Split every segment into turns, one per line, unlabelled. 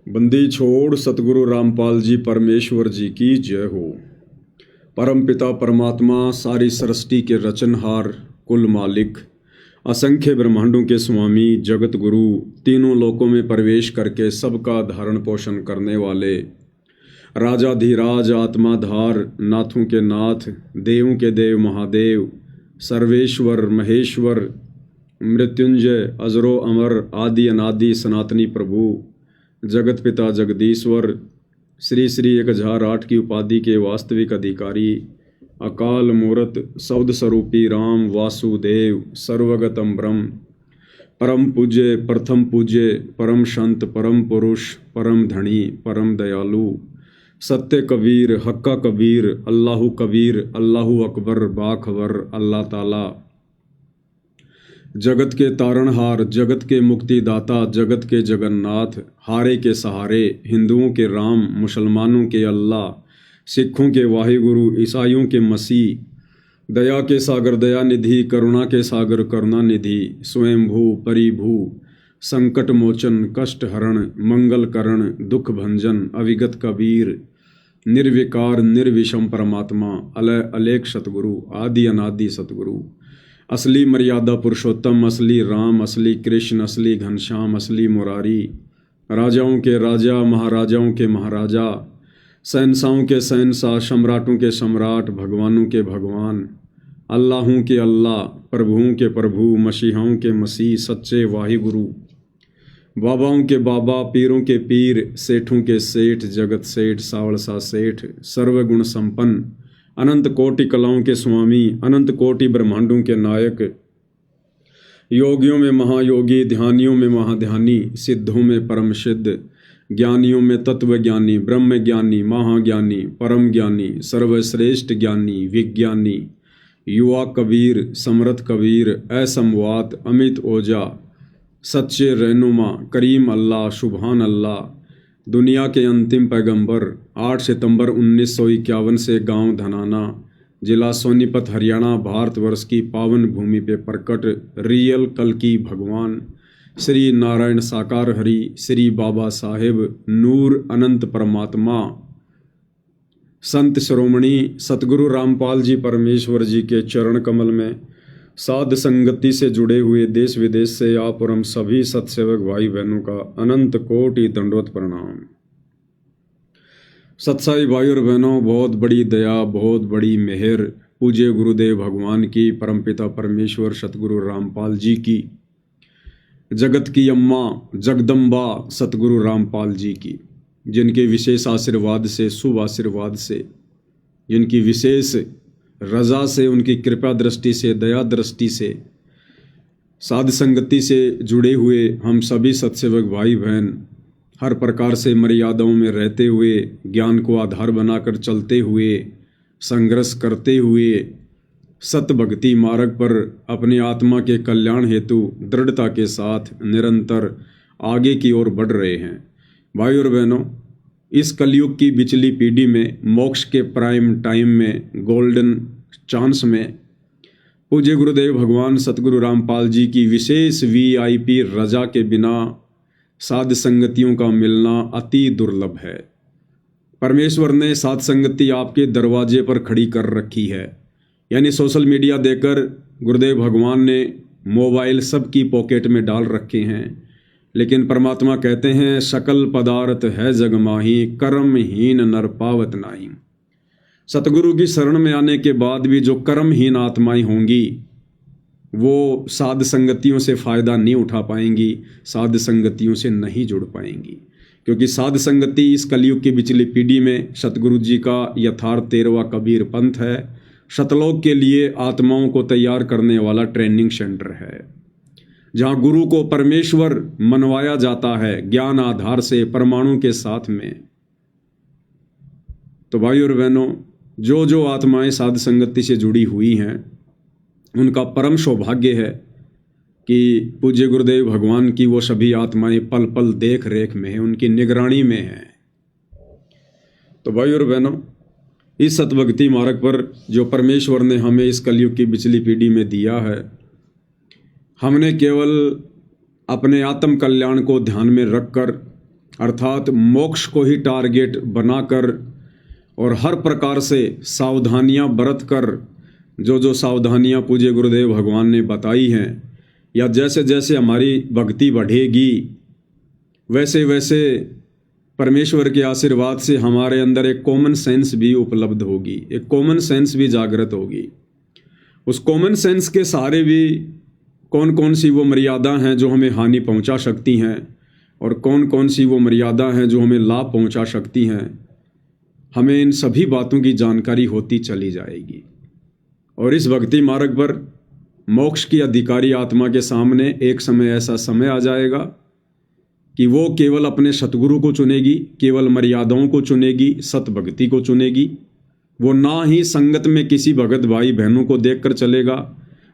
बंदी छोड़ सतगुरु रामपाल जी परमेश्वर जी की जय हो। परम पिता परमात्मा सारी सृष्टि के रचनहार, कुल मालिक, असंख्य ब्रह्मांडों के स्वामी, जगत गुरु, तीनों लोकों में प्रवेश करके सबका धारण पोषण करने वाले, राजाधिराज, आत्माधार, नाथों के नाथ, देवों के देव महादेव, सर्वेश्वर महेश्वर, मृत्युंजय, अजरो अमर, आदि अनादि सनातनी प्रभु, जगत पिता जगदीश्वर, श्री श्री 1008 की उपाधि के वास्तविक अधिकारी, अकाल मूर्त शब्द स्वरूपी राम वासुदेव, सर्वगतम ब्रह्म, परम पूज्य, प्रथम पूज्य, परम संत, परम पुरुष, परम धनी, परम दयालु, सत्य कबीर, हक्का कबीर, अल्लाहु कबीर, अल्लाहु अकबर, बाखबर, अल्लाह ताला, जगत के तारणहार, जगत के मुक्तिदाता, जगत के जगन्नाथ, हारे के सहारे, हिंदुओं के राम, मुसलमानों के अल्लाह, सिखों के वाहिगुरु, ईसाइयों के मसीह, दया के सागर दया निधि, करुणा के सागर करुणा निधि, स्वयंभू परिभू, संकट मोचन, कष्ट हरण, मंगल करण, दुख भंजन, अविगत कबीर, निर्विकार निर्विषम परमात्मा, अलय अलेख सतगुरु, आदि अनादि सतगुरु, असली मर्यादा पुरुषोत्तम, असली राम, असली कृष्ण, असली घनश्याम, असली मुरारी, राजाओं के राजा, महाराजाओं के महाराजा, शहंशाहों के शहंशाह, सम्राटों के सम्राट, भगवानों के भगवान, अल्लाहों के अल्लाह, प्रभुओं के प्रभु, मसीहाओं के मसीह, सच्चे वाहिगुरु, बाबाओं के बाबा, पीरों के पीर, सेठों के सेठ, जगत सेठ, सावलसा सेठ, सर्वगुण संपन्न, अनंत कोटि कलाओं के स्वामी, अनंत कोटि ब्रह्मांडों के नायक, योगियों में महायोगी, ध्यानियों में महाध्यानी, सिद्धों में परम सिद्ध, ज्ञानियों में तत्व ज्ञानी, ब्रह्म ज्ञानी, महाज्ञानी, परम ज्ञानी, सर्वश्रेष्ठ ज्ञानी, विज्ञानी, युवा कबीर, समर्थ कबीर, असमवात, अमित ओजा, सच्चे रहनुमा, करीम अल्लाह, सुभान अल्लाह, दुनिया के अंतिम पैगंबर, 8 सितंबर 1951 से गांव धनाना, जिला सोनीपत, हरियाणा, भारतवर्ष की पावन भूमि पे प्रकट रियल कल की भगवान श्री नारायण साकार हरि, श्री बाबा साहेब नूर अनंत परमात्मा, संत शिरोमणि सतगुरु रामपाल जी परमेश्वर जी के चरण कमल में साध संगति से जुड़े हुए देश विदेश से आप और हम सभी सत्सेवक भाई बहनों का अनंत कोटि दंडवत प्रणाम। सत्साई भाई और बहनों, बहुत बड़ी दया, बहुत बड़ी मेहर पूज्य गुरुदेव भगवान की, परमपिता परमेश्वर सतगुरु रामपाल जी की, जगत की अम्मा जगदम्बा सतगुरु रामपाल जी की, जिनके विशेष आशीर्वाद से, शुभ आशीर्वाद से, जिनकी विशेष रजा से, उनकी कृपा दृष्टि से, दया दृष्टि से, साध संगति से जुड़े हुए हम सभी सत्सेवक भाई बहन हर प्रकार से मर्यादाओं में रहते हुए, ज्ञान को आधार बनाकर चलते हुए, संघर्ष करते हुए, सत भक्ति मार्ग पर अपनी आत्मा के कल्याण हेतु दृढ़ता के साथ निरंतर आगे की ओर बढ़ रहे हैं। भाई और बहनों, इस कलयुग की बिचली पीढ़ी में, मोक्ष के प्राइम टाइम में, गोल्डन चांस में, पूज्य गुरुदेव भगवान सतगुरु रामपाल जी की विशेष VIP रजा के बिना साध संगतियों का मिलना अति दुर्लभ है। परमेश्वर ने साध संगति आपके दरवाजे पर खड़ी कर रखी है, यानी सोशल मीडिया देकर गुरुदेव भगवान ने मोबाइल सबकी पॉकेट में डाल रखे हैं, लेकिन परमात्मा कहते हैं सकल पदार्थ है जग माही, कर्महीन नर पावत नाही। सतगुरु की शरण में आने के बाद भी जो कर्महीन आत्माएं होंगी वो साध संगतियों से फ़ायदा नहीं उठा पाएंगी, साध संगतियों से नहीं जुड़ पाएंगी, क्योंकि साध संगति इस कलयुग की बिचली पीढ़ी में सतगुरु जी का यथार्थ 13वां कबीर पंथ है, शतलोक के लिए आत्माओं को तैयार करने वाला ट्रेनिंग सेंटर है, जहाँ गुरु को परमेश्वर मनवाया जाता है ज्ञान आधार से, परमाणु के साथ में। तो भाई और बहनों, जो जो आत्माएं साध संगति से जुड़ी हुई हैं, उनका परम सौभाग्य है कि पूज्य गुरुदेव भगवान की वो सभी आत्माएं पल पल देख रेख में हैं, उनकी निगरानी में हैं। तो भाई और बहनों, इस सतभक्ति मार्ग पर जो परमेश्वर ने हमें इस कलयुग की बिचली पीढ़ी में दिया है, हमने केवल अपने आत्म कल्याण को ध्यान में रखकर अर्थात मोक्ष को ही टारगेट बनाकर और हर प्रकार से सावधानियां बरत कर जो जो सावधानियां पूज्य गुरुदेव भगवान ने बताई हैं, या जैसे जैसे हमारी भक्ति बढ़ेगी वैसे वैसे परमेश्वर के आशीर्वाद से हमारे अंदर एक कॉमन सेंस भी उपलब्ध होगी, एक कॉमन सेंस भी जागृत होगी। उस कॉमन सेंस के सहारे भी कौन कौन सी वो मर्यादा हैं जो हमें हानि पहुंचा सकती हैं और कौन कौन सी वो मर्यादा हैं जो हमें लाभ पहुंचा सकती हैं, हमें इन सभी बातों की जानकारी होती चली जाएगी। और इस भक्ति मार्ग पर मोक्ष की अधिकारी आत्मा के सामने एक समय ऐसा समय आ जाएगा कि वो केवल अपने सतगुरु को चुनेगी, केवल मर्यादाओं को चुनेगी, सत भक्ति को चुनेगी। वो ना ही संगत में किसी भगत भाई बहनों को देखकर चलेगा।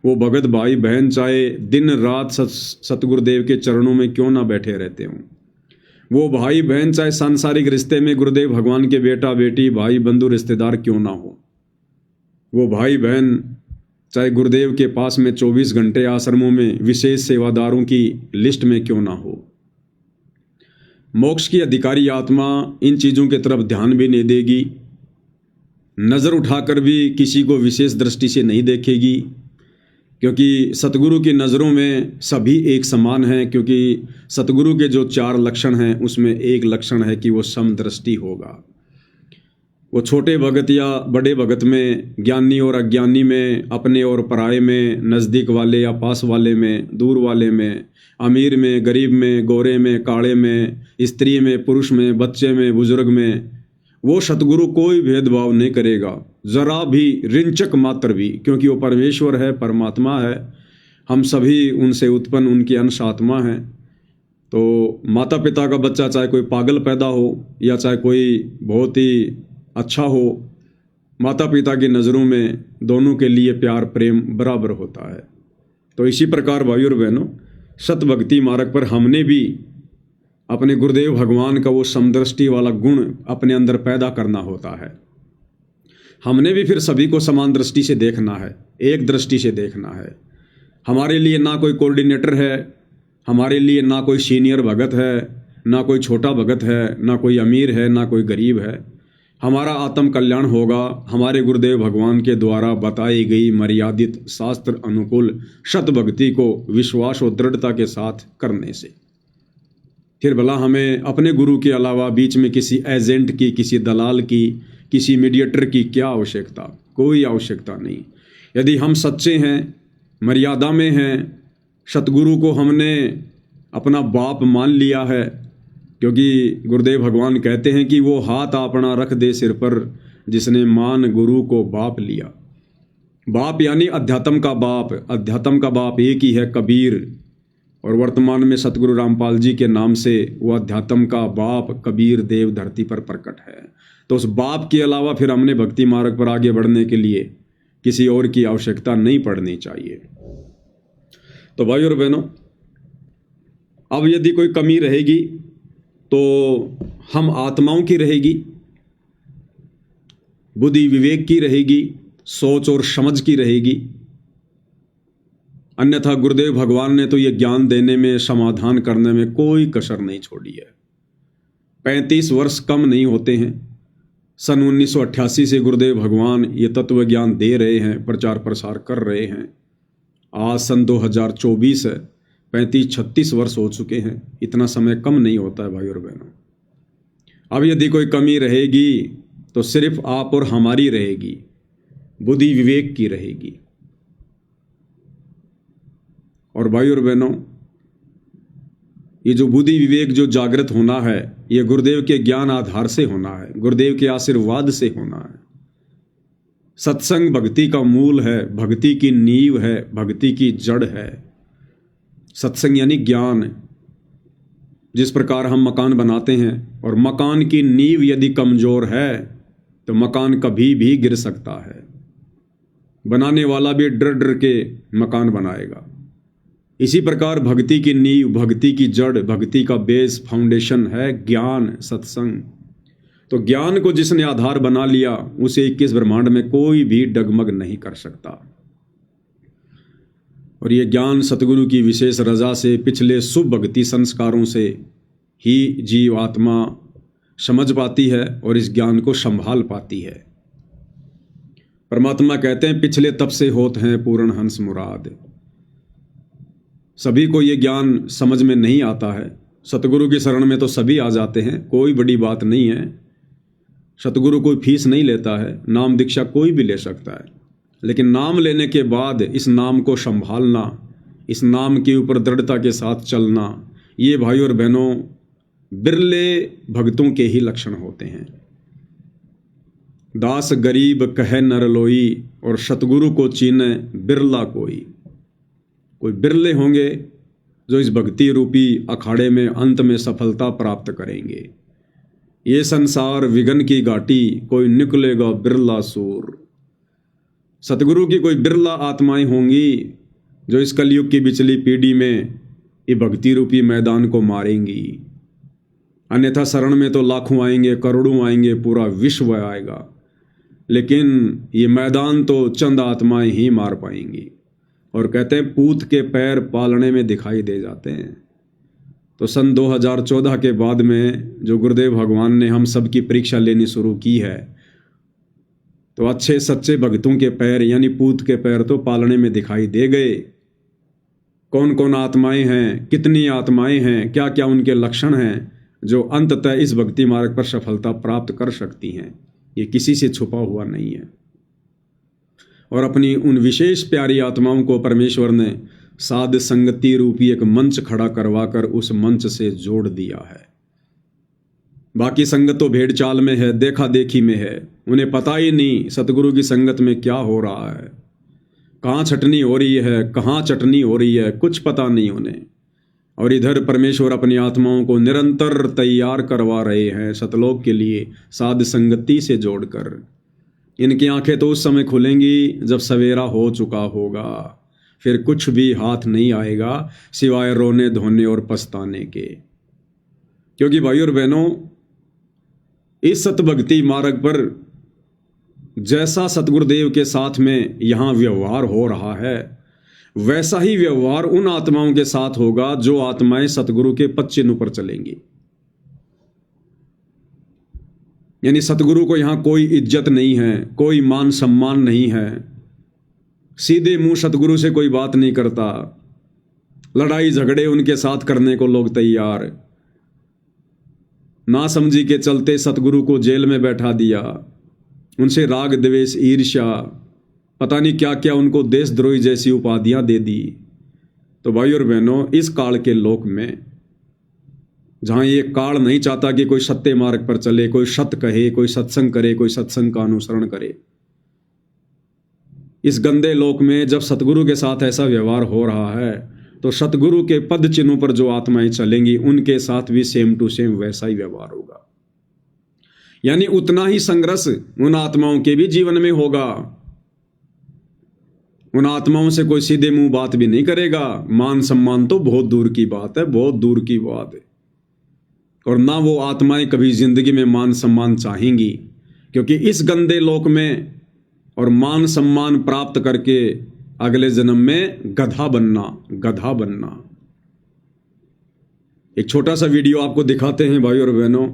वो भगत भाई बहन चाहे दिन रात सतगुरुदेव के चरणों में क्यों ना बैठे रहते हों, वो भाई बहन चाहे सांसारिक रिश्ते में गुरुदेव भगवान के बेटा बेटी भाई बंधु रिश्तेदार क्यों ना हो, वो भाई बहन चाहे गुरुदेव के पास में 24 घंटे आश्रमों में विशेष सेवादारों की लिस्ट में क्यों ना हो, मोक्ष की अधिकारी आत्मा इन चीज़ों की तरफ ध्यान भी नहीं देगी, नज़र उठाकर भी किसी को विशेष दृष्टि से नहीं देखेगी, क्योंकि सतगुरु की नज़रों में सभी एक समान हैं। क्योंकि सतगुरु के जो 4 लक्षण हैं उसमें एक लक्षण है कि वो समदृष्टि होगा। वो छोटे भगत या बड़े भगत में, ज्ञानी और अज्ञानी में, अपने और पराये में, नज़दीक वाले या पास वाले में, दूर वाले में, अमीर में, गरीब में, गोरे में, काले में, स्त्री में, पुरुष में, बच्चे में, बुजुर्ग में, वो सतगुरु कोई भेदभाव नहीं करेगा, ज़रा भी, रिंचक मात्र भी, क्योंकि वो परमेश्वर है, परमात्मा है। हम सभी उनसे उत्पन्न उनकी अंश आत्मा हैं। तो माता पिता का बच्चा चाहे कोई पागल पैदा हो या चाहे कोई बहुत ही अच्छा हो, माता पिता की नज़रों में दोनों के लिए प्यार प्रेम बराबर होता है। तो इसी प्रकार भाइयों और बहनों, सत भक्ति मार्ग पर हमने भी अपने गुरुदेव भगवान का वो समदृष्टि वाला गुण अपने अंदर पैदा करना होता है। हमने भी फिर सभी को समान दृष्टि से देखना है, एक दृष्टि से देखना है। हमारे लिए ना कोई कोऑर्डिनेटर है, हमारे लिए ना कोई सीनियर भगत है, ना कोई छोटा भगत है, ना कोई अमीर है, ना कोई गरीब है। हमारा आत्म कल्याण होगा हमारे गुरुदेव भगवान के द्वारा बताई गई मर्यादित शास्त्र अनुकूल सत भक्ति को विश्वास और दृढ़ता के साथ करने से। फिर भला हमें अपने गुरु के अलावा बीच में किसी एजेंट की, किसी दलाल की, किसी मीडिएटर की क्या आवश्यकता? कोई आवश्यकता नहीं। यदि हम सच्चे हैं, मर्यादा में हैं, सतगुरु को हमने अपना बाप मान लिया है, क्योंकि गुरुदेव भगवान कहते हैं कि वो हाथ अपना रख दे सिर पर जिसने मान गुरु को बाप लिया। बाप यानी अध्यात्म का बाप। अध्यात्म का बाप एक ही है, कबीर। और वर्तमान में सतगुरु रामपाल जी के नाम से वो अध्यात्म का बाप कबीर देव धरती पर प्रकट है। तो उस बाप के अलावा फिर हमने भक्ति मार्ग पर आगे बढ़ने के लिए किसी और की आवश्यकता नहीं पड़नी चाहिए। तो भाई और बहनों, अब यदि कोई कमी रहेगी तो हम आत्माओं की रहेगी, बुद्धि विवेक की रहेगी, सोच और समझ की रहेगी। अन्यथा गुरुदेव भगवान ने तो ये ज्ञान देने में, समाधान करने में कोई कसर नहीं छोड़ी है। 35 वर्ष कम नहीं होते हैं। सन 1988 से गुरुदेव भगवान ये तत्व ज्ञान दे रहे हैं, प्रचार प्रसार कर रहे हैं। आज सन 2024 है, 35-36 वर्ष हो चुके हैं। इतना समय कम नहीं होता है भाई और बहनों। अब यदि कोई कमी रहेगी तो सिर्फ आप और हमारी रहेगी, बुद्धि विवेक की रहेगी। और भाई और बहनों, ये जो बुद्धि विवेक जो जागृत होना है, ये गुरुदेव के ज्ञान आधार से होना है, गुरुदेव के आशीर्वाद से होना है। सत्संग भक्ति का मूल है, भक्ति की नींव है, भक्ति की जड़ है। सत्संग यानी ज्ञान। जिस प्रकार हम मकान बनाते हैं और मकान की नींव यदि कमजोर है तो मकान कभी भी गिर सकता है। बनाने वाला भी डर डर के मकान बनाएगा। इसी प्रकार भक्ति की नींव, भक्ति की जड़, भक्ति का बेस, फाउंडेशन है ज्ञान, सत्संग। तो ज्ञान को जिसने आधार बना लिया उसे 21 ब्रह्मांड में कोई भी डगमग नहीं कर सकता। और ये ज्ञान सतगुरु की विशेष रजा से, पिछले शुभ भक्ति संस्कारों से ही जीव आत्मा समझ पाती है और इस ज्ञान को संभाल पाती है। परमात्मा कहते हैं पिछले तब से होत हैं पूर्ण हंस मुराद। सभी को ये ज्ञान समझ में नहीं आता है। सतगुरु की शरण में तो सभी आ जाते हैं, कोई बड़ी बात नहीं है। सतगुरु कोई फीस नहीं लेता है, नाम दीक्षा कोई भी ले सकता है, लेकिन नाम लेने के बाद इस नाम को संभालना, इस नाम के ऊपर दृढ़ता के साथ चलना, ये भाई और बहनों बिरले भक्तों के ही लक्षण होते हैं। दास गरीब कहे नर लोई और सतगुरु को चीने बिरला कोई। कोई बिरले होंगे जो इस भक्ति रूपी अखाड़े में अंत में सफलता प्राप्त करेंगे। ये संसार विघन की घाटी कोई निकलेगा बिरला सूर। सतगुरु की कोई बिरला आत्माएं होंगी जो इस कलयुग की बिचली पीढ़ी में ये भक्ति रूपी मैदान को मारेंगी। अन्यथा शरण में तो लाखों आएंगे, करोड़ों आएंगे, पूरा विश्व आएगा, लेकिन ये मैदान तो चंद आत्माएं ही मार पाएंगी। और कहते हैं पूत के पैर पालने में दिखाई दे जाते हैं। तो सन 2014 के बाद में जो गुरुदेव भगवान ने हम सब की परीक्षा लेनी शुरू की है, तो अच्छे सच्चे भक्तों के पैर यानी पूत के पैर तो पालने में दिखाई दे गए। कौन कौन आत्माएं हैं, कितनी आत्माएं हैं, क्या क्या उनके लक्षण हैं जो अंततः इस भक्ति मार्ग पर सफलता प्राप्त कर सकती हैं, ये किसी से छुपा हुआ नहीं है। और अपनी उन विशेष प्यारी आत्माओं को परमेश्वर ने साध संगति रूपी एक मंच खड़ा करवाकर उस मंच से जोड़ दिया है। बाकी संगत तो भेड़ चाल में है, देखा देखी में है, उन्हें पता ही नहीं सतगुरु की संगत में क्या हो रहा है, कहाँ छटनी हो रही है, कहाँ चटनी हो रही है, कुछ पता नहीं उन्हें। और इधर परमेश्वर अपनी आत्माओं को निरंतर तैयार करवा रहे हैं सतलोक के लिए साध संगति से जोड़कर। इनकी आंखें तो उस समय खुलेंगी जब सवेरा हो चुका होगा, फिर कुछ भी हाथ नहीं आएगा सिवाय रोने धोने और पछताने के। क्योंकि भाई और बहनों, इस सतभक्ति मार्ग पर जैसा सतगुरुदेव के साथ में यहाँ व्यवहार हो रहा है, वैसा ही व्यवहार उन आत्माओं के साथ होगा जो आत्माएं सतगुरु के पद चिन्ह पर चलेंगी। यानी सतगुरु को यहाँ कोई इज्जत नहीं है, कोई मान सम्मान नहीं है, सीधे मुंह सतगुरु से कोई बात नहीं करता, लड़ाई झगड़े उनके साथ करने को लोग तैयार, ना समझी के चलते सतगुरु को जेल में बैठा दिया, उनसे राग द्वेष ईर्ष्या पता नहीं क्या क्या उनको देशद्रोही जैसी उपाधियां दे दी। तो भाई और बहनों, इस काल के लोक में जहां ये काल नहीं चाहता कि कोई सत्य मार्ग पर चले, कोई सत्य कहे, कोई सत्संग करे, कोई सत्संग का अनुसरण करे, इस गंदे लोक में जब सतगुरु के साथ ऐसा व्यवहार हो रहा है, तो सतगुरु के पद चिन्हों पर जो आत्माएं चलेंगी उनके साथ भी सेम टू सेम वैसा ही व्यवहार होगा। यानी उतना ही संघर्ष उन आत्माओं के भी जीवन में होगा। उन आत्माओं से कोई सीधे मुंह बात भी नहीं करेगा, मान सम्मान तो बहुत दूर की बात है, बहुत दूर की बात है। और ना वो आत्माएं कभी जिंदगी में मान सम्मान चाहेंगी, क्योंकि इस गंदे लोक में और मान सम्मान प्राप्त करके अगले जन्म में गधा बनना। एक छोटा सा वीडियो आपको दिखाते हैं भाई और बहनों।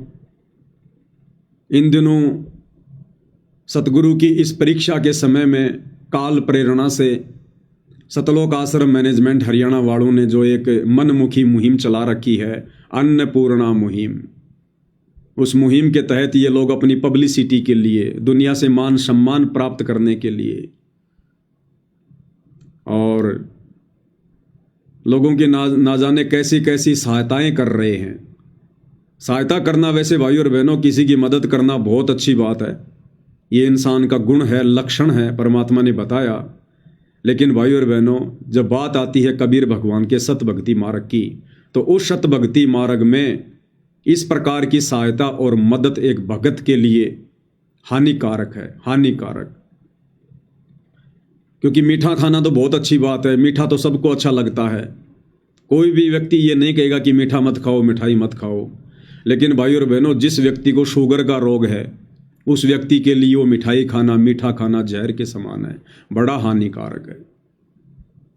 इन दिनों सतगुरु की इस परीक्षा के समय में काल प्रेरणा से सतलोक आश्रम मैनेजमेंट हरियाणा वालों ने जो एक मनमुखी मुहिम चला रखी है, अन्नपूर्णा मुहिम, उस मुहिम के तहत ये लोग अपनी पब्लिसिटी के लिए, दुनिया से मान सम्मान प्राप्त करने के लिए और लोगों की ना जाने कैसी कैसी सहायताएं कर रहे हैं। सहायता करना वैसे भाई और बहनों, किसी की मदद करना बहुत अच्छी बात है, ये इंसान का गुण है, लक्षण है, परमात्मा ने बताया। लेकिन भाई और बहनों, जब बात आती है कबीर भगवान के सतभक्ति मार्ग की, तो उस सतभक्ति मार्ग में इस प्रकार की सहायता और मदद एक भगत के लिए हानिकारक है, हानिकारक। क्योंकि मीठा खाना तो बहुत अच्छी बात है, मीठा तो सबको अच्छा लगता है, कोई भी व्यक्ति ये नहीं कहेगा कि मीठा मत खाओ, मिठाई मत खाओ। लेकिन भाई और बहनों, जिस व्यक्ति को शुगर का रोग है, उस व्यक्ति के लिए वो मिठाई खाना, मीठा खाना जहर के समान है, बड़ा हानिकारक है।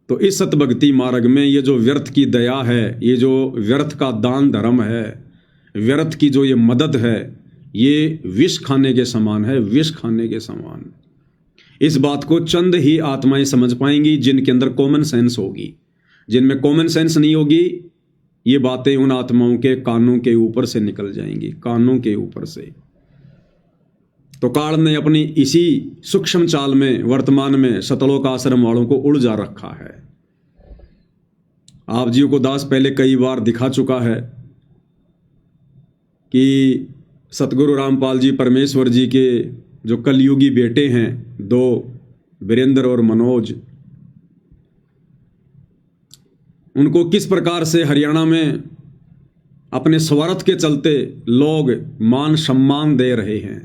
तो इस सतभक्ति मार्ग में ये जो व्यर्थ की दया है, ये जो व्यर्थ का दान धर्म है, व्यर्थ की जो ये मदद है, ये विष खाने के समान है, विष खाने के समान। इस बात को चंद ही आत्माएं समझ पाएंगी जिनके अंदर कॉमन सेंस होगी। जिनमें कॉमन सेंस नहीं होगी, ये बातें उन आत्माओं के कानों के ऊपर से निकल जाएंगी, कानों के ऊपर से। तो काल ने अपनी इसी सूक्ष्म चाल में वर्तमान में सतलोक आश्रम वालों को उलझा रखा है। आप जी को दास पहले कई बार दिखा चुका है कि सतगुरु रामपाल जी परमेश्वर जी के जो कलयुगी बेटे हैं, दो, वीरेंद्र और मनोज, उनको किस प्रकार से हरियाणा में अपने स्वार्थ के चलते लोग मान सम्मान दे रहे हैं।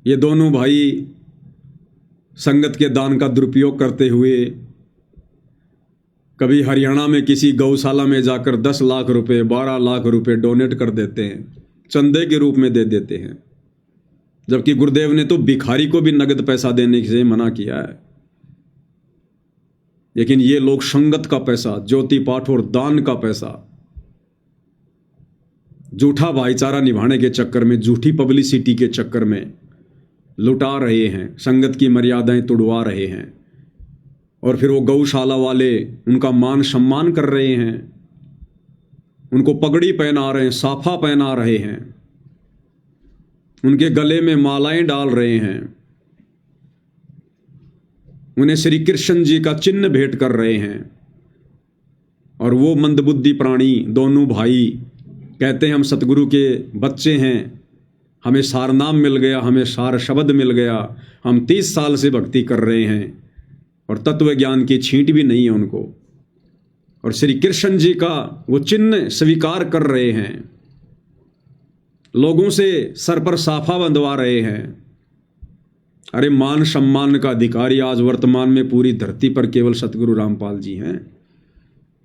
ये दोनों भाई संगत के दान का दुरुपयोग करते हुए कभी हरियाणा में किसी गौशाला में जाकर 10 लाख रुपए, 12 लाख रुपए डोनेट कर देते हैं, चंदे के रूप में दे देते हैं, जबकि गुरुदेव ने तो भिखारी को भी नगद पैसा देने से मना किया है। लेकिन ये लोग संगत का पैसा, ज्योति पाठ और दान का पैसा झूठा भाईचारा निभाने के चक्कर में, झूठी पब्लिसिटी के चक्कर में लुटा रहे हैं, संगत की मर्यादाएं तोड़वा रहे हैं। और फिर वो गौशाला वाले उनका मान सम्मान कर रहे हैं, उनको पगड़ी पहना रहे हैं, साफा पहना रहे हैं, उनके गले में मालाएं डाल रहे हैं, उन्हें श्री कृष्ण जी का चिन्ह भेंट कर रहे हैं। और वो मंदबुद्धि प्राणी दोनों भाई कहते हैं हम सतगुरु के बच्चे हैं, हमें सार नाम मिल गया, हमें सार शब्द मिल गया, हम 30 साल से भक्ति कर रहे हैं और तत्व ज्ञान की छींट भी नहीं है उनको, और श्री कृष्ण जी का वो चिन्ह स्वीकार कर रहे हैं, लोगों से सर पर साफा बंधवा रहे हैं। अरे मान सम्मान का अधिकारी आज वर्तमान में पूरी धरती पर केवल सतगुरु रामपाल जी हैं,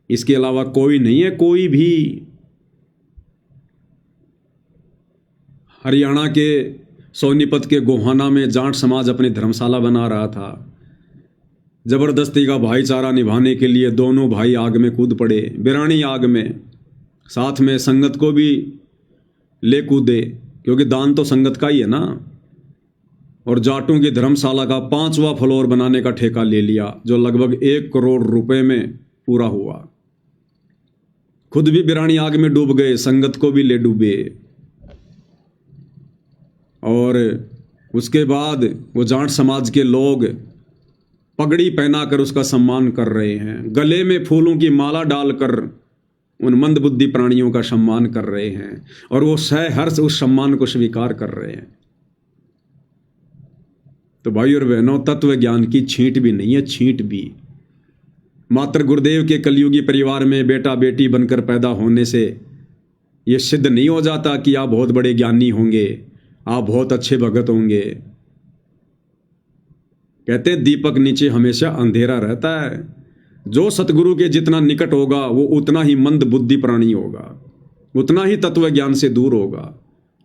इसके अलावा कोई नहीं है, कोई भी। हरियाणा के सोनीपत के गोहाना में जाट समाज अपनी धर्मशाला बना रहा था। जबरदस्ती का भाईचारा निभाने के लिए दोनों भाई आग में कूद पड़े, बिरानी आग में, साथ में संगत को भी ले कूदे, क्योंकि दान तो संगत का ही है ना। और जाटों की धर्मशाला का 5वां फ्लोर बनाने का ठेका ले लिया, जो लगभग 1 करोड़ रुपए में पूरा हुआ। खुद भी बिरानी आग में डूब गए, संगत को भी ले डूबे। और उसके बाद वो जाट समाज के लोग पगड़ी पहनाकर उसका सम्मान कर रहे हैं, गले में फूलों की माला डालकर उन मंदबुद्धि प्राणियों का सम्मान कर रहे हैं, और वो सहर्ष उस सम्मान को स्वीकार कर रहे हैं। तो भाई और बहनों, तत्व ज्ञान की छींट भी नहीं है, छींट भी। मात्र गुरुदेव के कलयुगी परिवार में बेटा बेटी बनकर पैदा होने से ये सिद्ध नहीं हो जाता कि आप बहुत बड़े ज्ञानी होंगे, आप बहुत अच्छे भगत होंगे। कहते हैं दीपक नीचे हमेशा अंधेरा रहता है। जो सतगुरु के जितना निकट होगा वो उतना ही मंद बुद्धि प्राणी होगा, उतना ही तत्व ज्ञान से दूर होगा,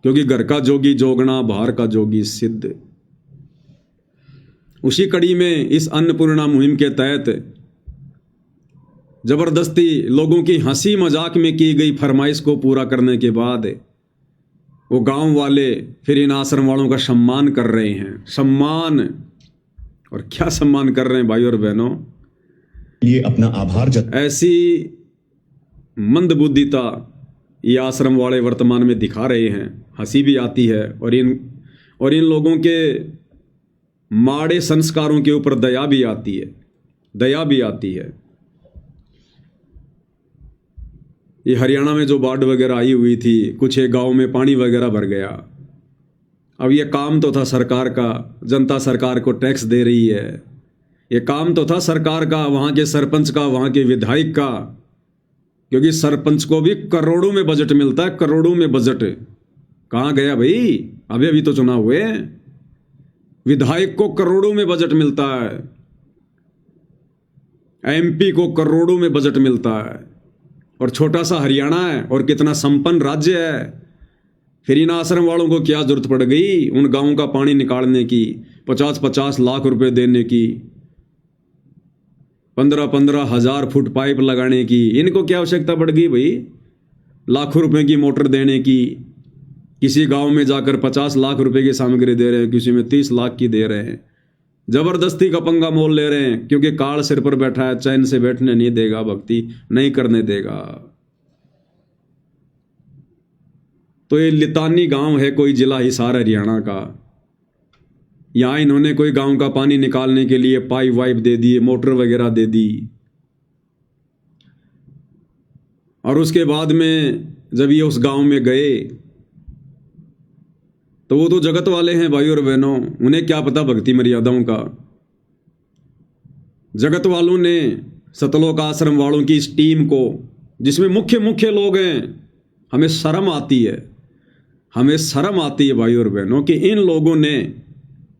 क्योंकि घर का जोगी जोगना, बाहर का जोगी सिद्ध। उसी कड़ी में इस अन्नपूर्णा मुहिम के तहत जबरदस्ती लोगों की हंसी मजाक में की गई फरमाइश को पूरा करने के बाद वो गांव वाले फिर इन आश्रम वालों का सम्मान कर रहे हैं। सम्मान, और क्या सम्मान कर रहे हैं भाई और बहनों,
ये अपना आभार
ऐसी मंदबुद्धिता ये आश्रम वाले वर्तमान में दिखा रहे हैं। हंसी भी आती है और इन लोगों के माड़े संस्कारों के ऊपर दया भी आती है, दया भी आती है। ये हरियाणा में जो बाढ़ वगैरह आई हुई थी, कुछ एक गांव में पानी वगैरह भर गया। अब ये काम तो था सरकार का, जनता सरकार को टैक्स दे रही है। ये काम तो था सरकार का, वहाँ के सरपंच का, वहाँ के विधायक का, क्योंकि सरपंच को भी करोड़ों में बजट मिलता है, करोड़ों में बजट। कहाँ गया भाई? अभी तो चुनाव हुए। विधायक को करोड़ों में बजट मिलता है, एमपी को करोड़ों में बजट मिलता है, और छोटा सा हरियाणा है और कितना संपन्न राज्य है। फिर इन आश्रम वालों को क्या जरूरत पड़ गई उन गांवों का पानी निकालने की, 50-50 लाख रुपए देने की। 15,000 फुट पाइप लगाने की। इनको क्या आवश्यकता पड़ गई भाई लाखों रुपए की मोटर देने की? किसी गांव में जाकर 50 लाख रुपए की सामग्री दे रहे हैं, किसी में 30 लाख की दे रहे हैं, जबरदस्ती का पंगा मोल ले रहे हैं, क्योंकि काल सिर पर बैठा है, चैन से बैठने नहीं देगा, भक्ति नहीं करने देगा। तो ये लितानी गांव है, कोई जिला हिसार हरियाणा का। यहां इन्होंने कोई गांव का पानी निकालने के लिए पाइप वाइप दे दिए, मोटर वगैरह दे दी। और उसके बाद में जब ये उस गांव में गए तो वो तो जगत वाले हैं भाई और बहनों, उन्हें क्या पता भक्ति मर्यादाओं का। जगत वालों ने सतलोक आश्रम वालों की इस टीम को, जिसमें मुख्य मुख्य लोग हैं, हमें शर्म आती है, हमें शर्म आती है भाई और बहनों कि इन लोगों ने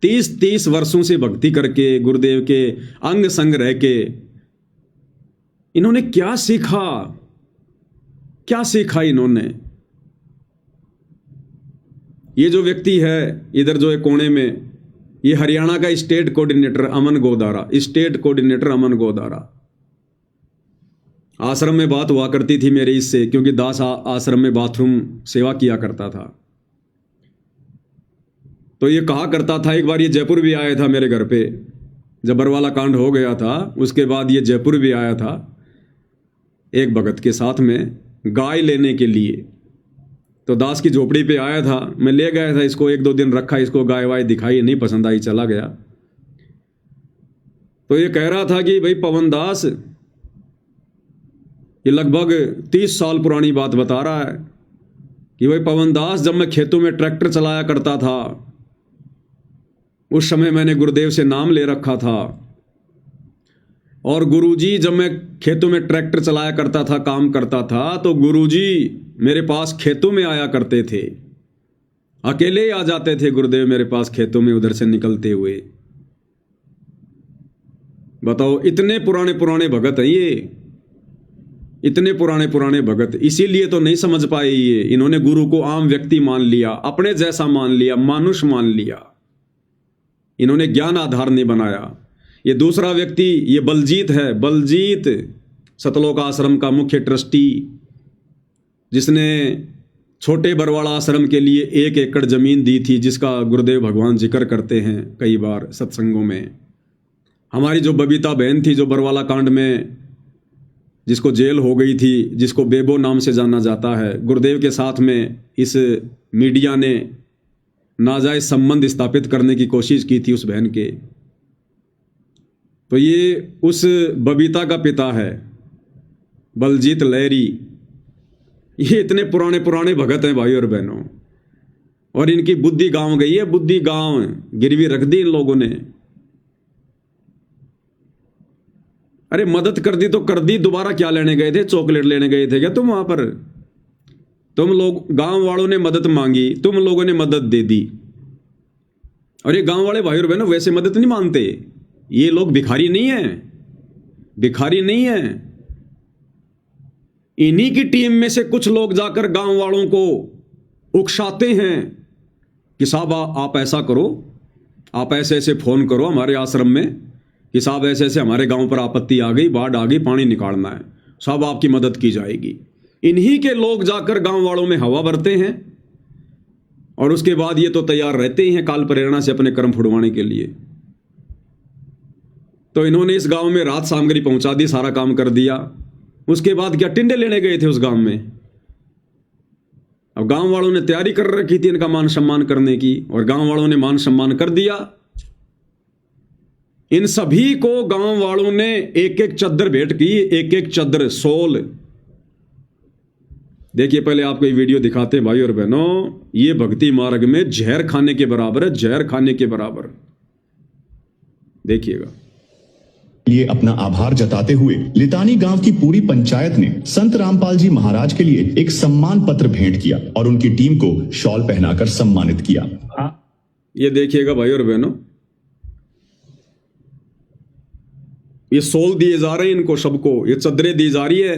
30-30 वर्षों से भक्ति करके गुरुदेव के अंग संग रह के इन्होंने क्या सीखा, क्या सीखा इन्होंने। ये जो व्यक्ति है इधर जो है कोने में, ये हरियाणा का स्टेट कोऑर्डिनेटर अमन गोदारा, स्टेट कोऑर्डिनेटर अमन गोदारा। आश्रम में बात हुआ करती थी मेरे इससे, क्योंकि दास आश्रम में बाथरूम सेवा किया करता था। तो ये कहा करता था, एक बार ये जयपुर भी आया था मेरे घर पे, जब बरवाला कांड हो गया था उसके बाद ये जयपुर भी आया था एक भगत के साथ में गाय लेने के लिए। तो दास की झोपड़ी पे आया था, मैं ले गया था इसको, 1-2 दिन रखा, इसको गाय वाय दिखाई, नहीं पसंद आई, चला गया। तो ये कह रहा था कि भाई पवन दास, ये लगभग 30 साल पुरानी बात बता रहा है कि भाई पवन दास, जब मैं खेतों में ट्रैक्टर चलाया करता था उस समय मैंने गुरुदेव से नाम ले रखा था, और गुरुजी जब मैं खेतों में ट्रैक्टर चलाया करता था, काम करता था, तो गुरुजी मेरे पास खेतों में आया करते थे, अकेले ही आ जाते थे गुरुदेव मेरे पास खेतों में उधर से निकलते हुए। बताओ, इतने पुराने पुराने भगत हैं ये, इतने पुराने पुराने भगत। इसीलिए तो नहीं समझ पाए ये, इन्होंने गुरु को आम व्यक्ति मान लिया, अपने जैसा मान लिया, मानुष मान लिया, इन्होंने ज्ञान आधार नहीं बनाया। ये दूसरा व्यक्ति ये बलजीत है, बलजीत सतलोक आश्रम का मुख्य ट्रस्टी, जिसने छोटे बरवाड़ा आश्रम के लिए 1 एकड़ जमीन दी थी, जिसका गुरुदेव भगवान जिक्र करते हैं कई बार सत्संगों में। हमारी जो बबीता बहन थी, जो बरवाला कांड में जिसको जेल हो गई थी, जिसको बेबो नाम से जाना जाता है, गुरुदेव के साथ में इस मीडिया ने नाजायज संबंध स्थापित करने की कोशिश की थी उस बहन के। तो ये उस बबीता का पिता है, बलजीत लहरी। ये इतने पुराने पुराने भगत हैं भाई और बहनों, और इनकी बुद्धि गांव गई है, बुद्धि गांव गिरवी रख दी इन लोगों ने। अरे मदद कर दी तो कर दी, दोबारा क्या लेने गए थे? चॉकलेट लेने गए थे क्या तुम वहां पर? तुम लोग, गांव वालों ने मदद मांगी, तुम लोगों ने मदद दे दी। और ये गांव वाले भाई और बहनों वैसे मदद नहीं मानते, ये लोग भिखारी नहीं है, भिखारी नहीं है। इन्हीं की टीम में से कुछ लोग जाकर गांव वालों को उकसाते हैं कि साहब आप ऐसा करो, आप ऐसे ऐसे फोन करो हमारे आश्रम में कि साहब ऐसे ऐसे हमारे गांव पर आपत्ति आ गई, बाढ़ आ गई, पानी निकालना है, साहब आपकी मदद की जाएगी। इन्हीं के लोग जाकर गांव वालों में हवा भरते हैं, और उसके बाद ये तो तैयार रहते ही हैं काल प्रेरणा से अपने कर्म फुड़वाने के लिए। तो इन्होंने इस गांव में रात सामग्री पहुंचा दी, सारा काम कर दिया। उसके बाद क्या टिंडे लेने गए थे उस गांव में। अब गांव वालों ने तैयारी कर रखी थी इनका मान सम्मान करने की, और गांव वालों ने मान सम्मान कर दिया। इन सभी को गांव वालों ने 1-1 चद्दर भेंट की, 1-1 चद्दर सोल। देखिए, पहले आपको ये वीडियो दिखाते हैं भाई और बहनों। ये भक्ति मार्ग में जहर खाने के बराबर है, जहर खाने के बराबर। देखिएगा।
लिए अपना आभार जताते हुए लितानी गांव की पूरी पंचायत ने संत रामपाल जी महाराज के लिए एक सम्मान पत्र भेंट किया और उनकी टीम को शॉल पहनाकर सम्मानित किया।
ये देखिएगा भाई और बहनों, ये सोल दिए जा रहे हैं इनको सबको, ये चद्दरें दी जा रही है।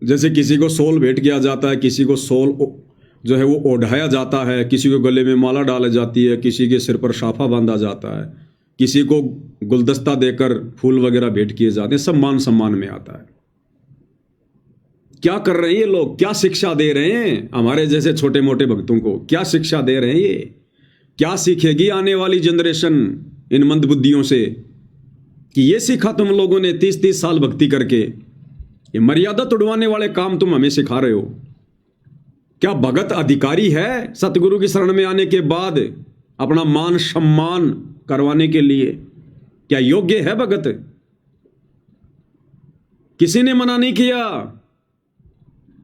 जैसे किसी को सोल भेंट किया जाता है, किसी को सोल जो है वो ओढ़ाया जाता है, किसी को गले में माला डाली जाती है, किसी के सिर पर साफा बांधा जाता है, किसी को गुलदस्ता देकर फूल वगैरह भेंट किए जाते हैं, सब मान सम्मान में आता है। क्या कर रहे हैं ये लोग? क्या शिक्षा दे रहे हैं हमारे जैसे छोटे मोटे भक्तों को? क्या शिक्षा दे रहे हैं ये? क्या सीखेगी आने वाली जनरेशन इन मंदबुद्धियों से कि ये सीखा तुम लोगों ने 30-30 साल भक्ति करके? ये मर्यादा तोड़वाने वाले काम तुम हमें सिखा रहे हो। क्या भगत अधिकारी है सतगुरु की शरण में आने के बाद अपना मान सम्मान करवाने के लिए? क्या योग्य है भगत? किसी ने मना नहीं किया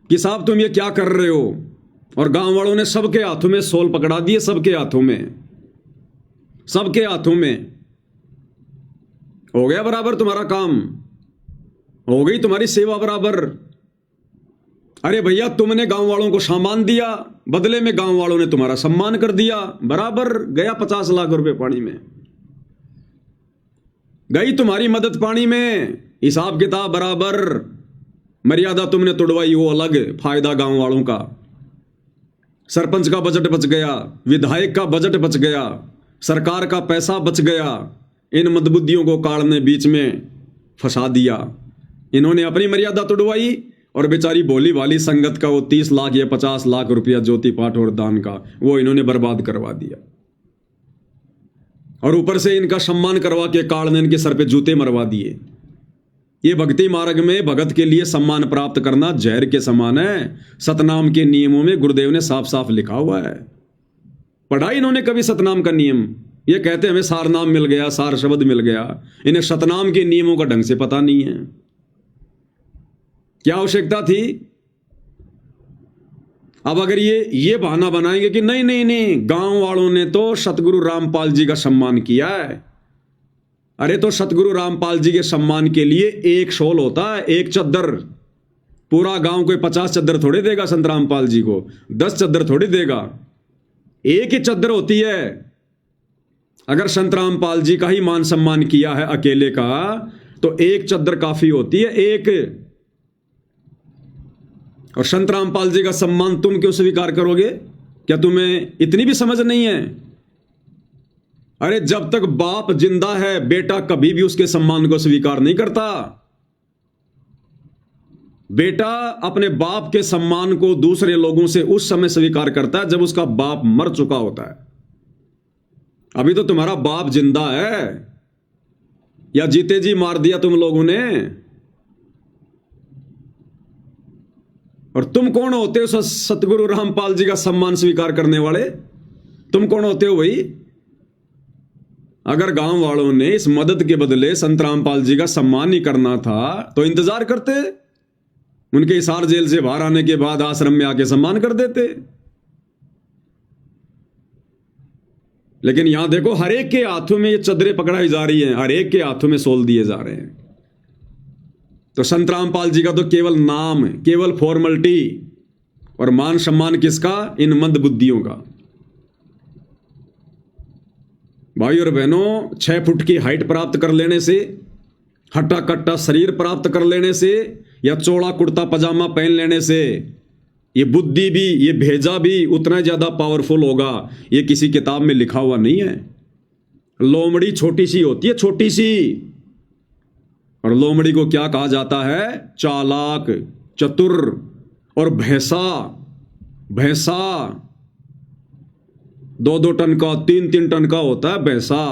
कि साहब तुम ये क्या कर रहे हो, और गांव वालों ने सबके हाथों में सोल पकड़ा दिए, सबके हाथों में, सबके हाथों में। हो गया बराबर तुम्हारा काम, हो गई तुम्हारी सेवा बराबर। अरे भैया, तुमने गांव वालों को सामान दिया, बदले में गांव वालों ने तुम्हारा सम्मान कर दिया, बराबर गया 50 लाख रुपए पानी में, गई तुम्हारी मदद पानी में, हिसाब किताब बराबर। मर्यादा तुमने तोड़वाई वो अलग, फायदा गांव वालों का। सरपंच का बजट बच गया, विधायक का बजट बच गया, सरकार का पैसा बच गया। इन मंदबुद्धियों को काल ने बीच में फंसा दिया। इन्होंने अपनी मर्यादा तोड़वाई और बेचारी भोली भाली संगत का वो 30 लाख या 50 लाख रुपया ज्योति पाठ और दान का वो इन्होंने बर्बाद करवा दिया। और ऊपर से इनका सम्मान करवा के काल ने इनके सर पे जूते मरवा दिए। ये भक्ति मार्ग में भगत के लिए सम्मान प्राप्त करना जहर के समान है। सतनाम के नियमों में गुरुदेव ने साफ साफ लिखा हुआ है। पढ़ा इन्होंने कभी सतनाम का नियम? ये कहते हमें सार नाम मिल गया, सार शब्द मिल गया। इन्हें सतनाम के नियमों का ढंग से पता नहीं है। क्या आवश्यकता थी? अब अगर ये बहाना बनाएंगे कि नहीं नहीं नहीं, गांव वालों ने तो सतगुरु रामपाल जी का सम्मान किया है। अरे तो सतगुरु रामपाल जी के सम्मान के लिए एक शॉल होता है, एक चद्दर। पूरा गांव कोई 50 चद्दर थोड़ी देगा संत रामपाल जी को, 10 चद्दर थोड़ी देगा, एक ही चद्दर होती है। अगर संत रामपाल जी का ही मान सम्मान किया है अकेले का, तो एक चद्दर काफी होती है, एक। और संत रामपाल जी का सम्मान तुम क्यों स्वीकार करोगे? क्या तुम्हें इतनी भी समझ नहीं है? अरे जब तक बाप जिंदा है, बेटा कभी भी उसके सम्मान को स्वीकार नहीं करता। बेटा अपने बाप के सम्मान को दूसरे लोगों से उस समय स्वीकार करता है जब उसका बाप मर चुका होता है। अभी तो तुम्हारा बाप जिंदा है, या जीते जी मार दिया तुम लोगों ने। और तुम कौन होते हो सतगुरु रामपाल जी का सम्मान स्वीकार करने वाले? तुम कौन होते हो भाई? अगर गांव वालों ने इस मदद के बदले संत रामपाल जी का सम्मान नहीं करना था तो इंतजार करते, उनके हिसार जेल से बाहर आने के बाद आश्रम में आके सम्मान कर देते। लेकिन यहां देखो, हर एक के हाथों में ये चदरें पकड़ाई जा रही हैं, हर एक के हाथों में सोल दिए जा रहे हैं। तो संत रामपाल जी का तो केवल नाम, केवल फॉर्मेलिटी, और मान सम्मान किसका? इन मंद बुद्धियों का। भाई और बहनों, 6 फुट की हाइट प्राप्त कर लेने से, हट्टा कट्टा शरीर प्राप्त कर लेने से, या चौड़ा कुर्ता पजामा पहन लेने से ये बुद्धि भी, ये भेजा भी उतना ज्यादा पावरफुल होगा, ये किसी किताब में लिखा हुआ नहीं है। लोमड़ी छोटी सी होती है, छोटी सी। और लोमड़ी को क्या कहा जाता है? चालाक, चतुर। और भैंसा, भैंसा 2-2 टन का, 3-3 टन का होता है भैंसा।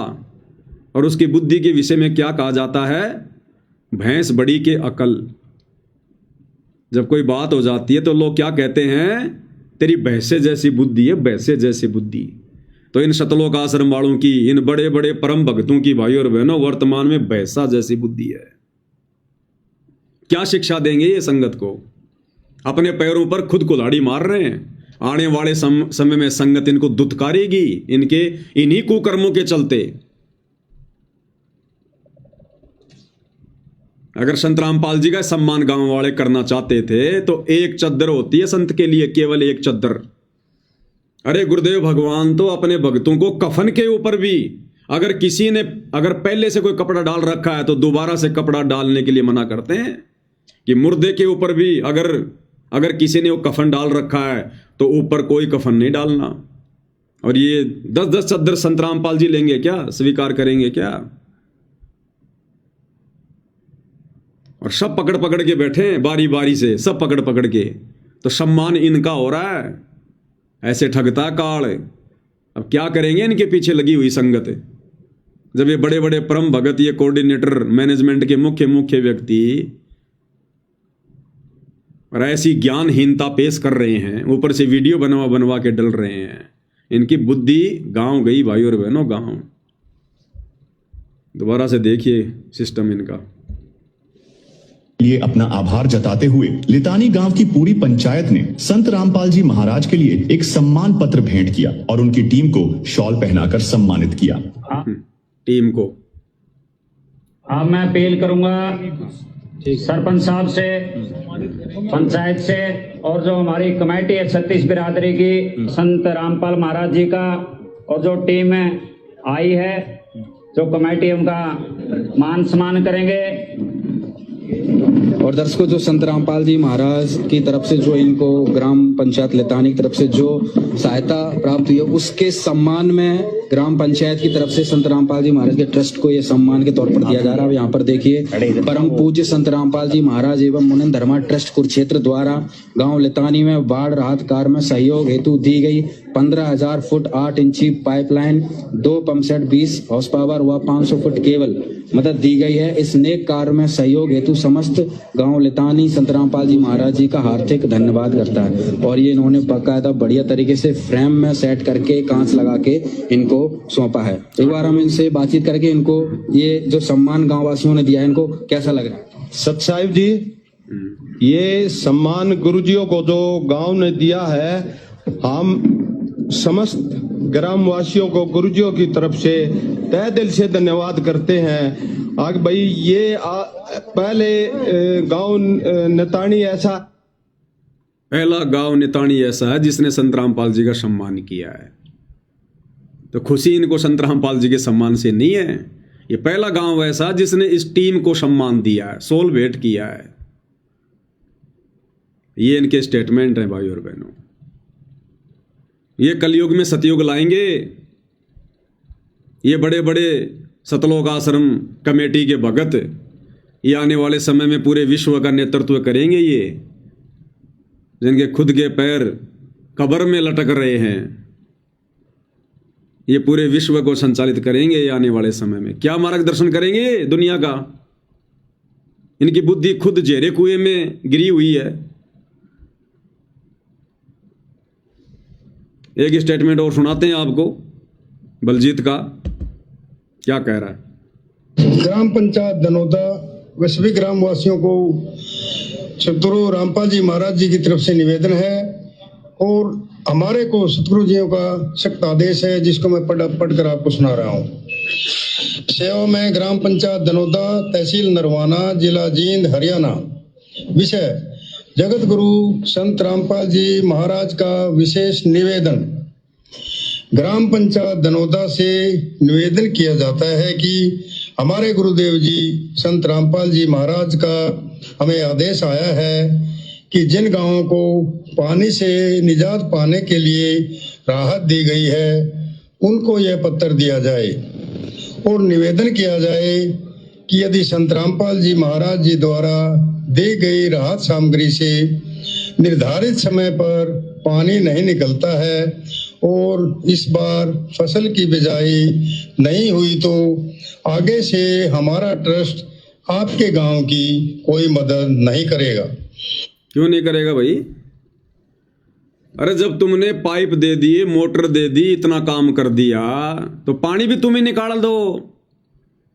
और उसकी बुद्धि के विषय में क्या कहा जाता है? भैंस बड़ी के अकल। जब कोई बात हो जाती है तो लोग क्या कहते हैं? तेरी भैंसे जैसी बुद्धि है, भैंसे जैसी बुद्धि। तो इन शतलोक आश्रम वालों की, इन बड़े बड़े परम भक्तों की भाई और बहनों, वर्तमान में भैंसा जैसी बुद्धि है। क्या शिक्षा देंगे ये संगत को? अपने पैरों पर खुद कुल्हाड़ी मार रहे हैं। आने वाले समय में संगत इनको दुत्कारेगी, इनके इन्हीं कुकर्मों के चलते। अगर संत रामपाल जी का सम्मान गांव वाले करना चाहते थे तो एक चद्दर होती है संत के लिए, केवल एक चद्दर। अरे गुरुदेव भगवान तो अपने भक्तों को कफन के ऊपर भी, अगर किसी ने अगर पहले से कोई कपड़ा डाल रखा है तो दोबारा से कपड़ा डालने के लिए मना करते हैं कि मुर्दे के ऊपर भी अगर किसी ने वो कफन डाल रखा है तो ऊपर कोई कफन नहीं डालना। और ये 10-10 चद्दर संत रामपाल जी लेंगे क्या, स्वीकार करेंगे क्या? और सब पकड़ पकड़ के बैठे हैं बारी बारी से, सब पकड़ पकड़ के, तो सम्मान इनका हो रहा है। ऐसे ठगता काल। अब क्या करेंगे इनके पीछे लगी हुई संगत, जब ये बड़े बड़े परम भगत, ये कोऑर्डिनेटर, मैनेजमेंट के मुख्य व्यक्ति और ऐसी ज्ञानहीनता पेश कर रहे हैं, ऊपर से वीडियो बनवा बनवा के डल रहे हैं। इनकी बुद्धि गांव गई भाई और बहनों, गांव। दोबारा से देखिए सिस्टम इनका।
लिए अपना आभार जताते हुए लितानी गांव की पूरी पंचायत ने संत रामपाल जी महाराज के लिए एक सम्मान पत्र भेंट किया और उनकी टीम को शॉल पहनाकर सम्मानित किया।
टीम को
अब मैं अपील करूंगा सरपंच साहब से, पंचायत से, और जो हमारी कमेटी है 36 बिरादरी की, संत रामपाल महाराज जी का, और जो टीम आई है, जो कमेटी, उनका मान सम्मान करेंगे।
और दर्शकों, जो संत रामपाल जी महाराज की तरफ से जो इनको ग्राम पंचायत लितानी की तरफ से जो सहायता प्राप्त हुई है, उसके सम्मान में ग्राम पंचायत की तरफ से संत रामपाल जी महाराज के ट्रस्ट को ये सम्मान के तौर पर दिया जा रहा है। यहाँ पर देखिए, परम पूज्य संत रामपाल जी महाराज एवं मुनिंद धर्मा ट्रस्ट कुरुक्षेत्र द्वारा गांव लितानी में बाढ़ राहत कार्य में सहयोग हेतु दी गई 15,000 फुट 8 इंची pipeline, 2 pump set 20 horse power व 500 फुट केबल मदद दी गई है। इस नेक कार्य में सहयोग हेतु समस्त गांव लितानी संत रामपाल जी महाराज जी का हार्दिक धन्यवाद करता है। और ये इन्होंने बाकायदा बढ़िया तरीके से फ्रेम में सेट करके कांच लगा के इनको सौंपा है। एक बार हम इनसे बातचीत करके इनको ये जो सम्मान गांव वासियों ने दिया है, इनको कैसा लग रहा है?
सत साहिब जी, ये सम्मान गुरुजियों को जो गांव ने दिया है, हम समस्त ग्रामवासियों को गुरुजियों की तरफ से तहे दिल से धन्यवाद करते हैं। आगे भाई, ये पहले गांव नितानी ऐसा,
पहला गांव नितानी ऐसा है जिसने संत रामपाल जी का सम्मान किया है। तो खुशी इनको संत रामपाल जी के सम्मान से नहीं है, ये पहला गांव ऐसा जिसने इस टीम को सम्मान दिया है, सोल भेंट किया है। ये इनके स्टेटमेंट हैं भाई और बहनों। ये कलयुग में सतयुग लाएंगे। ये बड़े बड़े सतलोक आश्रम कमेटी के भगत ये आने वाले समय में पूरे विश्व का नेतृत्व करेंगे। ये जिनके खुद के पैर कब्र में लटक रहे हैं, ये पूरे विश्व को संचालित करेंगे। ये आने वाले समय में क्या मार्गदर्शन करेंगे दुनिया का। इनकी बुद्धि खुद जेरे कुएं में गिरी हुई है। एक स्टेटमेंट और सुनाते हैं आपको बलजीत का, क्या कह रहा है।
ग्राम पंचायत धनौदा व सभी ग्रामवासियों को सतगुरु रामपाल जी महाराज जी की तरफ से निवेदन है, और हमारे को सतगुरु जियों का सख्त आदेश है, जिसको मैं पढ़कर आपको सुना रहा हूँ। सेवा में ग्राम पंचायत धनौदा, तहसील नरवाना, जिला जींद, हरियाणा। विषय: जगत गुरु संत रामपाल जी महाराज का विशेष निवेदन। ग्राम पंचायत धनौदा से निवेदन किया जाता है कि हमारे गुरुदेव जी संत रामपाल जी महाराज का हमें आदेश आया है कि जिन गांवों को पानी से निजात पाने के लिए राहत दी गई है, उनको यह पत्र दिया जाए और निवेदन किया जाए कि यदि संत रामपाल जी महाराज जी द्वारा दी गई राहत सामग्री से निर्धारित समय पर पानी नहीं निकलता है और इस बार फसल की बिजाई नहीं हुई, तो आगे से हमारा ट्रस्ट आपके गांव की कोई मदद नहीं करेगा।
क्यों नहीं करेगा भाई? अरे जब तुमने पाइप दे दी, मोटर दे दी, इतना काम कर दिया, तो पानी भी तुम ही निकाल दो।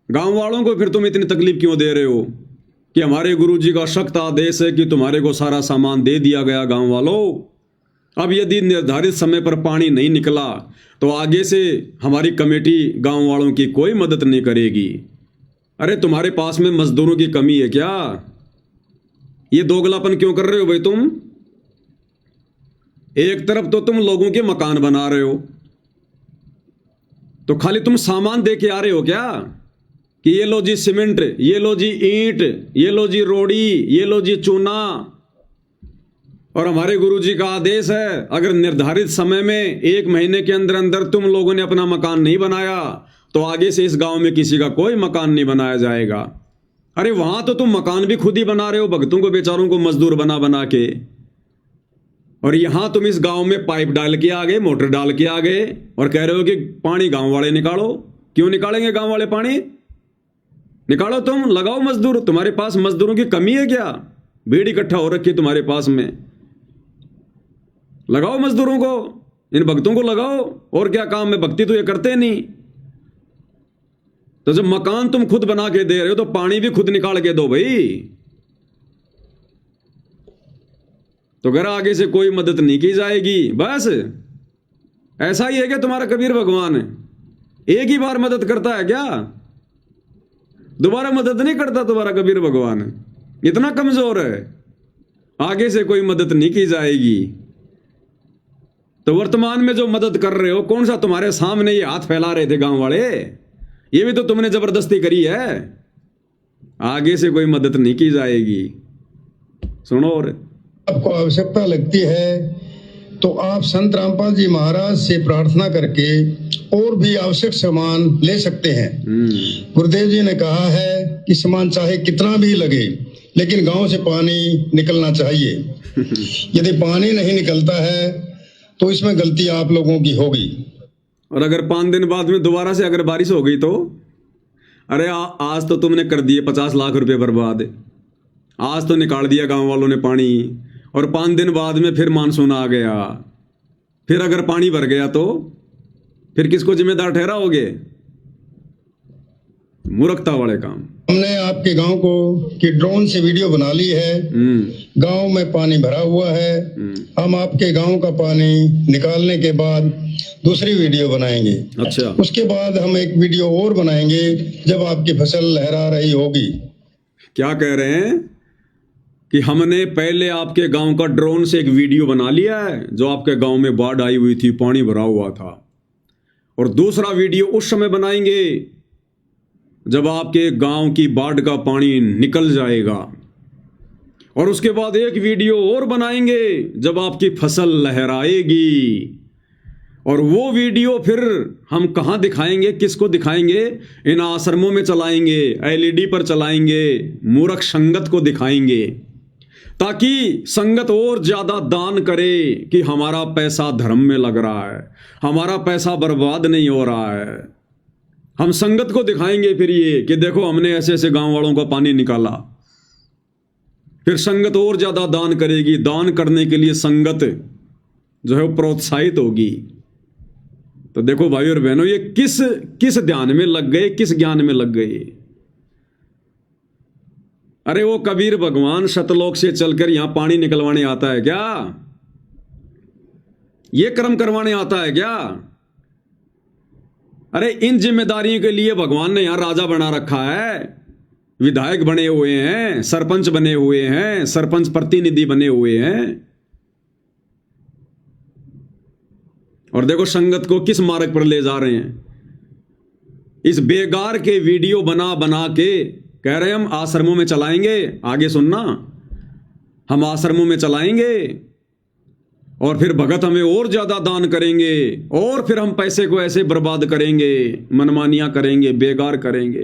गांव वालों को फिर तुम इतनी तकलीफ क्यों दे रहे हो कि हमारे गुरुजी का सख्त आदेश है कि तुम्हारे को सारा सामान दे दिया गया। गांव वालों, अब यदि निर्धारित समय पर पानी नहीं निकला तो आगे से हमारी कमेटी गांव वालों की कोई मदद नहीं करेगी। अरे तुम्हारे पास में मजदूरों की कमी है क्या? ये दोगलापन क्यों कर रहे हो भाई तुम? एक तरफ तो तुम लोगों के मकान बना रहे हो, तो खाली तुम सामान दे के आ रहे हो क्या कि ये लो जी सीमेंट, ये लो जी ईंट, ये लो जी रोड़ी, ये लो जी चूना, और हमारे गुरुजी का आदेश है, अगर निर्धारित समय में 1 महीने के अंदर अंदर तुम लोगों ने अपना मकान नहीं बनाया तो आगे से इस गांव में किसी का कोई मकान नहीं बनाया जाएगा। अरे वहां तो तुम मकान भी खुद ही बना रहे हो, भक्तों को बेचारों को मजदूर बना बना के, और यहां तुम इस गांव में पाइप डाल के आ गए, मोटर डाल के आ गए और कह रहे हो कि पानी गांव वाले निकालो। क्यों निकालेंगे गांव वाले पानी? निकालो, तुम लगाओ मजदूर। तुम्हारे पास मजदूरों की कमी है क्या? भीड़ इकट्ठा हो रखी तुम्हारे पास में, लगाओ मजदूरों को, इन भक्तों को लगाओ। और क्या काम है? भक्ति तो ये करते नहीं। तो जब मकान तुम खुद बना के दे रहे हो तो पानी भी खुद निकाल के दो भाई। तो घर आगे से कोई मदद नहीं की जाएगी। बस ऐसा ही है कि तुम्हारा कबीर भगवान एक ही बार मदद करता है क्या? दोबारा मदद नहीं करता तुम्हारा कबीर भगवान, इतना कमजोर है। आगे से कोई मदद नहीं की जाएगी। तो वर्तमान में जो मदद कर रहे हो, कौन सा तुम्हारे सामने ये हाथ फैला रहे थे गांव वाले? ये भी तो तुमने जबरदस्ती करी है। आगे से कोई मदद नहीं की जाएगी। सुनो, और
आपको आवश्यकता लगती है तो आप संत रामपाल जी महाराज से प्रार्थना करके और भी आवश्यक सामान ले सकते हैं। गुरुदेव जी ने कहा है कि सामान चाहे कितना भी लगे, लेकिन गांव से पानी निकलना चाहिए। यदि पानी नहीं निकलता है तो इसमें गलती आप लोगों की होगी।
और अगर 5 दिन बाद में दोबारा से अगर बारिश हो गई तो? अरे आज तो तुमने कर दिए 50 लाख रुपए बर्बाद। आज तो निकाल दिया गांव वालों ने पानी, और 5 दिन बाद में फिर मानसून आ गया। फिर अगर पानी भर गया तो फिर किसको जिम्मेदार ठहराओगे? मूर्खता वाले काम।
हमने आपके गांव को की ड्रोन से वीडियो बना ली है। गांव में पानी भरा हुआ है। हम आपके गांव का पानी निकालने के बाद दूसरी वीडियो बनाएंगे।
अच्छा,
उसके बाद हम एक वीडियो और बनाएंगे जब आपकी फसल लहरा रही होगी।
क्या कह रहे हैं कि हमने पहले आपके गांव का ड्रोन से एक वीडियो बना लिया है, जो आपके गांव में बाढ़ आई हुई थी, पानी भरा हुआ था, और दूसरा वीडियो उस समय बनाएंगे जब आपके गांव की बाढ़ का पानी निकल जाएगा, और उसके बाद एक वीडियो और बनाएंगे जब आपकी फसल लहराएगी। और वो वीडियो फिर हम कहाँ दिखाएंगे, किसको दिखाएंगे? इन आश्रमों में चलाएंगे, LED पर चलाएंगे, मूर्ख संगत को दिखाएंगे, ताकि संगत और ज्यादा दान करे कि हमारा पैसा धर्म में लग रहा है, हमारा पैसा बर्बाद नहीं हो रहा है। हम संगत को दिखाएंगे फिर ये कि देखो हमने ऐसे ऐसे गांव वालों का पानी निकाला। फिर संगत और ज्यादा दान करेगी। दान करने के लिए संगत जो है वो प्रोत्साहित होगी। तो देखो भाई और बहनों, ये किस ध्यान में लग गए, किस ज्ञान में लग गए। अरे वो कबीर भगवान सतलोक से चलकर यहां पानी निकलवाने आता है क्या? ये कर्म करवाने आता है क्या? अरे इन जिम्मेदारियों के लिए भगवान ने यहां राजा बना रखा है, विधायक बने हुए हैं, सरपंच बने हुए हैं, सरपंच प्रतिनिधि बने हुए हैं। और देखो संगत को किस मार्ग पर ले जा रहे हैं। इस बेकार के वीडियो बना बना के कह रहे हम आश्रमों में चलाएंगे। आगे सुनना, हम आश्रमों में चलाएंगे और फिर भगत हमें और ज्यादा दान करेंगे, और फिर हम पैसे को ऐसे बर्बाद करेंगे, मनमानियां करेंगे, बेकार करेंगे।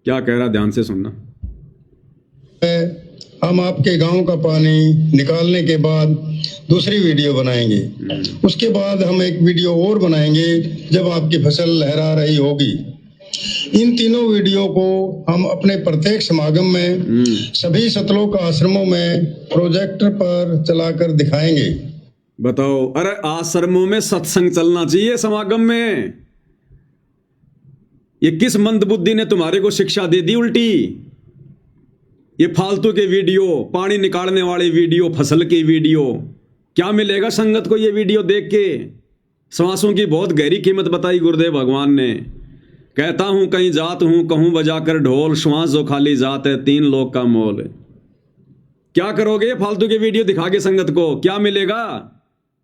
क्या कह रहा, ध्यान से सुनना।
हम आपके गांव का पानी निकालने के बाद दूसरी वीडियो बनाएंगे। उसके बाद हम एक वीडियो और बनाएंगे जब आपकी फसल लहरा रही होगी। इन तीनों वीडियो को हम अपने प्रत्येक समागम में सभी सतलोक आश्रमों में प्रोजेक्टर पर चलाकर दिखाएंगे।
बताओ, अरे आश्रमों में सत्संग चलना चाहिए समागम में। ये किस मंदबुद्धि ने तुम्हारे को शिक्षा दे दी उल्टी? ये फालतू के वीडियो, पानी निकालने वाले वीडियो, फसल की वीडियो, क्या मिलेगा संगत को ये वीडियो देख के? श्वासों की बहुत गहरी कीमत बताई गुरुदेव भगवान ने। कहता हूं कहीं जात हूं, कहूं बजाकर ढोल, श्वास जो खाली जात है 3 लोग का मोल। क्या करोगे फालतू के वीडियो दिखा के संगत को? क्या मिलेगा?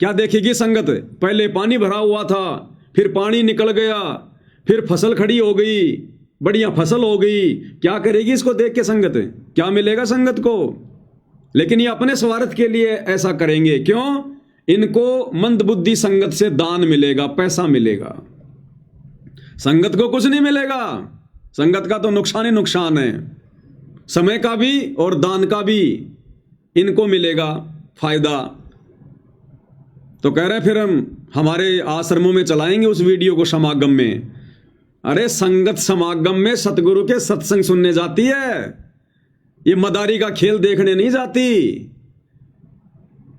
क्या देखेगी संगत? पहले पानी भरा हुआ था, फिर पानी निकल गया, फिर फसल खड़ी हो गई, बढ़िया फसल हो गई। क्या करेगी इसको देख के संगत? क्या मिलेगा संगत को? लेकिन ये अपने स्वार्थ के लिए ऐसा करेंगे। क्यों? इनको मंदबुद्धि संगत से दान मिलेगा, पैसा मिलेगा। संगत को कुछ नहीं मिलेगा। संगत का तो नुकसान ही नुकसान है, समय का भी और दान का भी इनको मिलेगा फायदा। तो कह रहे फिर हम हमारे आश्रमों में चलाएंगे उस वीडियो को समागम में। अरे संगत समागम में सतगुरु के सत्संग सुनने जाती है, ये मदारी का खेल देखने नहीं जाती।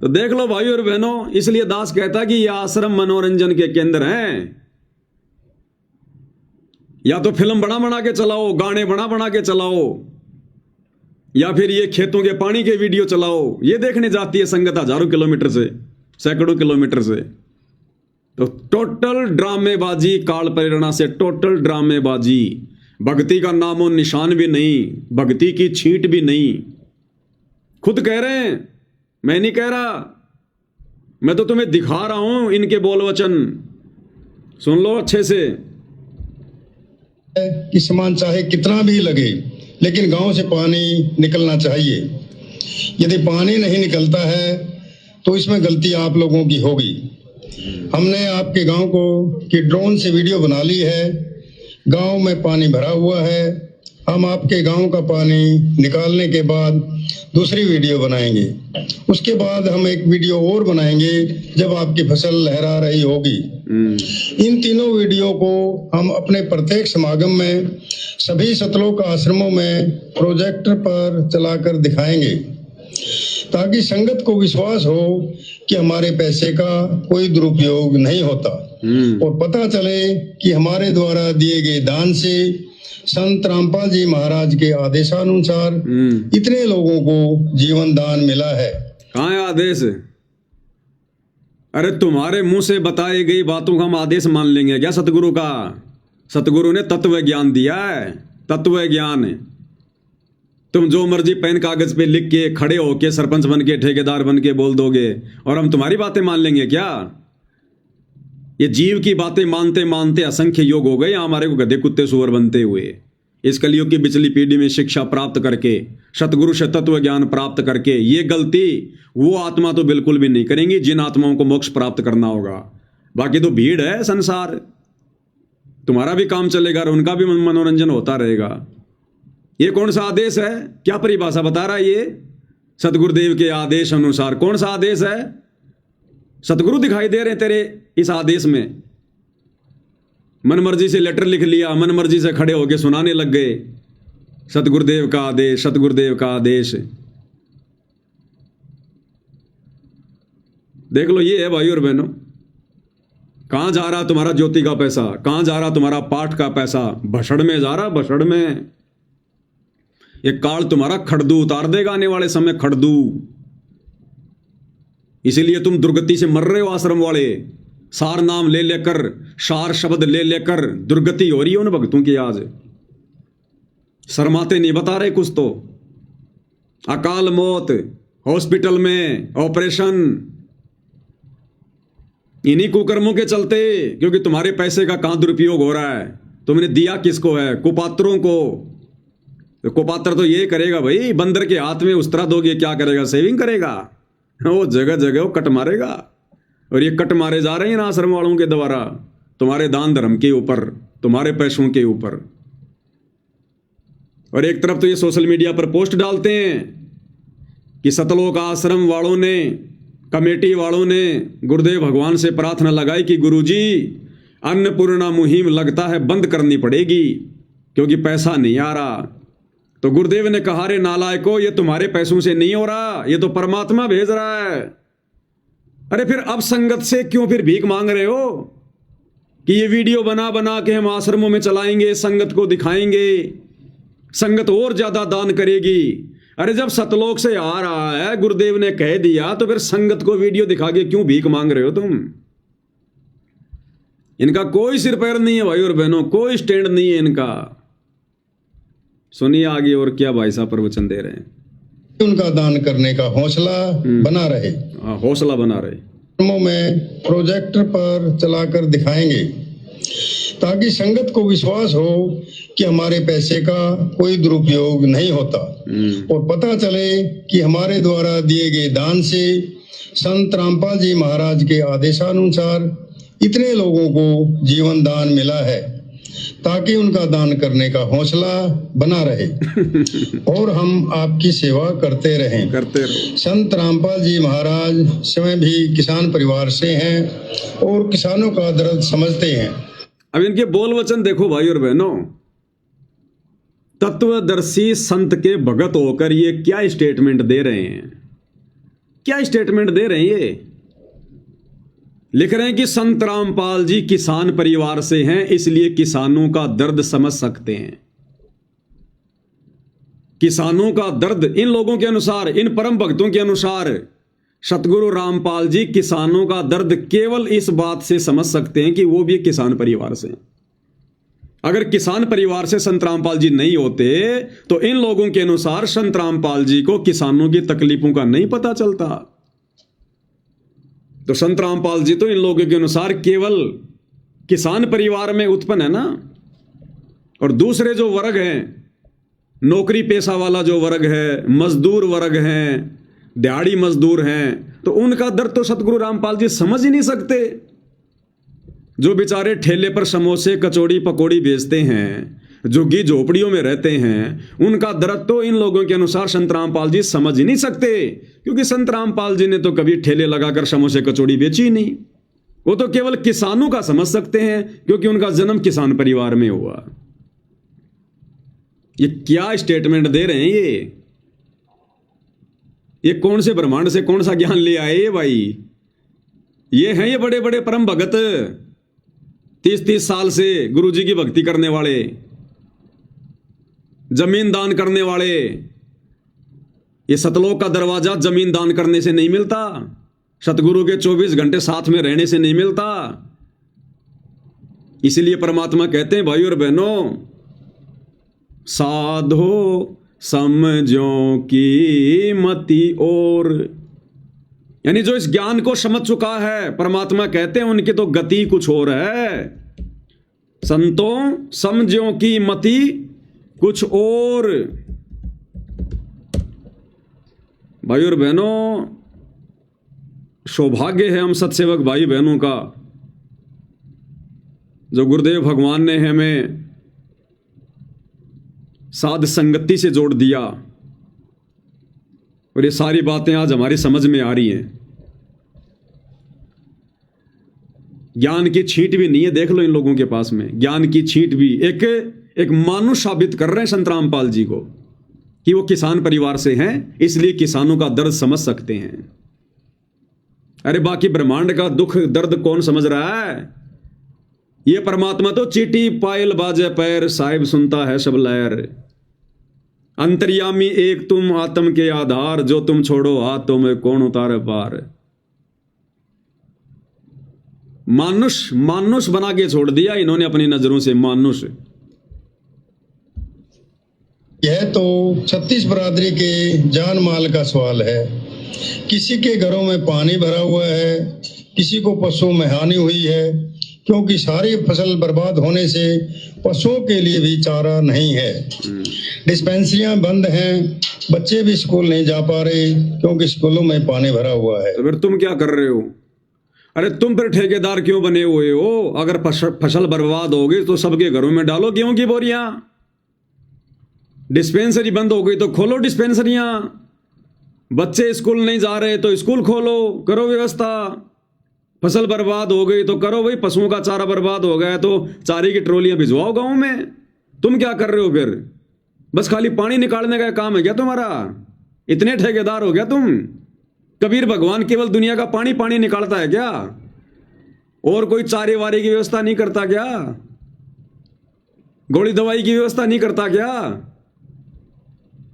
तो देख लो भाई और बहनों, इसलिए दास कहता कि ये आश्रम मनोरंजन के केंद्र हैं। या तो फिल्म बना बना के चलाओ, गाने बना बना के चलाओ, या फिर ये खेतों के पानी के वीडियो चलाओ। ये देखने जाती है संगत हजारों किलोमीटर से, सैकड़ों किलोमीटर से। तो टोटल ड्रामेबाजी, काल प्रेरणा से टोटल ड्रामेबाजी। भक्ति का नामो निशान भी नहीं, भक्ति की छींट भी नहीं। खुद कह रहे हैं, मैं नहीं कह रहा, मैं तो तुम्हें दिखा रहा हूं इनके बोल वचन। सुन लो अच्छे से।
कि सामान चाहे कितना भी लगे, लेकिन गांव से पानी निकलना चाहिए। यदि पानी नहीं निकलता है तो इसमें गलती आप लोगों की होगी। हमने आपके गांव को की ड्रोन से वीडियो बना ली है। गांव में पानी भरा हुआ है। हम आपके गांव का पानी निकालने के बाद दूसरी वीडियो बनाएंगे। उसके बाद हम एक वीडियो और बनाएंगे जब आपकी फसल लहरा रही होगी। इन तीनों वीडियो को हम अपने प्रत्येक समागम में सभी सतलोक आश्रमों में प्रोजेक्टर पर चलाकर दिखाएंगे, ताकि संगत को विश्वास हो कि हमारे पैसे का कोई दुरुपयोग नहीं होता, और पता चले कि हमारे द्वारा दिए गए दान से संत रामपाल जी महाराज के आदेशानुसार इतने लोगों को जीवन दान मिला है।
कहाँ है आदेश? अरे तुम्हारे मुंह से बताई गई बातों का हम आदेश मान लेंगे क्या सतगुरु का? सतगुरु ने तत्व ज्ञान दिया है, तत्व ज्ञान। तुम जो मर्जी पेन कागज पे लिख के खड़े होके सरपंच बन के ठेकेदार बन के बोल दोगे और हम तुम्हारी बातें मान लेंगे क्या? ये जीव की बातें मानते मानते असंख्य योग हो गए हमारे को गधे कुत्ते सुअर बनते हुए। इस कलयुग की पिछली पीढ़ी में शिक्षा प्राप्त करके, सतगुरु से तत्व ज्ञान प्राप्त करके, ये गलती वो आत्मा तो बिल्कुल भी नहीं करेंगी जिन आत्माओं को मोक्ष प्राप्त करना होगा। बाकी तो भीड़ है संसार, तुम्हारा भी काम चलेगा और उनका भी मनोरंजन होता रहेगा। ये कौन सा आदेश है? क्या परिभाषा बता रहा है ये? सतगुरुदेव के आदेश अनुसार। कौन सा आदेश है? सतगुरु दिखाई दे रहे तेरे इस आदेश में। मन मर्जी से लेटर लिख लिया, मन मर्जी से खड़े होके सुनाने लग गए सतगुरुदेव का आदेश, सतगुरुदेव का आदेश। देख लो, ये है भाई और बहनों, कहां जा रहा तुम्हारा ज्योति का पैसा, कहां जा रहा तुम्हारा पाठ का पैसा? भसड़ में जा रहा, भसड़ में। ये काल तुम्हारा खड़दू उतार देगा आने वाले समय, खड़दू। इसीलिए तुम दुर्गति से मर रहे हो आश्रम वाले। सार नाम ले लेकर, सार शब्द ले लेकर दुर्गति हो रही है उन भक्तों की। आज शर्माते नहीं बता रहे कुछ तो। अकाल मौत, हॉस्पिटल में ऑपरेशन, इन्हीं कुकर्मों के चलते, क्योंकि तुम्हारे पैसे का कहां दुरुपयोग हो रहा है। तुमने दिया किसको है? कुपात्रों को। तो कुपात्र तो ये करेगा भाई, बंदर के हाथ में उस्तरा दोगे क्या करेगा? सेविंग करेगा। वो जगह जगह वो कट मारेगा। और ये कट मारे जा रहे हैं इन आश्रम वालों के द्वारा, तुम्हारे दान धर्म के ऊपर, तुम्हारे पैसों के ऊपर। और एक तरफ तो ये सोशल मीडिया पर पोस्ट डालते हैं कि सतलोक आश्रम वालों ने, कमेटी वालों ने गुरुदेव भगवान से प्रार्थना लगाई कि गुरुजी अन्नपूर्णा मुहिम लगता है बंद करनी पड़ेगी क्योंकि पैसा नहीं आ रहा। तो गुरुदेव ने कहा, रे नालायको, ये तुम्हारे पैसों से नहीं हो रहा, ये तो परमात्मा भेज रहा है। अरे फिर अब संगत से क्यों फिर भीख मांग रहे हो कि ये वीडियो बना बना के हम आश्रमों में चलाएंगे, संगत को दिखाएंगे, संगत और ज्यादा दान करेगी। अरे जब सतलोक से आ रहा है, गुरुदेव ने कह दिया, तो फिर संगत को वीडियो दिखा के क्यों भीख मांग रहे हो तुम? इनका कोई सिर पैर नहीं है भाई और बहनों, कोई स्टैंड नहीं है इनका। सुनिए आगे और क्या भाई साहब प्रवचन दे रहे हैं।
उनका दान करने का हौसला बना रहे,
हौसला बना रहे।
में प्रोजेक्टर पर चलाकर दिखाएंगे ताकि संगत को विश्वास हो कि हमारे पैसे का कोई दुरुपयोग नहीं होता और पता चले कि हमारे द्वारा दिए गए दान से संत रामपाल जी महाराज के आदेशानुसार इतने लोगों को जीवन दान मिला है, ताकि उनका दान करने का हौसला बना रहे और हम आपकी सेवा करते रहें। संत रामपाल जी महाराज स्वयं भी किसान परिवार से हैं और किसानों का दर्द समझते हैं।
अब इनके बोल वचन देखो भाई और बहनों, तत्वदर्शी संत के भगत होकर ये क्या स्टेटमेंट दे रहे हैं, क्या स्टेटमेंट दे रहे हैं। ये लिख रहे हैं कि संत रामपाल जी किसान परिवार से हैं, इसलिए किसानों का दर्द समझ सकते हैं। किसानों का दर्द इन लोगों के अनुसार, इन परम भक्तों के अनुसार सतगुरु रामपाल जी किसानों का दर्द केवल इस बात से समझ सकते हैं कि वो भी किसान परिवार से। अगर किसान परिवार से संत रामपाल जी नहीं होते तो इन लोगों के अनुसार संत रामपाल जी को किसानों की तकलीफों का नहीं पता चलता। तो संत रामपाल जी तो इन लोगों के अनुसार केवल किसान परिवार में उत्पन्न है ना। और दूसरे जो वर्ग हैं, नौकरी पेशा वाला जो वर्ग है, मजदूर वर्ग हैं, दिहाड़ी मजदूर हैं, तो उनका दर्द तो सतगुरु रामपाल जी समझ ही नहीं सकते। जो बेचारे ठेले पर समोसे कचौड़ी पकौड़ी बेचते हैं, झुग्गी झोपड़ियों में रहते हैं, उनका दर्द तो इन लोगों के अनुसार संत रामपाल जी समझ ही नहीं सकते, क्योंकि संत रामपाल जी ने तो कभी ठेले लगाकर समोसे कचौड़ी बेची ही नहीं। वो तो केवल किसानों का समझ सकते हैं, क्योंकि उनका जन्म किसान परिवार में हुआ। ये क्या स्टेटमेंट दे रहे हैं ये कौन से ब्रह्मांड से कौन सा ज्ञान ले आए भाई। ये हैं ये बड़े बड़े परम भगत, 30-30 साल से गुरुजी की भक्ति करने वाले, जमीन दान करने वाले। ये सतलोक का दरवाजा जमीन दान करने से नहीं मिलता, सतगुरु के 24 घंटे साथ में रहने से नहीं मिलता। इसीलिए परमात्मा कहते हैं भाई और बहनों, साधो समझो की मति और, यानी जो इस ज्ञान को समझ चुका है, परमात्मा कहते हैं उनकी तो गति कुछ और है। संतों समझो की मति कुछ और। भाई और बहनों, सौभाग्य है हम सत्सेवक भाई बहनों का, जो गुरुदेव भगवान ने हमें साध संगति से जोड़ दिया और ये सारी बातें आज हमारी समझ में आ रही हैं। ज्ञान की छींट भी नहीं है, देख लो इन लोगों के पास में ज्ञान की छींट भी। एक मानुष साबित कर रहे हैं संत रामपाल जी को कि वो किसान परिवार से हैं, इसलिए किसानों का दर्द समझ सकते हैं। अरे बाकी ब्रह्मांड का दुख दर्द कौन समझ रहा है। ये परमात्मा तो चीटी पायल बाजे पैर, साहिब सुनता है सब लहर। अंतर्यामी एक तुम आत्म के आधार, जो तुम छोड़ो हाथों में कौन उतारे पार। मानुष बना के छोड़ दिया इन्होंने अपनी नजरों से, मानुष।
यह तो 36 बरादरी के जान माल का सवाल है। किसी के घरों में पानी भरा हुआ है, किसी को पशुओं में हानि हुई है, क्योंकि सारी फसल बर्बाद होने से पशुओं के लिए भी चारा नहीं है। डिस्पेंसरियां बंद हैं, बच्चे भी स्कूल नहीं जा पा रहे क्योंकि स्कूलों में पानी भरा हुआ है।
तो फिर तुम क्या कर रहे हो? अरे तुम फिर ठेकेदार क्यों बने हुए हो? अगर फसल बर्बाद हो गई तो सबके घरों में डालो गेहूं की बोरियां। डिस्पेंसरी बंद हो गई तो खोलो डिस्पेंसरियां। बच्चे स्कूल नहीं जा रहे तो स्कूल खोलो, करो व्यवस्था। फसल बर्बाद हो गई तो करो भाई, पशुओं का चारा बर्बाद हो गया तो चारे की ट्रॉलियां भिजवाओ गांव में। तुम क्या कर रहे हो फिर? बस खाली पानी निकालने का काम है क्या तुम्हारा? इतने ठेकेदार हो गया तुम? कबीर भगवान केवल दुनिया का पानी पानी निकालता है क्या? और कोई चारे वारे की व्यवस्था नहीं करता क्या? गोली दवाई की व्यवस्था नहीं करता क्या?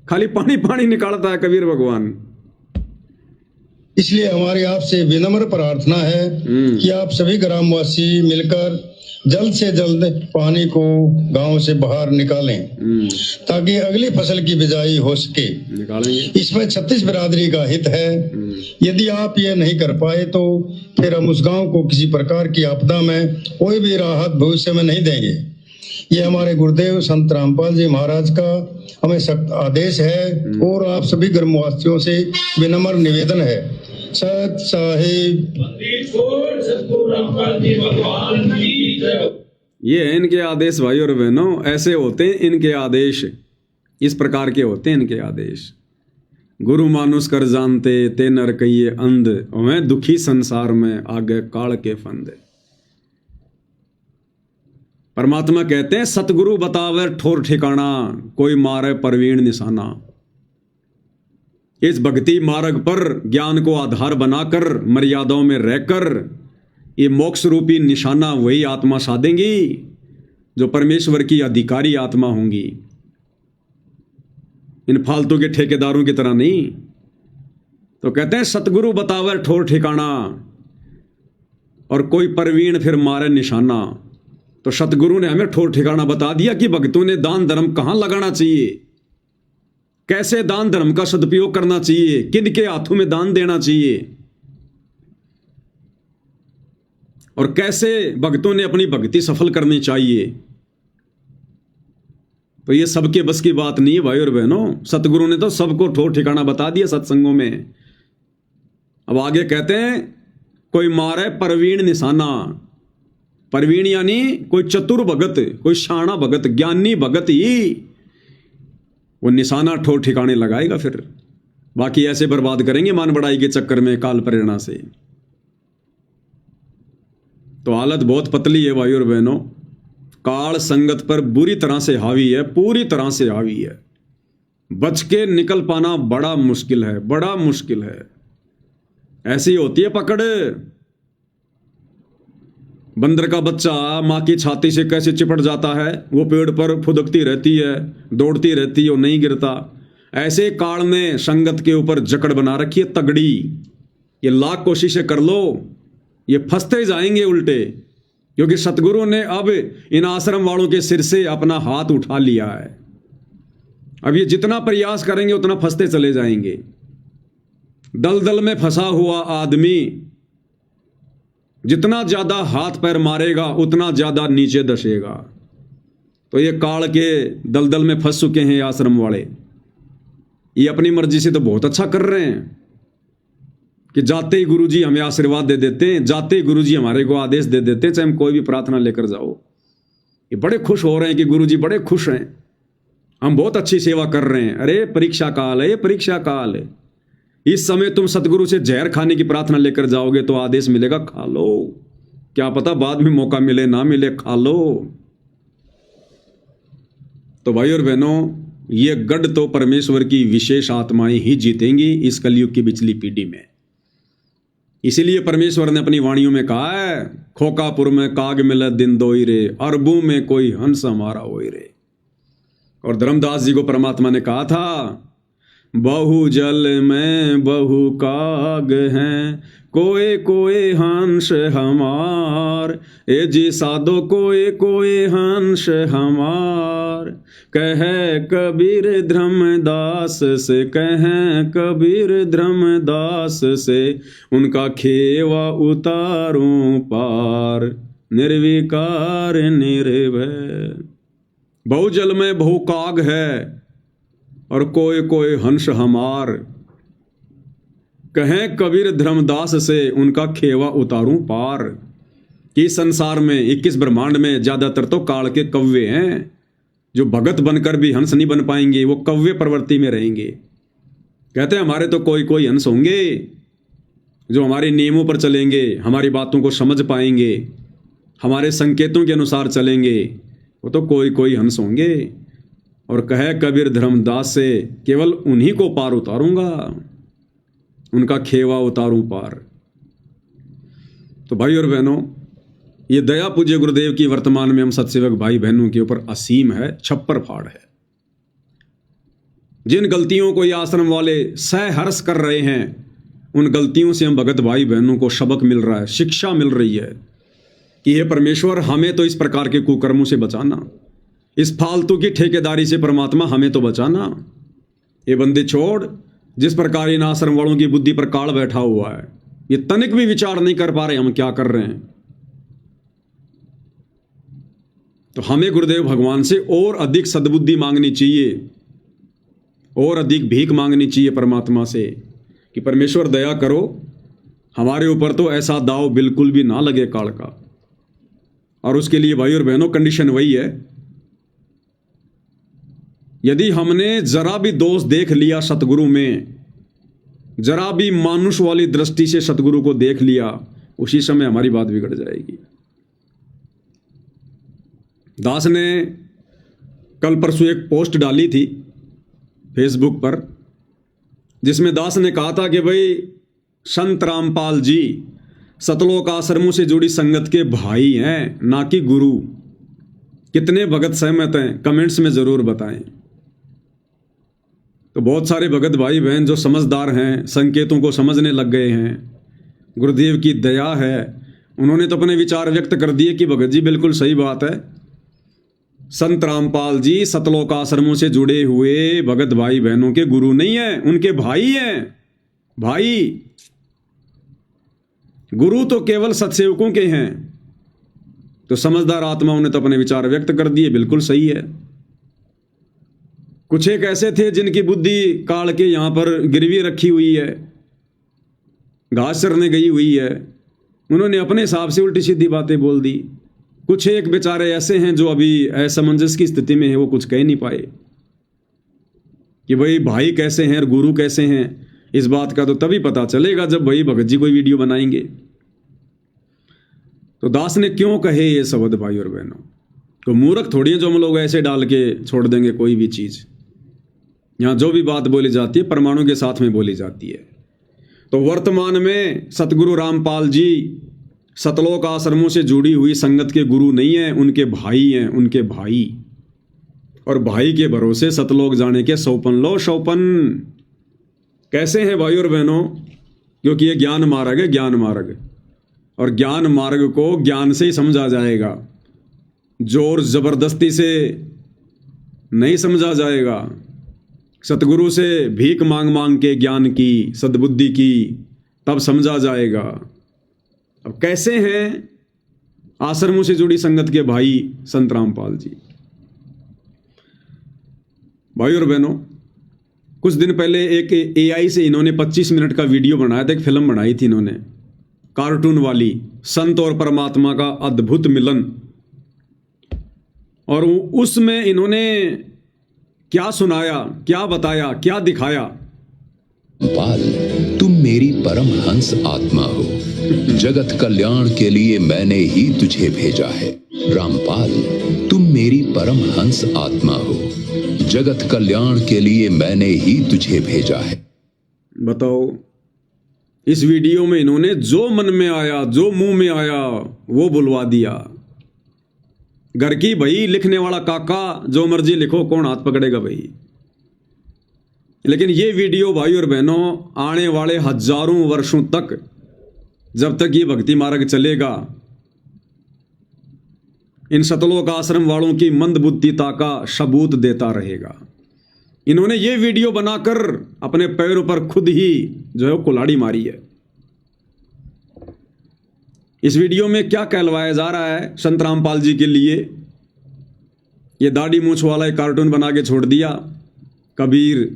खाली पानी पानी निकालता है कबीर भगवान।
इसलिए हमारी आपसे विनम्र प्रार्थना है कि आप सभी ग्रामवासी मिलकर जल्द से जल्द पानी को गांव से बाहर निकालें, ताकि अगली फसल की बिजाई हो सके।
निकालेंगे।
इसमें 36 बिरादरी का हित है। यदि आप ये नहीं कर पाए तो फिर हम उस गांव को किसी प्रकार की आपदा में कोई भी राहत भविष्य में नहीं देंगे। ये हमारे गुरुदेव संत रामपाल जी महाराज का हमें सख्त आदेश है और आप सभी ग्रामवासियों से विनम्र निवेदन है। सत साहिब।
ये है इनके आदेश भाई और बहनों, ऐसे होते हैं इनके आदेश, इस प्रकार के होते हैं इनके आदेश। गुरु मानुष कर जानते ते नर कहिए अंध, मैं दुखी संसार में आगे काल के फंद। परमात्मा कहते हैं सतगुरु बतावे ठोर ठिकाना, कोई मारे परवीण निशाना। इस भक्ति मार्ग पर ज्ञान को आधार बनाकर मर्यादाओं में रहकर ये मोक्ष रूपी निशाना वही आत्मा साधेंगी जो परमेश्वर की अधिकारी आत्मा होंगी, इन फालतू के ठेकेदारों की तरह नहीं। तो कहते हैं सतगुरु बतावे ठोर ठिकाना और कोई परवीण फिर मारे निशाना। तो सतगुरु ने हमें ठोर ठिकाना बता दिया कि भक्तों ने दान धर्म कहां लगाना चाहिए, कैसे दान धर्म का सदुपयोग करना चाहिए, किन के हाथों में दान देना चाहिए और कैसे भक्तों ने अपनी भक्ति सफल करनी चाहिए। तो ये सबके बस की बात नहीं है भाई और बहनों, सतगुरु ने तो सबको ठोर ठिकाना बता दिया सत्संगों में। अब आगे कहते हैं कोई मारे परवीण निशाना। परवीण यानी कोई चतुर भगत, कोई शाना भगत, ज्ञानी भगत ही वो निशाना ठोर ठिकाने लगाएगा, फिर बाकी ऐसे बर्बाद करेंगे मान बढ़ाई के चक्कर में काल प्रेरणा से। तो हालत बहुत पतली है भाई और बहनों, काल संगत पर बुरी तरह से हावी है, पूरी तरह से हावी है। बच के निकल पाना बड़ा मुश्किल है, बड़ा मुश्किल है। ऐसी होती है पकड़। बंदर का बच्चा माँ की छाती से कैसे चिपट जाता है, वो पेड़ पर फुदकती रहती है, दौड़ती रहती है और नहीं गिरता। ऐसे काल ने संगत के ऊपर जकड़ बना रखी है तगड़ी। ये लाख कोशिशें कर लो, ये फंसते जाएंगे उल्टे, क्योंकि सतगुरु ने अब इन आश्रम वालों के सिर से अपना हाथ उठा लिया है। अब ये जितना प्रयास करेंगे उतना फंसते चले जाएंगे। दलदल में फंसा हुआ आदमी जितना ज्यादा हाथ पैर मारेगा उतना ज्यादा नीचे धसेगा। तो ये काल के दलदल में फंस चुके हैं आश्रम वाले। ये अपनी मर्जी से तो बहुत अच्छा कर रहे हैं कि जाते ही गुरुजी हमें आशीर्वाद दे देते हैं, जाते ही गुरुजी हमारे को आदेश दे देते हैं, चाहे हम कोई भी प्रार्थना लेकर जाओ। ये बड़े खुश हो रहे हैं कि गुरुजी बड़े खुश हैं, हम बहुत अच्छी सेवा कर रहे हैं। अरे परीक्षा काल है, ये परीक्षा काल है। इस समय तुम सतगुरु से जहर खाने की प्रार्थना लेकर जाओगे तो आदेश मिलेगा खा लो, क्या पता बाद में मौका मिले ना मिले, खा लो। तो भाई और बहनों, ये गढ़ तो परमेश्वर की विशेष आत्माएं ही जीतेंगी इस कलयुग की बिचली पीढ़ी में। इसीलिए परमेश्वर ने अपनी वाणियों में कहा है, खोकापुर में काग मिले दिन दोई रे, अरबों में कोई हंस हमारा होई रे। और धर्मदास जी को परमात्मा ने कहा था, बहु जल में बहु काग हैं, कोए कोए हंस हमार, ए जी साधो कोए कोए हंस हमार। कहे कबीर धर्मदास से, कहे कबीर धर्मदास से, उनका खेवा उतारूं पार, निर्विकार निर्भय। बहु जल में बहु काग है और कोई कोई हंस हमार, कहें कबीर धर्मदास से, उनका खेवा उतारूं पार। कि संसार में 21 ब्रह्मांड में ज्यादातर तो काल के कव्वे हैं, जो भगत बनकर भी हंस नहीं बन पाएंगे, वो कव्वे प्रवृत्ति में रहेंगे। कहते हैं हमारे तो कोई कोई हंस होंगे जो हमारे नियमों पर चलेंगे, हमारी बातों को समझ पाएंगे, हमारे संकेतों के अनुसार चलेंगे, वो तो कोई कोई हंस होंगे। और कहे कबीर धर्मदास से, केवल उन्हीं को पार उतारूंगा, उनका खेवा उतारूं पार। तो भाई और बहनों, ये दया पूज्य गुरुदेव की वर्तमान में हम सत्सेवक भाई बहनों के ऊपर असीम है, छप्पर फाड़ है। जिन गलतियों को ये आश्रम वाले सहर्ष कर रहे हैं, उन गलतियों से हम भगत भाई बहनों को सबक मिल रहा है, शिक्षा मिल रही है कि हे परमेश्वर, हमें तो इस प्रकार के कुकर्मों से बचाना, इस फालतू की ठेकेदारी से परमात्मा हमें तो बचाना। ये बंदे छोड़, जिस प्रकार इन आश्रम वालों की बुद्धि पर काल बैठा हुआ है, ये तनिक भी विचार नहीं कर पा रहे हम क्या कर रहे हैं। तो हमें गुरुदेव भगवान से और अधिक सद्बुद्धि मांगनी चाहिए, और अधिक भीख मांगनी चाहिए परमात्मा से कि परमेश्वर दया करो, हमारे ऊपर तो ऐसा दाव बिल्कुल भी ना लगे काल का। और उसके लिए भाई और बहनों कंडीशन वही है, यदि हमने जरा भी दोष देख लिया सतगुरु में, जरा भी मानुष वाली दृष्टि से सतगुरु को देख लिया, उसी समय हमारी बात बिगड़ जाएगी। दास ने कल परसों एक पोस्ट डाली थी फेसबुक पर, जिसमें दास ने कहा था कि भाई संत रामपाल जी सतलोक आश्रमों से जुड़ी संगत के भाई हैं, ना कि गुरु। कितने भगत सहमत हैं कमेंट्स में जरूर बताएं। तो बहुत सारे भगत भाई बहन जो समझदार हैं, संकेतों को समझने लग गए हैं, गुरुदेव की दया है, उन्होंने तो अपने विचार व्यक्त कर दिए कि भगत जी बिल्कुल सही बात है, संत रामपाल जी सतलोक आश्रमों से जुड़े हुए भगत भाई बहनों के गुरु नहीं हैं, उनके भाई हैं। भाई, गुरु तो केवल सत्सेवकों के हैं। तो समझदार आत्माओं ने तो अपने विचार व्यक्त कर दिए, बिल्कुल सही है। कुछ एक ऐसे थे जिनकी बुद्धि काल के यहां पर गिरवी रखी हुई है, घास चरने गई हुई है, उन्होंने अपने हिसाब से उल्टी सीधी बातें बोल दी। कुछ एक बेचारे ऐसे हैं जो अभी असमंजस की स्थिति में है, वो कुछ कह नहीं पाए कि भाई भाई कैसे हैं और गुरु कैसे हैं। इस बात का तो तभी पता चलेगा जब भाई भगत जी कोई वीडियो बनाएंगे। तो दास ने क्यों कहे ये शब्द भाई और बहनों, तो मूर्ख थोड़ी है जो हम लोग ऐसे डाल के छोड़ देंगे कोई भी चीज। यहां जो भी बात बोली जाती है परमाणु के साथ में बोली जाती है। तो वर्तमान में सतगुरु रामपाल जी सतलोक आश्रमों से जुड़ी हुई संगत के गुरु नहीं हैं, उनके भाई हैं, उनके भाई। और भाई के भरोसे सतलोक जाने के सौपन लो सौपन। कैसे हैं भाई और बहनों, क्योंकि ये ज्ञान मार्ग है, ज्ञान मार्ग। और ज्ञान मार्ग को ज्ञान से ही समझा जाएगा, जोर जबरदस्ती से नहीं समझा जाएगा। सतगुरु से भीख मांग मांग के ज्ञान की, सद्बुद्धि की, तब समझा जाएगा। अब कैसे हैं आश्रमों से जुड़ी संगत के भाई संत रामपाल जी। भाई और बहनों, कुछ दिन पहले एक एआई से इन्होंने 25 मिनट का वीडियो बनाया था, एक फिल्म बनाई थी इन्होंने कार्टून वाली, संत और परमात्मा का अद्भुत मिलन। और उसमें इन्होंने क्या सुनाया, क्या बताया, क्या दिखाया।
रामपाल, तुम मेरी परम हंस आत्मा हो, जगत कल्याण के लिए मैंने ही तुझे भेजा है। रामपाल, तुम मेरी परम हंस आत्मा हो, जगत कल्याण के लिए मैंने ही तुझे भेजा है।
बताओ, इस वीडियो में इन्होंने जो मन में आया, जो मुंह में आया, वो बुलवा दिया। घर की भाई लिखने वाला काका जो मर्जी लिखो, कौन हाथ पकड़ेगा भाई। लेकिन ये वीडियो भाई और बहनों आने वाले हजारों वर्षों तक, जब तक ये भक्ति मार्ग चलेगा, इन सतलोक आश्रम वालों की मंदबुद्धिता का सबूत देता रहेगा। इन्होंने ये वीडियो बनाकर अपने पैरों पर खुद ही जो है कुल्हाड़ी मारी है। इस वीडियो में क्या कहलवाया जा रहा है संत रामपाल जी के लिए, ये दाढ़ी मूछ वाला एक कार्टून बना के छोड़ दिया कबीर।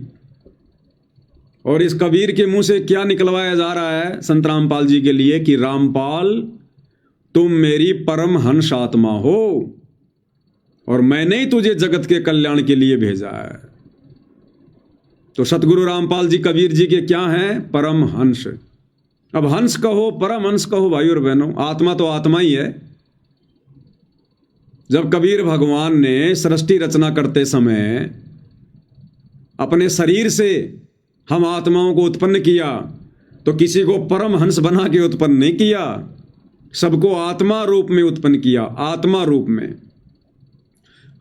और इस कबीर के मुंह से क्या निकलवाया जा रहा है संत रामपाल जी के लिए कि रामपाल, तुम मेरी परम हंस आत्मा हो और मैंने ही तुझे जगत के कल्याण के लिए भेजा है। तो सतगुरु रामपाल जी कबीर जी के क्या हैं? परम हंस। अब हंस कहो, परम हंस कहो भाई और बहनों, आत्मा तो आत्मा ही है। जब कबीर भगवान ने सृष्टि रचना करते समय अपने शरीर से हम आत्माओं को उत्पन्न किया, तो किसी को परम हंस बना के उत्पन्न नहीं किया, सबको आत्मा रूप में उत्पन्न किया। आत्मा रूप में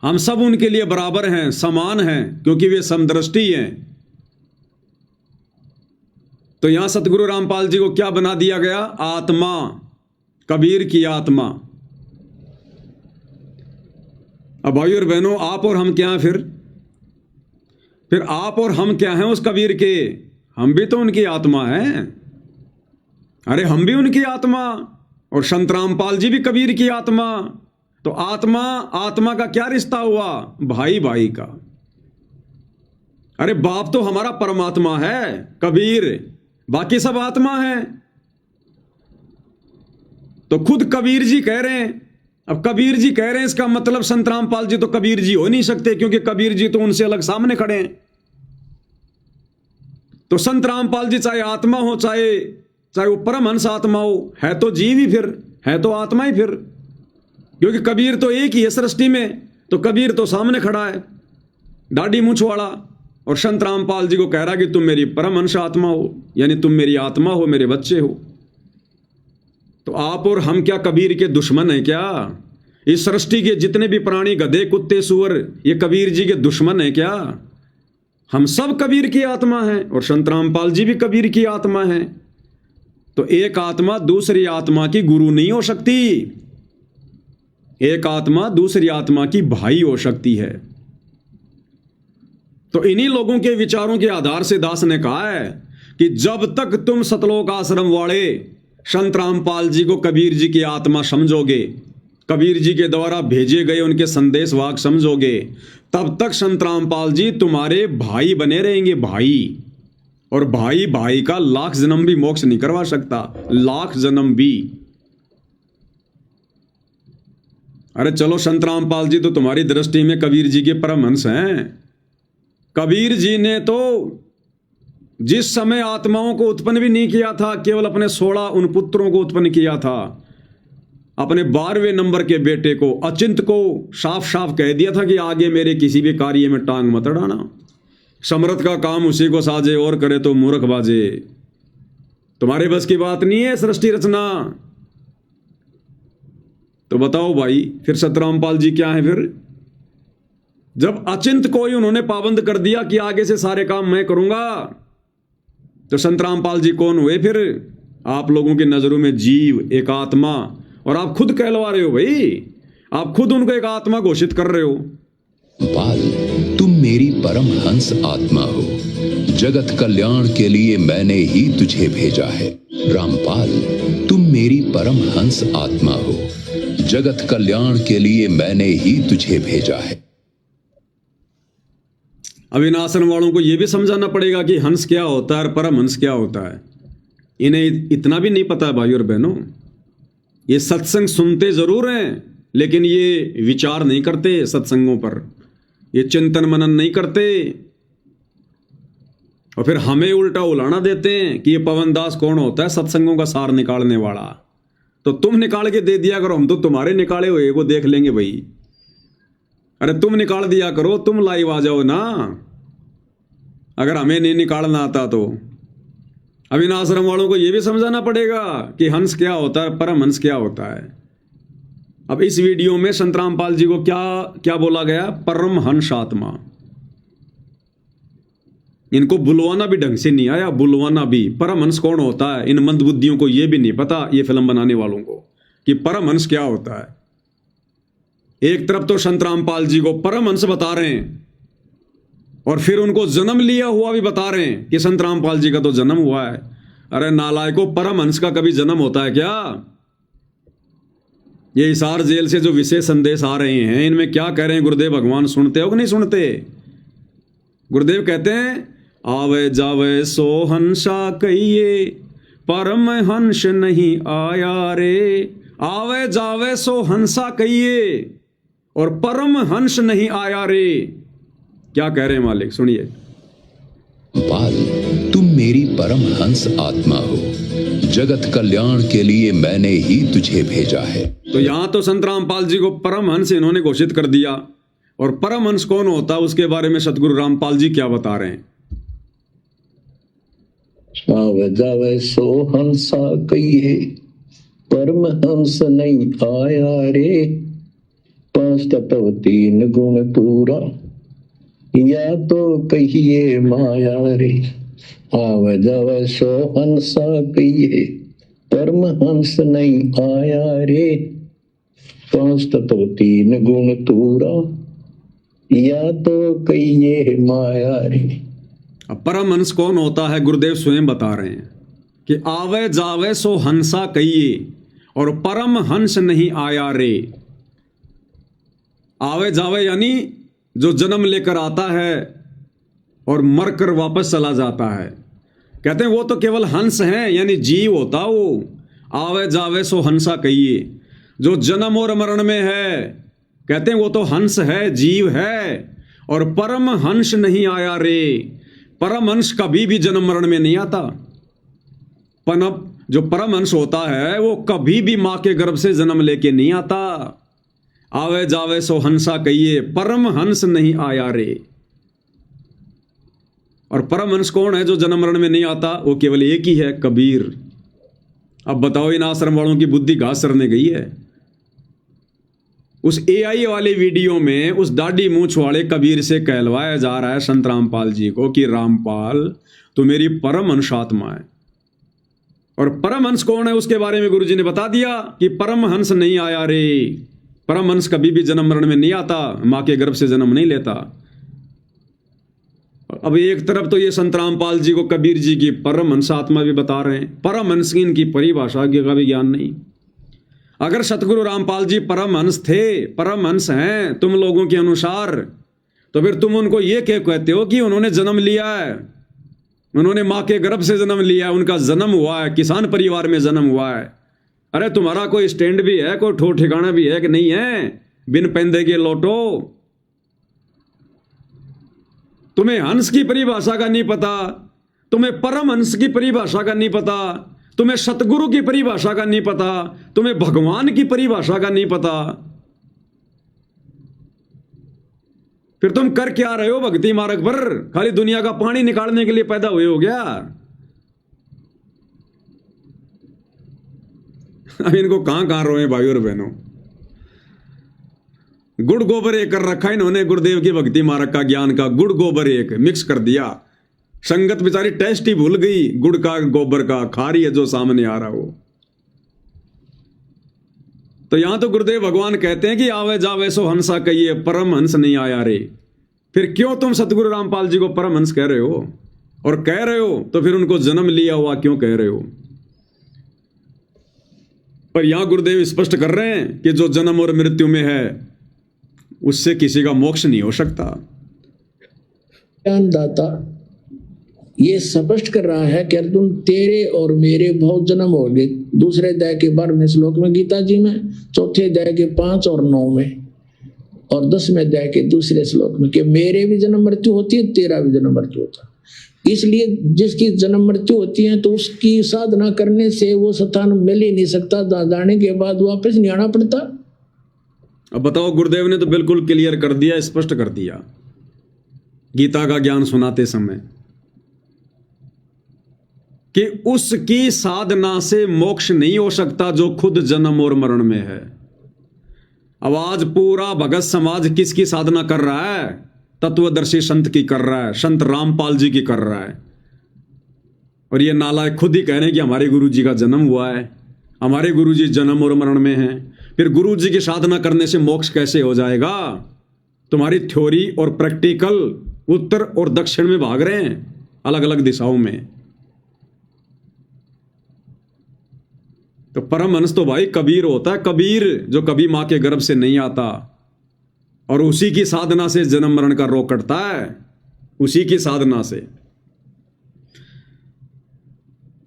हम सब उनके लिए बराबर हैं, समान हैं, क्योंकि वे समदृष्टि हैं। तो यहां सतगुरु रामपाल जी को क्या बना दिया गया? आत्मा, कबीर की आत्मा। अब भाई और बहनों, आप और हम क्या हैं? फिर आप और हम क्या हैं उस कबीर के? हम भी तो उनकी आत्मा हैं। अरे हम भी उनकी आत्मा, और संत रामपाल जी भी कबीर की आत्मा। तो आत्मा आत्मा का क्या रिश्ता हुआ? भाई भाई का। अरे बाप तो हमारा परमात्मा है कबीर, बाकी सब आत्मा है। तो खुद कबीर जी कह रहे हैं, अब कबीर जी कह रहे हैं इसका मतलब संत रामपाल जी तो कबीर जी हो नहीं सकते, क्योंकि कबीर जी तो उनसे अलग सामने खड़े हैं। तो संत रामपाल जी चाहे आत्मा हो, चाहे वो परमहंस आत्मा हो, है तो जीव ही, फिर है तो आत्मा ही फिर, क्योंकि कबीर तो एक ही है सृष्टि में। तो कबीर तो सामने खड़ा है दाढ़ी मूंछ वाला, और संत रामपाल जी को कह रहा कि तुम मेरी परमहंस आत्मा हो, यानी तुम मेरी आत्मा हो, मेरे बच्चे हो। तो आप और हम क्या कबीर के दुश्मन हैं क्या? इस सृष्टि के जितने भी प्राणी, गधे कुत्ते सुअर, ये कबीर जी के दुश्मन हैं क्या? हम सब कबीर की आत्मा हैं, और संत रामपाल जी भी कबीर की आत्मा हैं। तो एक आत्मा दूसरी आत्मा की गुरु नहीं हो सकती, एक आत्मा दूसरी आत्मा की भाई हो सकती है। तो इन्हीं लोगों के विचारों के आधार से दास ने कहा है कि जब तक तुम सतलोक आश्रम वाले संत रामपाल जी को कबीर जी की आत्मा समझोगे, कबीर जी के द्वारा भेजे गए उनके संदेश वाक समझोगे, तब तक संत रामपाल जी तुम्हारे भाई बने रहेंगे, भाई। और भाई भाई का लाख जन्म भी मोक्ष नहीं करवा सकता, लाख जन्म भी। अरे चलो, संत रामपाल जी तो तुम्हारी दृष्टि में कबीर जी के परमहंस हैं। कबीर जी ने तो जिस समय आत्माओं को उत्पन्न भी नहीं किया था, केवल अपने 16 उन पुत्रों को उत्पन्न किया था। अपने 12वें नंबर के बेटे को, अचिंत को, साफ साफ कह दिया था कि आगे मेरे किसी भी कार्य में टांग मत अड़ाना, समरथ का काम उसी को साजे, और करे तो मूर्ख बाजे। तुम्हारे बस की बात नहीं है सृष्टि रचना। तो बताओ भाई, फिर संत रामपाल जी क्या है? फिर जब अचिंत को ही उन्होंने पाबंद कर दिया कि आगे से सारे काम मैं करूंगा, तो संत रामपाल जी कौन हुए फिर? आप लोगों की नजरों में जीव, एक आत्मा, और आप खुद कहलवा रहे हो भाई, आप खुद उनको एक आत्मा घोषित कर रहे हो।
पाल, तुम मेरी परम हंस आत्मा हो, जगत कल्याण के लिए मैंने ही तुझे भेजा है। रामपाल, तुम मेरी परम हंस आत्मा हो, जगत कल्याण के लिए मैंने ही तुझे भेजा है।
अब इन आश्रम वालों को यह भी समझाना पड़ेगा कि हंस क्या होता है और परमहंस क्या होता है। इन्हें इतना भी नहीं पता है भाई और बहनों। ये सत्संग सुनते जरूर हैं, लेकिन ये विचार नहीं करते सत्संगों पर, ये चिंतन मनन नहीं करते, और फिर हमें उल्टा उलाना देते हैं कि ये पवन दास कौन होता है, सत्संगों का सार निकालने वाला। तो तुम निकाल के दे दिया करो, हम तो तुम्हारे निकाले हुए वो देख लेंगे भाई। अरे तुम निकाल दिया करो, तुम लाइव आ जाओ ना, अगर हमें नहीं निकालना आता तो। अब इन आश्रम वालों को यह भी समझाना पड़ेगा कि हंस क्या होता है, परमहंस क्या होता है। अब इस वीडियो में संत रामपाल जी को क्या क्या बोला गया? परमहंस आत्मा। इनको बुलवाना भी ढंग से नहीं आया, बुलवाना भी। परमहंस कौन होता है, इन मंदबुद्धियों को यह भी नहीं पता, ये फिल्म बनाने वालों को, कि परमहंस क्या होता है। एक तरफ तो संत रामपाल जी को परमहंस बता रहे हैं, और फिर उनको जन्म लिया हुआ भी बता रहे हैं कि संत रामपाल जी का तो जन्म हुआ है। अरे नालायकों, परमहंस का कभी जन्म होता है क्या? ये हिसार जेल से जो विशेष संदेश आ रहे हैं, इनमें क्या कह रहे हैं गुरुदेव भगवान? सुनते हो कि नहीं सुनते? गुरुदेव कहते हैं, आवे जावे सो हंसा कहिए, परमहंस नहीं आया रे। आवे जावे सो हंसा कहिए, और परमहंस नहीं आया रे। क्या कह रहे हैं मालिक, सुनिए।
पाल, तुम मेरी परम हंस आत्मा हो, जगत कल्याण के लिए मैंने ही तुझे भेजा है।
तो यहां तो संत रामपाल जी को परमहंस इन्होंने घोषित कर दिया, और परमहंस कौन होता है उसके बारे में सतगुरु रामपाल जी क्या बता रहे हैं?
आवे जावे सो हंसा कहिए, परमहंस नहीं आया रे। 5 तत्व 3 गुण पूरा, या तो कहिए माया रे। आवे जावे सो हंसा कहिए, परमहंस नहीं आया रे। 5 तत्व 3 गुण पूरा, या तो कहिए माया रे।
अब परमहंस कौन होता है, गुरुदेव स्वयं बता रहे हैं कि आवे जावे सो हंसा कहिए और परम हंस नहीं आया रे। आवे जावे यानी जो जन्म लेकर आता है और मरकर वापस चला जाता है, कहते हैं वो तो केवल हंस है, यानी जीव होता वो। आवे जावे सो हंसा कहिए, जो जन्म और मरण में है, कहते हैं वो तो हंस है, जीव है। और परम हंस नहीं आया रे, परम हंस कभी भी जन्म मरण में नहीं आता। जो परम हंस होता है वो कभी भी मां के गर्भ से जन्म लेके नहीं आता। आवे जावे सो हंसा कहिए, परम हंस नहीं आया रे। और परम हंस कौन है जो जन्म मरण में नहीं आता? वो केवल एक ही है, कबीर। अब बताओ, इन आश्रम वालों की बुद्धि घास चरने गई है। उस एआई वाले वीडियो में उस दाढ़ी मूंछ वाले कबीर से कहलवाया जा रहा है संत रामपाल जी को कि रामपाल तो मेरी परम हंस आत्मा है। और परम हंस कौन है उसके बारे में गुरुजी ने बता दिया कि परम हंस नहीं आया रे। परम हंस कभी भी जन्म मरण में नहीं आता, मां के गर्भ से जन्म नहीं लेता। अब एक तरफ तो ये संत रामपाल जी को कबीर जी की परम हंस आत्मा भी बता रहे हैं, परम हंस की इनकी परिभाषा का भी ज्ञान नहीं। अगर सतगुरु रामपाल जी परम हंस थे, परम हंस हैं तुम लोगों के अनुसार, तो फिर तुम उनको ये क्या कहते हो कि उन्होंने जन्म लिया है, उन्होंने मां के गर्भ से जन्म लिया है, उनका जन्म हुआ है, किसान परिवार में जन्म हुआ है। अरे तुम्हारा कोई स्टैंड भी है, कोई ठो ठिकाना भी है कि नहीं है? बिन पेंदे के लोटो। तुम्हें हंस की परिभाषा का नहीं पता, तुम्हें परम हंस की परिभाषा का नहीं पता, तुम्हें सतगुरु की परिभाषा का नहीं पता, तुम्हें भगवान की परिभाषा का नहीं पता। फिर तुम कर क्या रहे हो भक्ति मार्ग पर? खाली दुनिया का पानी निकालने के लिए पैदा हुए हो गया? अब इनको कहां रोए भाई और बहनों। गुड़ गोबर एक कर रखा इन्होंने, गुरुदेव की भक्ति मार्ग का ज्ञान का गुड़ गोबर एक मिक्स कर दिया। संगत बेचारी टेस्ट ही भूल गई, गुड़ का गोबर का खा रही है जो सामने आ रहा हो। तो यहां तो गुरुदेव भगवान कहते हैं कि आवे जावे सो हंसा कहिए, परम हंस नहीं आया रे। फिर क्यों तुम सतगुरु रामपाल जी को परम हंस कह रहे हो? और कह रहे हो तो फिर उनको जन्म लिया हुआ क्यों कह रहे हो? पर यहां गुरुदेव स्पष्ट कर रहे हैं कि जो जन्म और मृत्यु में है उससे किसी का मोक्ष नहीं हो सकता।
ज्ञानदाता ये स्पष्ट कर रहा है कि अर्जुन तेरे और मेरे बहुत जन्म हो गए। दूसरे अध्याय के 12वें श्लोक में गीता जी में, चौथे अध्याय के 5 और 9 में, और 10वें अध्याय के दूसरे श्लोक में कि मेरे भी जन्म मृत्यु होती है, तेरा भी जन्म मृत्यु होता है। इसलिए जिसकी जन्म मृत्यु होती है तो उसकी साधना करने से वो स्थान मिल ही नहीं सकता, जाने के बाद वापस नहीं आना पड़ता।
अब बताओ, गुरुदेव ने तो बिल्कुल क्लियर कर दिया, स्पष्ट कर दिया गीता का ज्ञान सुनाते समय कि उसकी साधना से मोक्ष नहीं हो सकता जो खुद जन्म और मरण में है। अब आज पूरा भगत समाज किसकी साधना कर रहा है? तत्वदर्शी संत की कर रहा है, संत रामपाल जी की कर रहा है। और ये नालायक खुद ही कह रहे हैं कि हमारे गुरु जी का जन्म हुआ है, हमारे गुरु जी जन्म और मरण में हैं। फिर गुरु जी की साधना करने से मोक्ष कैसे हो जाएगा? तुम्हारी थ्योरी और प्रैक्टिकल उत्तर और दक्षिण में भाग रहे हैं, अलग अलग दिशाओं में। तो परमहंस तो भाई कबीर होता है, कबीर जो कभी मां के गर्भ से नहीं आता और उसी की साधना से जन्म मरण का रोग कटता है, उसी की साधना से।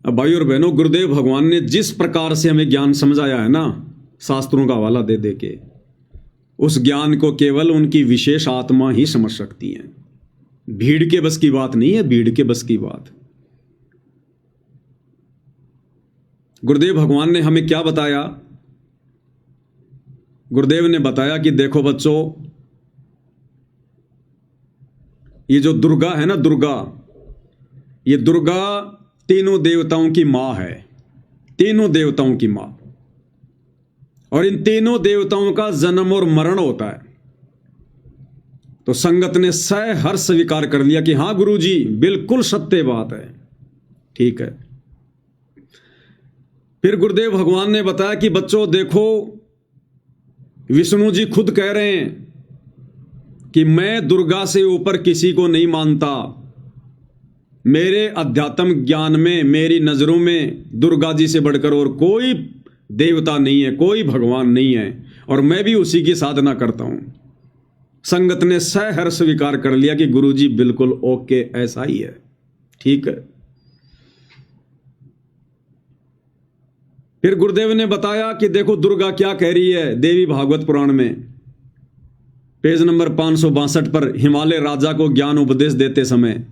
अब भाई और बहनों, गुरुदेव भगवान ने जिस प्रकार से हमें ज्ञान समझाया है ना, शास्त्रों का हवाला दे दे के, उस ज्ञान को केवल उनकी विशेष आत्मा ही समझ सकती है। भीड़ के बस की बात नहीं है, भीड़ के बस की बात। गुरुदेव भगवान ने हमें क्या बताया? गुरुदेव ने बताया कि देखो बच्चों, ये जो दुर्गा है ना, दुर्गा, ये दुर्गा तीनों देवताओं की मां है, तीनों देवताओं की मां। और इन तीनों देवताओं का जन्म और मरण होता है। तो संगत ने सहर्ष स्वीकार कर लिया कि हां गुरुजी, बिल्कुल सत्य बात है, ठीक है। फिर गुरुदेव भगवान ने बताया कि बच्चों देखो, विष्णु जी खुद कह रहे हैं कि मैं दुर्गा से ऊपर किसी को नहीं मानता। मेरे अध्यात्म ज्ञान में, मेरी नजरों में दुर्गा जी से बढ़कर और कोई देवता नहीं है, कोई भगवान नहीं है, और मैं भी उसी की साधना करता हूं। संगत ने सहर्ष स्वीकार कर लिया कि गुरुजी बिल्कुल ओके, ऐसा ही है, ठीक है। फिर गुरुदेव ने बताया कि देखो दुर्गा क्या कह रही है देवी भागवत पुराण में, पेज नंबर 562 पर, हिमालय राजा को ज्ञान उपदेश देते समय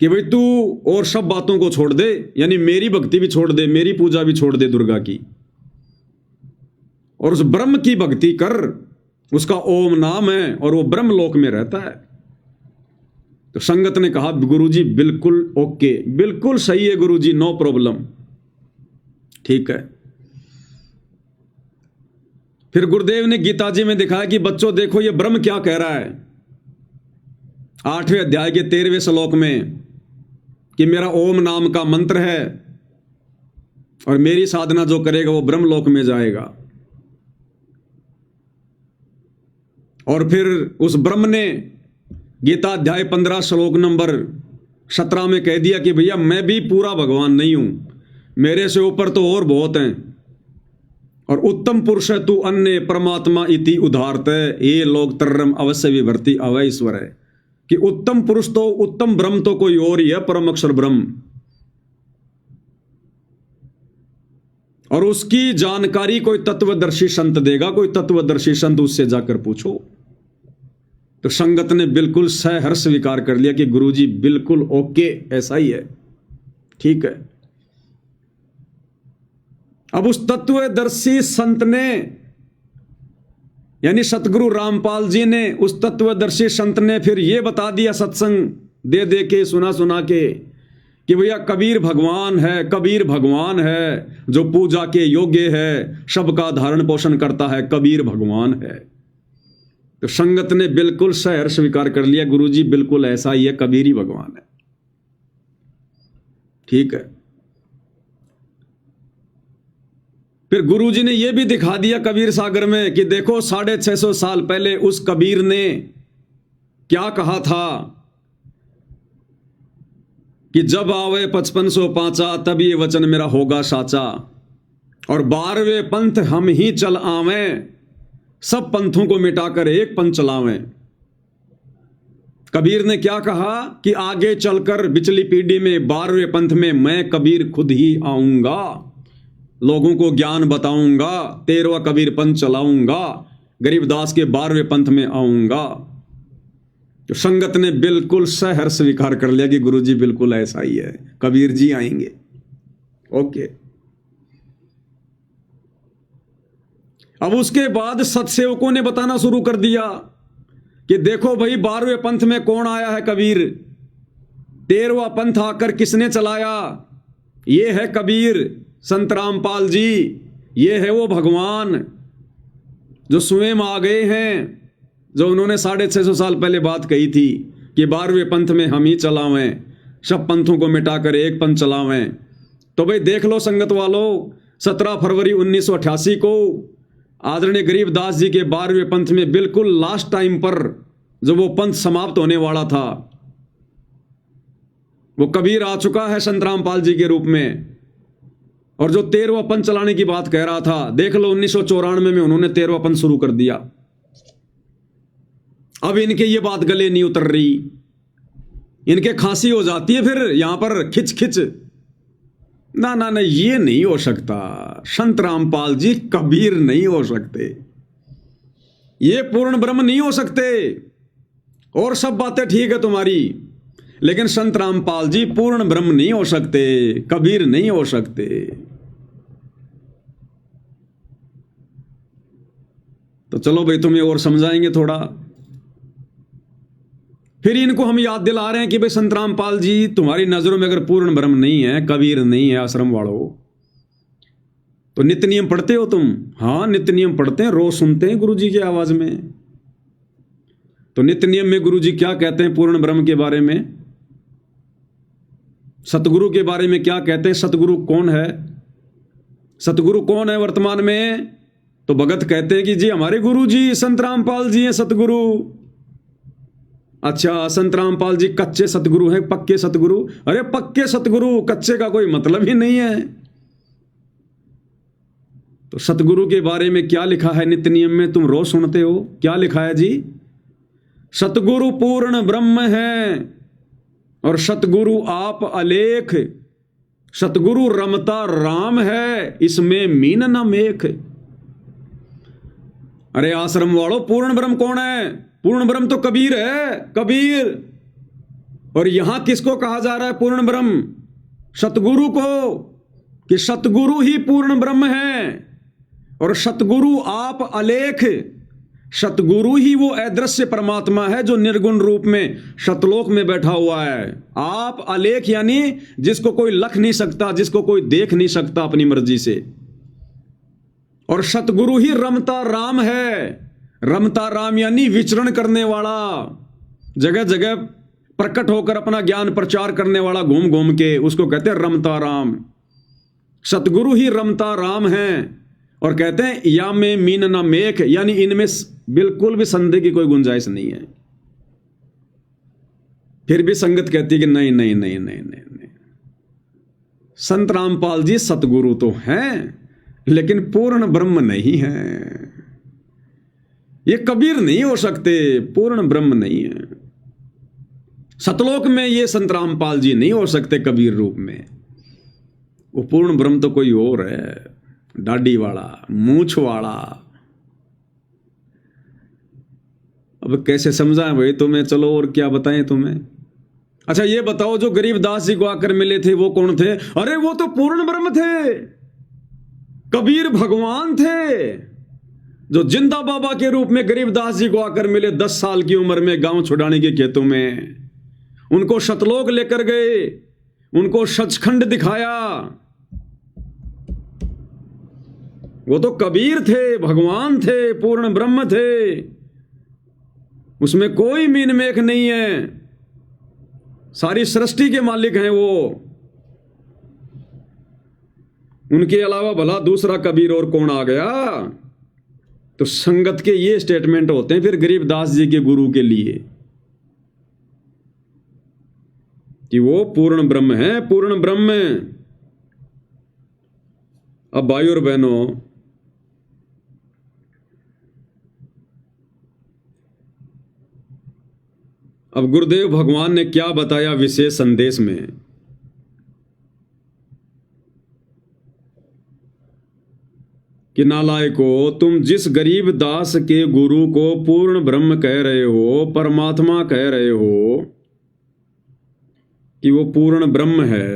कि भाई तू और सब बातों को छोड़ दे, यानी मेरी भक्ति भी छोड़ दे, मेरी पूजा भी छोड़ दे दुर्गा की, और उस ब्रह्म की भक्ति कर। उसका ओम नाम है और वो ब्रह्म लोक में रहता है। तो संगत ने कहा गुरुजी बिल्कुल ओके, बिल्कुल सही है गुरुजी, नो प्रॉब्लम, ठीक है। फिर गुरुदेव ने गीता जी में दिखाया कि बच्चों देखो ये ब्रह्म क्या कह रहा है 8वें अध्याय के 13वें श्लोक में, कि मेरा ओम नाम का मंत्र है और मेरी साधना जो करेगा वो ब्रह्म लोक में जाएगा। और फिर उस ब्रह्म ने गीता अध्याय 15 श्लोक नंबर 17 में कह दिया कि भैया मैं भी पूरा भगवान नहीं हूं, मेरे से ऊपर तो और बहुत हैं, और उत्तम पुरुष है तू अन्य परमात्मा इति उदारत, ये लोग तरम अवश्य विभर्ति अवय ईश्वर है, कि उत्तम पुरुष तो, उत्तम ब्रह्म तो कोई और ही है, परम अक्षर ब्रह्म, और उसकी जानकारी कोई तत्वदर्शी संत देगा, कोई तत्वदर्शी संत उससे जाकर पूछो। तो संगत ने बिल्कुल सहर्ष स्वीकार कर लिया कि गुरुजी बिल्कुल ओके, ऐसा ही है, ठीक है। अब उस तत्वदर्शी संत ने, यानी सतगुरु रामपाल जी ने, उस तत्वदर्शी संत ने फिर यह बता दिया सत्संग दे दे के, सुना सुना के, कि भैया कबीर भगवान है, कबीर भगवान है जो पूजा के योग्य है, सबका धारण पोषण करता है, कबीर भगवान है। तो संगत ने बिल्कुल सहर्ष स्वीकार कर लिया गुरुजी बिल्कुल ऐसा ही है, कबीर ही भगवान है, ठीक है। फिर गुरुजी ने यह भी दिखा दिया कबीर सागर में कि देखो 650 साल पहले उस कबीर ने क्या कहा था कि जब आवे 5505 तब ये वचन मेरा होगा साचा, और 12वें पंथ हम ही चल आवें, सब पंथों को मिटाकर एक पंथ चलावें। कबीर ने क्या कहा कि आगे चलकर पिछली पीढ़ी में 12वें पंथ में मैं कबीर खुद ही आऊंगा, लोगों को ज्ञान बताऊंगा, 13वां कबीर पंथ चलाऊंगा, गरीबदास के 12वें पंथ में आऊंगा। तो संगत ने बिल्कुल सहर्ष स्वीकार कर लिया कि गुरुजी बिल्कुल ऐसा ही है, कबीर जी आएंगे, ओके। अब उसके बाद सत्सेवकों ने बताना शुरू कर दिया कि देखो भाई 12वें पंथ में कौन आया है कबीर, 13वां पंथ आकर किसने चलाया, ये है कबीर संत रामपाल जी, ये है वो भगवान जो स्वयं आ गए हैं, जो उन्होंने 650 साल पहले बात कही थी कि 12वें पंथ में हम ही चलावें, सब पंथों को मिटाकर एक पंथ चलावें। तो भाई देख लो संगत वालों, 17 फरवरी 1988 को आदरणीय गरीबदास जी के 12वें पंथ में बिल्कुल लास्ट टाइम पर जब वो पंथ समाप्त होने वाला था, वो कबीर आ चुका है संत रामपाल जी के रूप में, और जो 13वां पंथ चलाने की बात कह रहा था, देख लो 1994 में उन्होंने 13वां पंथ शुरू कर दिया। अब इनके ये बात गले नहीं उतर रही, इनके खांसी हो जाती है फिर यहां पर खिच खिच, ना ना ना ये नहीं हो सकता, संत रामपाल जी कबीर नहीं हो सकते, ये पूर्ण ब्रह्म नहीं हो सकते, और सब बातें ठीक है तुम्हारी, लेकिन संत रामपाल जी पूर्ण ब्रह्म नहीं हो सकते, कबीर नहीं हो सकते। तो चलो भाई तुम्हें और समझाएंगे थोड़ा। फिर इनको हम याद दिला रहे हैं कि भाई संत रामपाल जी तुम्हारी नजरों में अगर पूर्ण ब्रह्म नहीं है, कबीर नहीं है, आश्रम वालों, तो नित्य नियम पढ़ते हो तुम? हाँ नित्य नियम पढ़ते हैं, रोज सुनते हैं गुरुजी की आवाज में। तो नित्य नियम में गुरुजी क्या कहते हैं पूर्ण ब्रह्म के बारे में, सतगुरु के बारे में क्या कहते हैं, सतगुरु कौन है, सतगुरु कौन है वर्तमान में? तो भगत कहते हैं कि जी हमारे गुरु जी संत रामपाल जी हैं सतगुरु। अच्छा, संत रामपाल जी कच्चे सतगुरु हैं, पक्के सतगुरु? अरे पक्के सतगुरु, कच्चे का कोई मतलब ही नहीं है। तो सतगुरु के बारे में क्या लिखा है नित्य नियम में? तुम रोज सुनते हो, क्या लिखा है जी? सतगुरु पूर्ण ब्रह्म है और सतगुरु आप अलेख, सतगुरु रमता राम है, इसमें मीन न मेख। अरे आश्रम वालों, पूर्ण ब्रह्म कौन है? पूर्ण ब्रह्म तो कबीर है, कबीर। और यहां किसको कहा जा रहा है पूर्ण ब्रह्म? सतगुरु को, कि सतगुरु ही पूर्ण ब्रह्म है और सतगुरु आप अलेख, सतगुरु ही वो अदृश्य परमात्मा है जो निर्गुण रूप में सतलोक में बैठा हुआ है। आप अलेख यानी जिसको कोई लख नहीं सकता, जिसको कोई देख नहीं सकता अपनी मर्जी से। और सतगुरु ही रमता राम है। रमता राम यानी विचरण करने वाला, जगह जगह प्रकट होकर अपना ज्ञान प्रचार करने वाला, घूम घूम के, उसको कहते हैं रमता राम। सतगुरु ही रमता राम है। और कहते हैं या में मीन ना मेख, यानी इनमें बिल्कुल भी संदेह की कोई गुंजाइश नहीं है। फिर भी संगत कहती है कि नहीं नहीं नहीं नहीं नहीं नहीं, संत रामपाल जी सतगुरु तो हैं लेकिन पूर्ण ब्रह्म नहीं है। ये कबीर नहीं हो सकते, पूर्ण ब्रह्म नहीं है। सतलोक में ये संत रामपाल जी नहीं हो सकते कबीर रूप में। वो पूर्ण ब्रह्म तो कोई और है, दाढ़ी वाला, मूछ वाला। अब कैसे समझाएं भाई तुम्हें? चलो और क्या बताएं तुम्हें। अच्छा ये बताओ, जो गरीबदास जी को आकर मिले थे वो कौन थे? अरे वो तो पूर्ण ब्रह्म थे, कबीर भगवान थे, जो जिंदा बाबा के रूप में गरीबदास जी को आकर मिले 10 साल की उम्र में गांव छुड़ाने के खेतों में। उनको सतलोक लेकर गए, उनको सचखंड दिखाया। वो तो कबीर थे, भगवान थे, पूर्ण ब्रह्म थे, उसमें कोई मीन मेख नहीं है। सारी सृष्टि के मालिक हैं वो। उनके अलावा भला दूसरा कबीर और कौन आ गया? तो संगत के ये स्टेटमेंट होते हैं फिर गरीबदास जी के गुरु के लिए कि वो पूर्ण ब्रह्म है, पूर्ण ब्रह्म। अब भाई और बहनों, अब गुरुदेव भगवान ने क्या बताया विशेष संदेश में? कि नालायको, तुम जिस गरीब दास के गुरु को पूर्ण ब्रह्म कह रहे हो, परमात्मा कह रहे हो कि वो पूर्ण ब्रह्म है,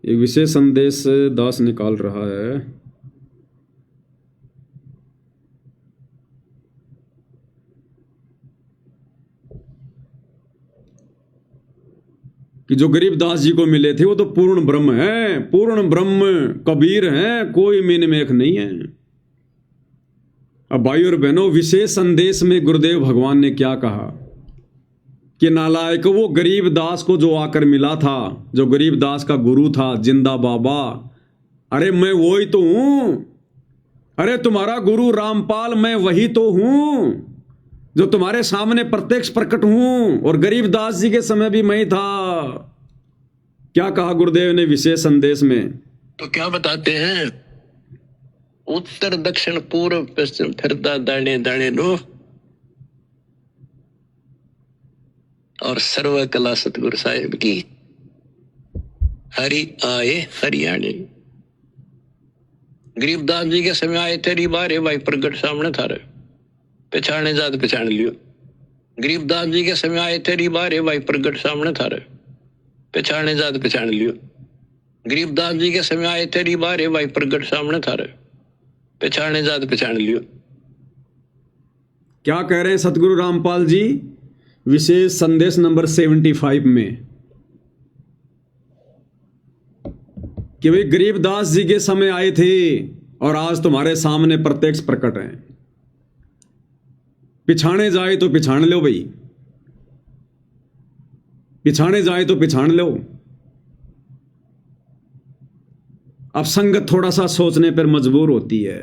एक विशेष संदेश दास निकाल रहा है। कि जो गरीबदास जी को मिले थे वो तो पूर्ण ब्रह्म है, पूर्ण ब्रह्म कबीर हैं, कोई मीन मेख नहीं है। अब भाई और बहनों, विशेष संदेश में गुरुदेव भगवान ने क्या कहा? कि नालायक, वो गरीबदास को जो आकर मिला था, जो गरीबदास का गुरु था, जिंदा बाबा, अरे मैं वही तो हूं। अरे तुम्हारा गुरु रामपाल मैं वही तो हूं जो तुम्हारे सामने प्रत्यक्ष प्रकट हूं, और गरीबदास जी के समय भी मैं ही था। क्या कहा गुरुदेव ने विशेष संदेश में?
तो क्या बताते हैं? उत्तर दक्षिण पूर्व पश्चिम फिरता दाने दाने लो, और सर्व कला सतगुरु साहिब की, हरि आए हरियाणे। गरीबदास जी के समय आए तेरी बारे भाई प्रगट सामने था रे, पहचाने जात पहचान लियो। गरीबदास जी के समय आए तेरी बारे भाई प्रगट सामने था रे, पहचाने जात पहचान लियो। गरीबदास जी के समय आए तेरी बारे भाई प्रगट सामने था रे, पहचाने जात पहचान लियो।
क्या कह रहे हैं सतगुरु रामपाल जी विशेष संदेश नंबर 75 में? कि भाई गरीबदास जी के समय आए थे और आज तुम्हारे सामने प्रत्यक्ष प्रकट हैं। पिछाने जाए तो पिछाड़ लो भाई, पिछाने जाए तो पिछाड़ लो। अब संगत थोड़ा सा सोचने पर मजबूर होती है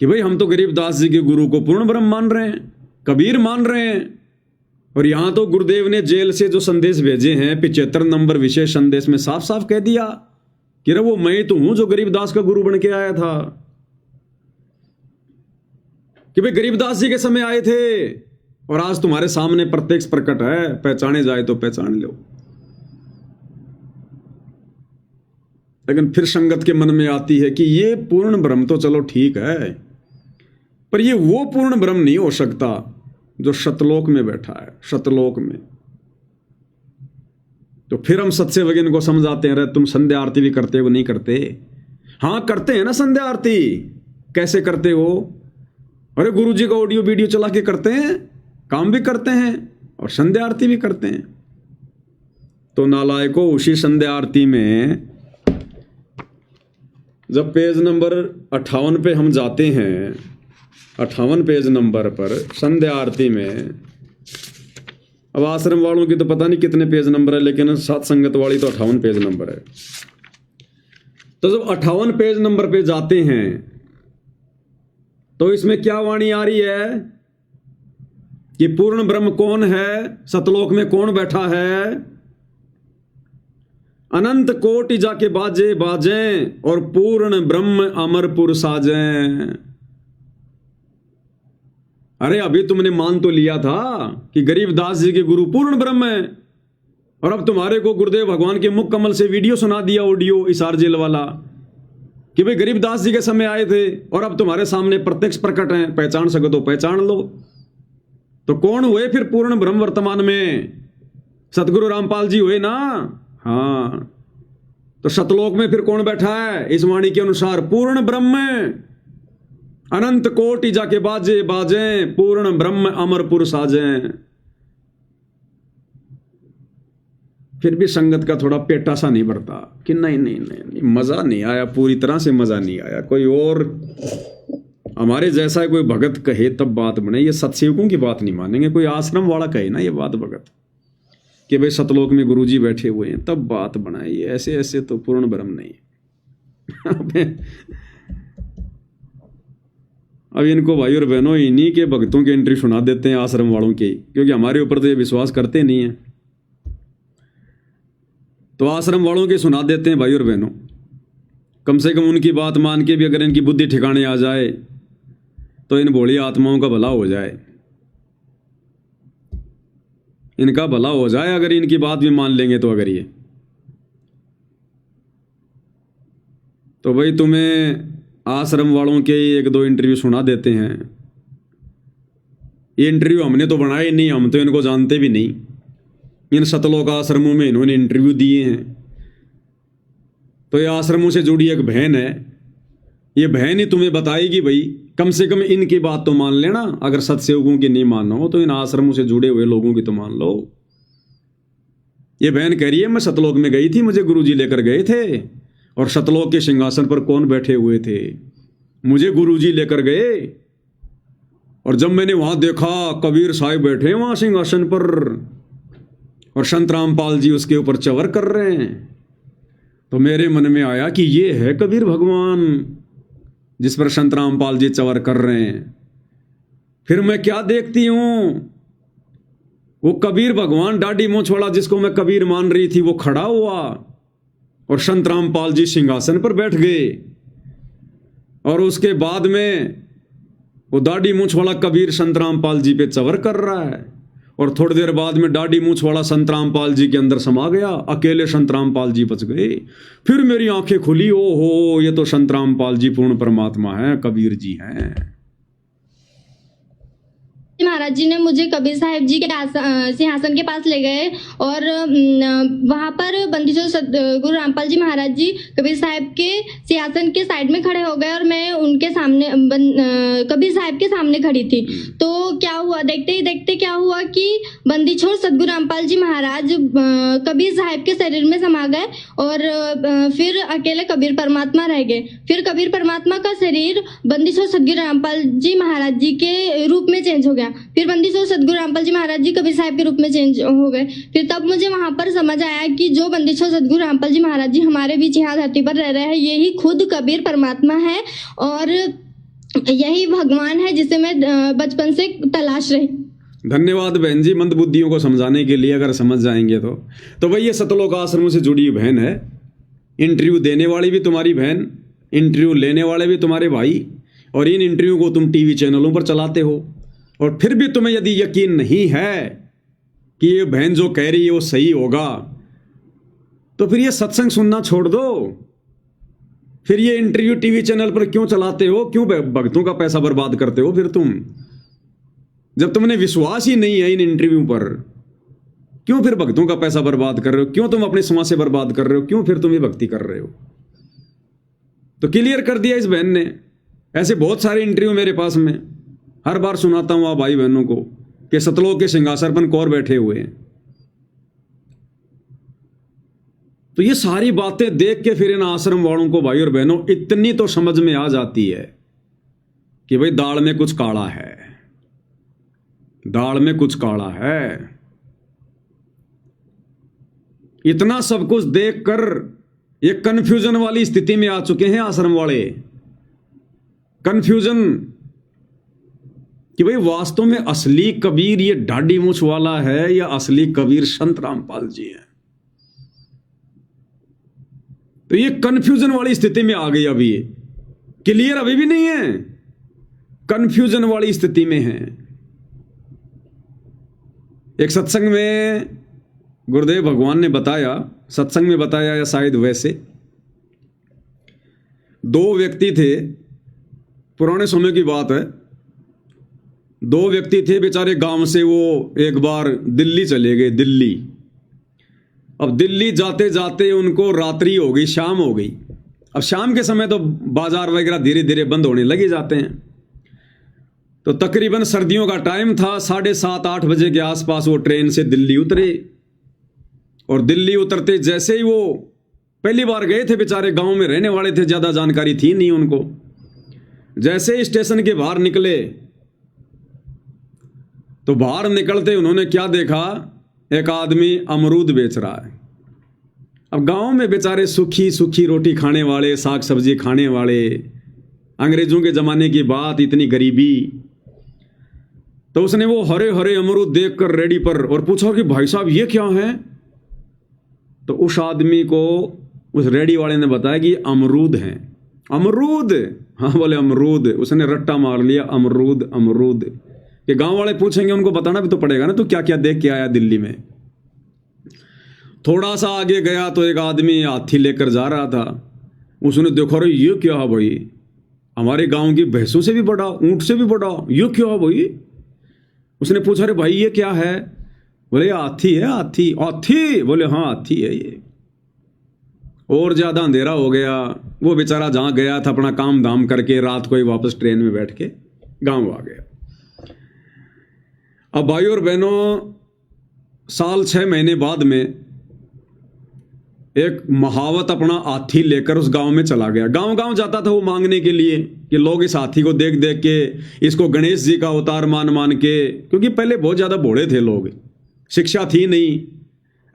कि भाई हम तो गरीबदास जी के गुरु को पूर्ण ब्रह्म मान रहे हैं, कबीर मान रहे हैं। और यहां तो गुरुदेव ने जेल से जो संदेश भेजे हैं 75 नंबर विशेष संदेश में साफ साफ कह दिया कि रे वो मैं तो हूं जो गरीबदास का गुरु बन के आया था, कि भाई गरीबदास जी के समय आए थे और आज तुम्हारे सामने प्रत्यक्ष प्रकट है, पहचाने जाए तो पहचान लो। लेकिन फिर संगत के मन में आती है कि ये पूर्ण ब्रह्म तो चलो ठीक है, पर ये वो पूर्ण ब्रह्म नहीं हो सकता जो शतलोक में बैठा है, शतलोक में। तो फिर हम सत्य वगैरह को समझाते हैं, तुम संध्या आरती भी करते हो नहीं करते? हाँ करते हैं ना संध्या आरती। कैसे करते हो? अरे गुरुजी का ऑडियो वीडियो चला के करते हैं, काम भी करते हैं और संध्या आरती भी करते हैं। तो नालायको उसी संध्या आरती में जब पेज नंबर 58 पे हम जाते हैं, 58 पेज नंबर पर संध्या आरती में, अब आश्रम वालों की तो पता नहीं कितने पेज नंबर है, लेकिन सात संगत वाली तो 58 पेज नंबर है। तो जब 58 पेज नंबर पे जाते हैं तो इसमें क्या वाणी आ रही है कि पूर्ण ब्रह्म कौन है, सतलोक में कौन बैठा है? अनंत कोटि जाके बाजे बाजें और पूर्ण ब्रह्म अमरपुर साजें। अरे अभी तुमने मान तो लिया था कि गरीबदास जी के गुरु पूर्ण ब्रह्म है, और अब तुम्हारे को गुरुदेव भगवान के मुख कमल से वीडियो सुना दिया, ऑडियो इसार जेल वाला, कि भाई गरीबदास जी के समय आए थे और अब तुम्हारे सामने प्रत्यक्ष प्रकट हैं, पहचान सको तो पहचान लो। तो कौन हुए फिर पूर्ण ब्रह्म वर्तमान में? सतगुरु रामपाल जी हुए ना। हाँ, तो शतलोक में फिर कौन बैठा है? इस वाणी के अनुसार पूर्ण ब्रह्म, अनंत कोटि जाके बाजे बाजे, पूर्ण ब्रह्म अमरपुर साजें। फिर भी संगत का थोड़ा पेटा सा नहीं भरता कि नहीं नहीं नहीं, नहीं मजा नहीं आया, पूरी तरह से मजा नहीं आया। कोई और हमारे जैसा कोई भगत कहे तब बात बने। ये सत्सेवकों की बात नहीं मानेंगे, कोई आश्रम वाला कहे ना ये बात भगत कि भाई सतलोक में गुरुजी बैठे हुए हैं, तब बात बनाए। ये ऐसे ऐसे तो पूर्ण ब्रह्म नहीं। अब इनको भाई और बहनों इन्हीं के भक्तों के एंट्री सुना देते हैं आश्रम वालों के, क्योंकि हमारे ऊपर तो ये विश्वास करते नहीं है। तो आश्रम वालों के सुना देते हैं भाई और बहनों। कम से कम उनकी बात मान के भी अगर इनकी बुद्धि ठिकाने आ जाए तो इन भोली आत्माओं का भला हो जाए, इनका भला हो जाए अगर इनकी बात भी मान लेंगे तो। अगर ये तो भाई तुम्हें आश्रम वालों के एक दो इंटरव्यू सुना देते हैं। ये इंटरव्यू हमने तो बनाए नहीं, हम तो इनको जानते भी नहीं। इन सतलोक आश्रमों में इन्होंने इंटरव्यू दिए हैं। तो ये आश्रमों से जुड़ी एक बहन है, ये बहन ही तुम्हें बताएगी भाई कम से कम इनकी बात तो मान लेना। अगर सत्सेवकों की नहीं मानो तो इन आश्रमों से जुड़े हुए लोगों की तो मान लो। ये बहन कह रही है मैं सतलोक में गई थी, मुझे गुरुजी लेकर गए थे, और सतलोक के सिंहासन पर कौन बैठे हुए थे? मुझे गुरुजी लेकर गए, और जब मैंने वहां देखा कबीर साहिब बैठे वहां सिंहासन पर और संत रामपाल जी उसके ऊपर चवर कर रहे हैं, तो मेरे मन में आया कि ये है कबीर भगवान जिस पर संत रामपाल जी चवर कर रहे हैं। फिर मैं क्या देखती हूं, वो कबीर भगवान दाढ़ी मूंछ वाला जिसको मैं कबीर मान रही थी वो खड़ा हुआ, और संत रामपाल जी सिंहासन पर बैठ गए। और उसके बाद में वो दाढ़ी मूंछ वाला कबीर संत रामपाल जी पे चवर कर रहा है, और थोड़ी देर बाद में दाढ़ी मूंछ वाला संत रामपाल जी के अंदर समा गया, अकेले संत रामपाल जी बच गए। फिर मेरी आंखें खुली, ओहो ये तो संत रामपाल जी पूर्ण परमात्मा हैं, कबीर जी हैं।
महाराज जी ने मुझे कबीर साहिब जी के सिंहासन के पास ले गए, और वहां पर बंदीछोड़ गुरु रामपाल जी महाराज जी कबीर साहिब के सिंहासन के साइड में खड़े हो गए, और मैं उनके सामने कबीर साहिब के सामने खड़ी थी। तो क्या हुआ, देखते ही देखते क्या हुआ कि बंदीछोड़ सदगुरु रामपाल जी महाराज कबीर साहिब के शरीर में समा गए, और फिर अकेले कबीर परमात्मा रह गए। फिर कबीर परमात्मा का शरीर बंदीछोड़ सदगुरु रामपाल जी महाराज जी के रूप में चेंज हो गया। फिर बंदीछोड़ सदगुरु रामपाल जी महाराज जी कबीर साहिब के रूप में चेंज हो गए। फिर तब मुझे वहां पर समझ आया कि जो बंदीछोड़ सदगुरु रामपाल जी महाराज जी हमारे बीच यहाँ धरती पर रह रहे हैं, यही खुद कबीर परमात्मा है। और यही भगवान है जिसे मैं बचपन से तलाश रही।
धन्यवाद बहन जी, मंदबुद्धियों को समझाने के लिए, अगर समझ जाएंगे तो भाई ये सतलोक आश्रम से जुड़ी हुई बहन है। इंटरव्यू देने वाली भी तुम्हारी बहन, इंटरव्यू लेने वाले भी तुम्हारे भाई, और इन इंटरव्यू को तुम टीवी चैनलों पर चलाते हो। और फिर भी तुम्हें यदि यकीन नहीं है कि ये बहन जो कह रही है वो सही होगा, तो फिर ये सत्संग सुनना छोड़ दो। फिर ये इंटरव्यू टीवी चैनल पर क्यों चलाते हो? क्यों भक्तों का पैसा बर्बाद करते हो? फिर तुम, जब तुमने विश्वास ही नहीं है इन इंटरव्यू पर, क्यों फिर भक्तों का पैसा बर्बाद कर रहे हो? क्यों तुम अपने समाज से बर्बाद कर रहे हो? क्यों फिर तुम ये भक्ति कर रहे हो? तो क्लियर कर दिया इस बहन ने। ऐसे बहुत सारे इंटरव्यू मेरे पास में, हर बार सुनाता हूं आप भाई बहनों को कि सतलोक के सिंहासन पर कौर बैठे हुए हैं। तो ये सारी बातें देख के फिर इन आश्रम वालों को भाई और बहनों इतनी तो समझ में आ जाती है कि भाई दाल में कुछ काला है, दाल में कुछ काला है। इतना सब कुछ देखकर ये कंफ्यूजन वाली स्थिति में आ चुके हैं आश्रम वाले। कंफ्यूजन कि भाई वास्तव में असली कबीर ये ढाडी मूछ वाला है या असली कबीर संत रामपाल जी हैं। तो ये कंफ्यूजन वाली स्थिति में आ गई। अभी क्लियर अभी भी नहीं है, कंफ्यूजन वाली स्थिति में है। एक सत्संग में गुरुदेव भगवान ने बताया, सत्संग में बताया या शायद वैसे, दो व्यक्ति थे, पुराने समय की बात है। दो व्यक्ति थे बेचारे, गांव से वो एक बार दिल्ली चले गए, दिल्ली। अब दिल्ली जाते जाते उनको रात्रि हो गई, शाम हो गई। अब शाम के समय तो बाजार वगैरह धीरे धीरे बंद होने लगे जाते हैं। तो तकरीबन सर्दियों का टाइम था, 7:30-8 बजे के आसपास वो ट्रेन से दिल्ली उतरे। और दिल्ली उतरते जैसे ही वो, पहली बार गए थे बेचारे, गांव में रहने वाले थे, ज़्यादा जानकारी थी नहीं उनको। जैसे ही स्टेशन के बाहर निकले तो बाहर निकलते उन्होंने क्या देखा, एक आदमी अमरूद बेच रहा है। अब गांव में बेचारे सूखी सूखी रोटी खाने वाले, साग सब्जी खाने वाले, अंग्रेजों के ज़माने की बात, इतनी गरीबी। तो उसने वो हरे हरे अमरूद देखकर रेडी पर और पूछा कि भाई साहब ये क्या है? तो उस आदमी को उस रेडी वाले ने बताया कि अमरूद हैं। अमरूद? हाँ बोले अमरूद। उसने रट्टा मार लिया, अमरूद अमरूद। कि गांव वाले पूछेंगे, उनको बताना भी तो पड़ेगा ना, तो क्या क्या देख के आया दिल्ली में। थोड़ा सा आगे गया तो एक आदमी हाथी लेकर जा रहा था। उसने देखा, अरे ये क्या है भाई, हमारे गांव की भैंसों से भी बड़ा, ऊंट से भी बड़ा, ये क्या है भाई? उसने पूछा, अरे भाई ये क्या है? बोले हाथी है, हाथी। हाथी? बोले हाँ हाथी है ये। और ज़्यादा अंधेरा हो गया। वो बेचारा जहाँ गया था अपना काम धाम करके, रात को ही वापस ट्रेन में बैठ के गाँव आ गया। अब भाई और बहनों, साल 6 महीने बाद में एक महावत अपना हाथी लेकर उस गांव में चला गया। गांव गांव जाता था वो मांगने के लिए कि लोग इस हाथी को देख देख के, इसको गणेश जी का अवतार मान मान के, क्योंकि पहले बहुत ज़्यादा भोले थे लोग, शिक्षा थी नहीं।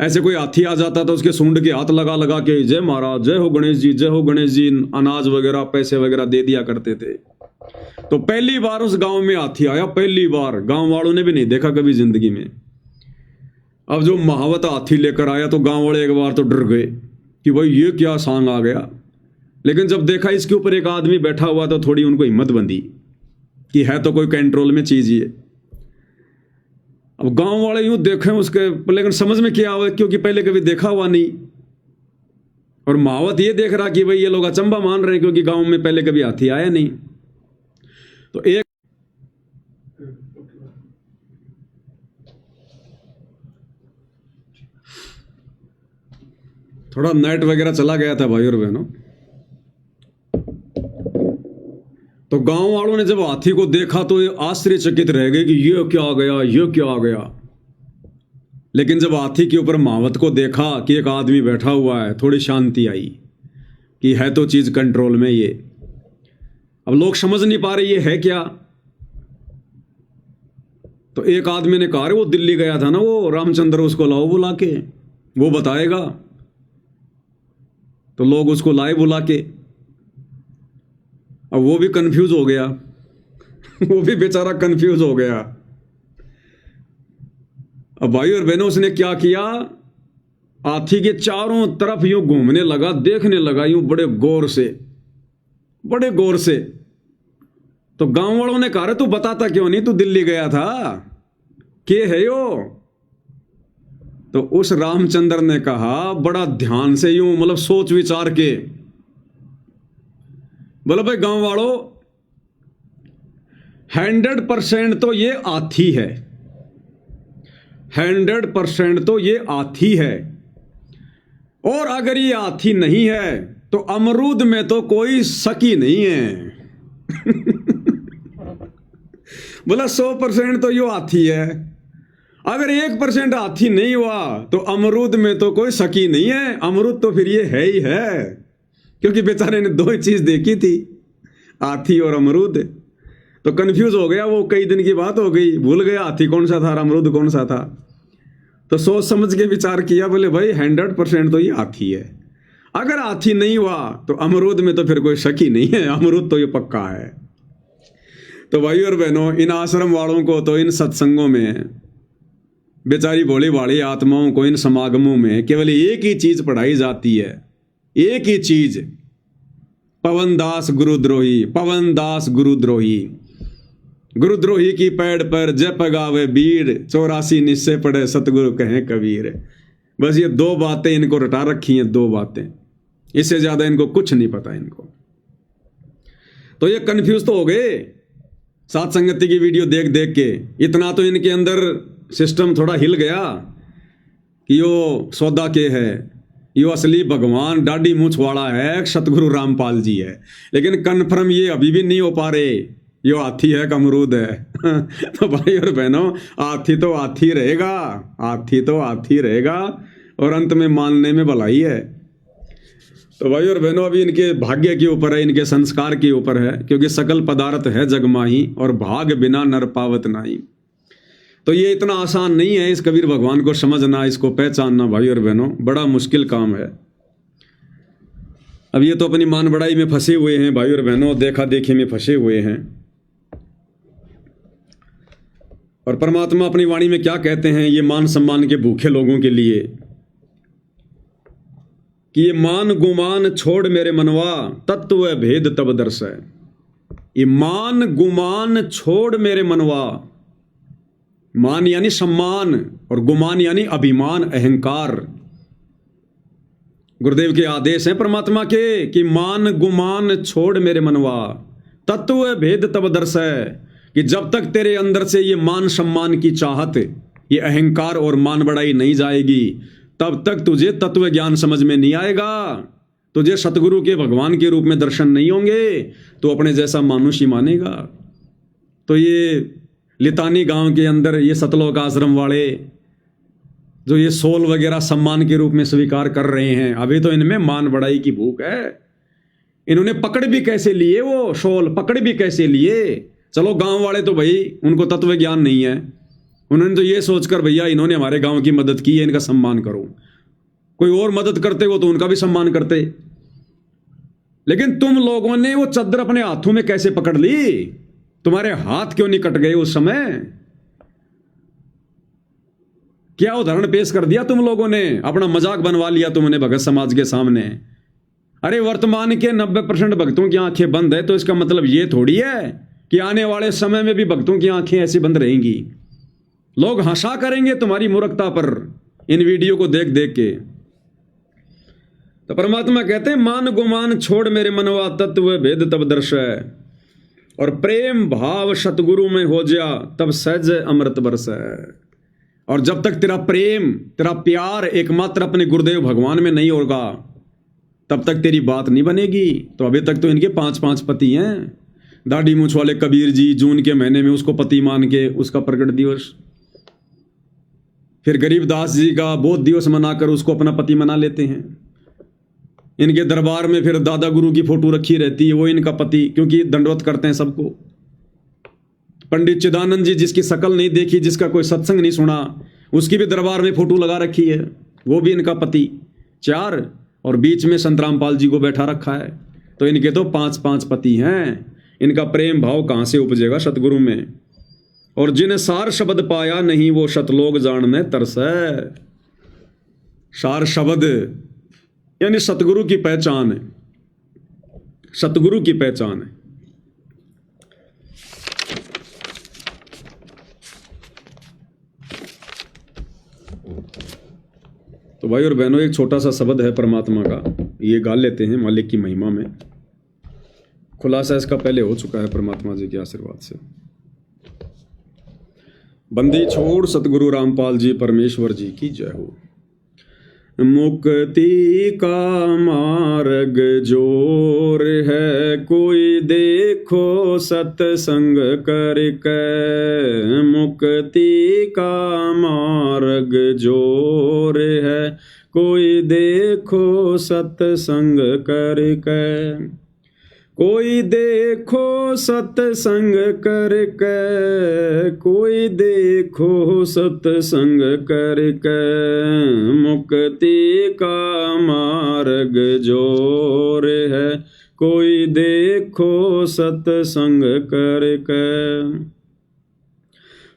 ऐसे कोई हाथी आ जाता था, उसके सूंड के हाथ लगा लगा के, जय महाराज, जय हो गणेश जी, जय हो गणेश जी, अनाज वगैरह पैसे वगैरह दे दिया करते थे। तो पहली बार उस गांव में हाथी आया, पहली बार, गांव वालों ने भी नहीं देखा कभी जिंदगी में। अब जो महावत हाथी लेकर आया तो गांव वाले एक बार तो डर गए कि भाई ये क्या सांग आ गया। लेकिन जब देखा इसके ऊपर एक आदमी बैठा हुआ तो थोड़ी उनको हिम्मत बंधी कि है तो कोई कंट्रोल में चीज ये। अब गांव वाले यूं देखें उसके, लेकिन समझ में क्या हुआ, क्योंकि पहले कभी देखा हुआ नहीं। और महावत ये देख रहा कि भाई ये लोग अचंबा मान रहे हैं, क्योंकि गांव में पहले कभी हाथी आया नहीं। तो एक थोड़ा नेट वगैरह चला गया था भाई और बहनों। तो गांव वालों ने जब हाथी को देखा तो ये आश्चर्यचकित रह गए कि ये क्या आ गया, ये क्या आ गया। लेकिन जब हाथी के ऊपर महावत को देखा कि एक आदमी बैठा हुआ है, थोड़ी शांति आई कि है तो चीज कंट्रोल में ये। अब लोग समझ नहीं पा रहे ये है क्या। तो एक आदमी ने कहा, वो दिल्ली गया था ना वो रामचंद्र, उसको लाओ बुला के, वो बताएगा। तो लोग उसको लाए बुला के। अब वो भी कंफ्यूज हो गया वो भी बेचारा कंफ्यूज हो गया। अब भाई और बहनों, उसने क्या किया, हाथी के चारों तरफ यूं घूमने लगा, देखने लगा यूं बड़े गौर से, बड़े गौर से। तो गांव वालों ने कहा, तू बताता क्यों नहीं, तू दिल्ली गया था, के है यो? तो उस रामचंद्र ने कहा बड़ा ध्यान से यूं मतलब सोच विचार के, बोला भाई गांव वालों, 100% तो ये हाथी है, 100% तो ये हाथी है, और अगर ये हाथी नहीं है तो अमरूद में तो कोई शकी नहीं है। बोला 100% तो यो हाथी है, अगर 1% हाथी नहीं हुआ तो अमरूद में तो कोई शकी नहीं है, अमरूद तो फिर ये है ही है। क्योंकि बेचारे ने दो ही चीज देखी थी, हाथी और अमरूद। तो कंफ्यूज हो गया वो, कई दिन की बात हो गई, भूल गया हाथी कौन सा था और अमरूद कौन सा था। तो सोच समझ के विचार किया, बोले भाई 100% तो ये हाथी है, अगर हाथी नहीं हुआ तो अमरूद में तो फिर कोई शकी नहीं है, अमरूद तो ये पक्का है। तो भाई और बहनों, इन आश्रम वालों को तो इन सत्संगों में, बेचारी भोली भाली आत्माओं को इन समागमों में केवल एक ही चीज पढ़ाई जाती है, एक ही चीज, पवनदास गुरुद्रोही, पवनदास गुरुद्रोही, गुरुद्रोही की पैड़ पर जप गावे बीर, 84 निश्चय पढ़े सतगुरु कहें कबीर। बस ये दो बातें इनको रटा रखी हैं, दो बातें, इससे ज्यादा इनको कुछ नहीं पता इनको। तो ये कंफ्यूज तो हो गए सात संगति की वीडियो देख देख के। इतना तो इनके अंदर सिस्टम थोड़ा हिल गया कि यो सौदा के है, यो असली भगवान दाढ़ी मूंछ वाला है, सतगुरु रामपाल जी है। लेकिन कन्फर्म ये अभी भी नहीं हो पा रहे यो हाथी है अमरूद है। तो भाई और बहनों, हाथी तो हाथी रहेगा, हाथी तो हाथी रहेगा, और अंत में मानने में भलाई है। तो भाई और बहनों, अभी इनके भाग्य के ऊपर है, इनके संस्कार के ऊपर है, क्योंकि सकल पदार्थ है जगमाही और भाग बिना नर पावत नाही। तो ये इतना आसान नहीं है इस कबीर भगवान को समझना, इसको पहचानना। भाई और बहनों, बड़ा मुश्किल काम है। अब ये तो अपनी मान बड़ाई में फंसे हुए हैं भाई और बहनों, देखा देखी में फंसे हुए हैं। और परमात्मा अपनी वाणी में क्या कहते हैं ये मान सम्मान के भूखे लोगों के लिए, कि ये मान गुमान छोड़ मेरे मनवा, तत्व भेद तब दर्श है। ये मान गुमान छोड़ मेरे मनवा, मान यानी सम्मान और गुमान यानी अभिमान, अहंकार। गुरुदेव के आदेश हैं परमात्मा के कि मान गुमान छोड़ मेरे मनवा, तत्व भेद तब दर्श है। कि जब तक तेरे अंदर से ये मान सम्मान की चाहत, ये अहंकार और मान बढ़ाई नहीं जाएगी, तब तक तुझे तत्व ज्ञान समझ में नहीं आएगा, तुझे सतगुरु के भगवान के रूप में दर्शन नहीं होंगे, तो अपने जैसा मानुष ही मानेगा। तो ये लितानी गांव के अंदर ये सतलोक आश्रम वाले जो ये सोल वगैरह सम्मान के रूप में स्वीकार कर रहे हैं, अभी तो इनमें मान बढ़ाई की भूख है। इन्होंने पकड़ भी कैसे लिए, वो सोल पकड़ भी कैसे लिए। चलो गांव वाले तो भाई उनको तत्व ज्ञान नहीं है, उन्होंने तो ये सोचकर भैया इन्होंने हमारे गांव की मदद की है, इनका सम्मान करो। कोई और मदद करते हो तो उनका भी सम्मान करते। लेकिन तुम लोगों ने वो चद्दर अपने हाथों में कैसे पकड़ ली? तुम्हारे हाथ क्यों नहीं कट गए उस समय? क्या उदाहरण पेश कर दिया तुम लोगों ने, अपना मजाक बनवा लिया तुमने भगत समाज के सामने। अरे वर्तमान के 90% भक्तों की आंखें बंद है, तो इसका मतलब ये थोड़ी है कि आने वाले समय में भी भक्तों की आंखें ऐसी बंद रहेंगी। लोग हंसा करेंगे तुम्हारी मूर्खता पर इन वीडियो को देख देख के। तो परमात्मा कहते हैं मान गुमान छोड़ मेरे मनवा, तत्व भेद तब दर्श है, और प्रेम भाव सतगुरु में हो जा, तब सहज अमृत बरस है। और जब तक तेरा प्रेम, तेरा प्यार एकमात्र अपने गुरुदेव भगवान में नहीं होगा, तब तक तेरी बात नहीं बनेगी। तो अभी तक तो इनके 5-5 पति हैं। दाढ़ी मूंछ वाले कबीर जी जून के महीने में उसको पति मान के उसका प्रकट दिवस, फिर गरीबदास जी का बोध दिवस मनाकर उसको अपना पति मना लेते हैं। इनके दरबार में फिर दादा गुरु की फोटो रखी रहती है, वो इनका पति, क्योंकि दंडवत करते हैं सबको। पंडित चिदानंद जी जिसकी शकल नहीं देखी, जिसका कोई सत्संग नहीं सुना, उसकी भी दरबार में फोटो लगा रखी है, वो भी इनका पति। 4 और बीच में संत रामपाल जी को बैठा रखा है। तो इनके तो 5-5 पति हैं। इनका प्रेम भाव कहाँ से उपजेगा सतगुरु में। और जिन सार शब्द पाया नहीं वो शतलोक जानने तरसै। सार शब्द यानी सतगुरु की पहचान है, सतगुरु की पहचान है। तो भाई और बहनों, एक छोटा सा शब्द है परमात्मा का, ये गा लेते हैं मालिक की महिमा में। खुलासा इसका पहले हो चुका है परमात्मा जी के आशीर्वाद से। बंदी छोड़ सतगुरु रामपाल जी परमेश्वर जी की जय हो। मुक्ति का मार्ग जोर है कोई देखो सत्संग करके। मुक्ति का मार्ग जोर है कोई देखो सत्संग करके। कोई देखो सत्संग करके, कोई देखो सत्संग करके। मुक्ति का मार्ग जोर है कोई देखो सत्संग करके।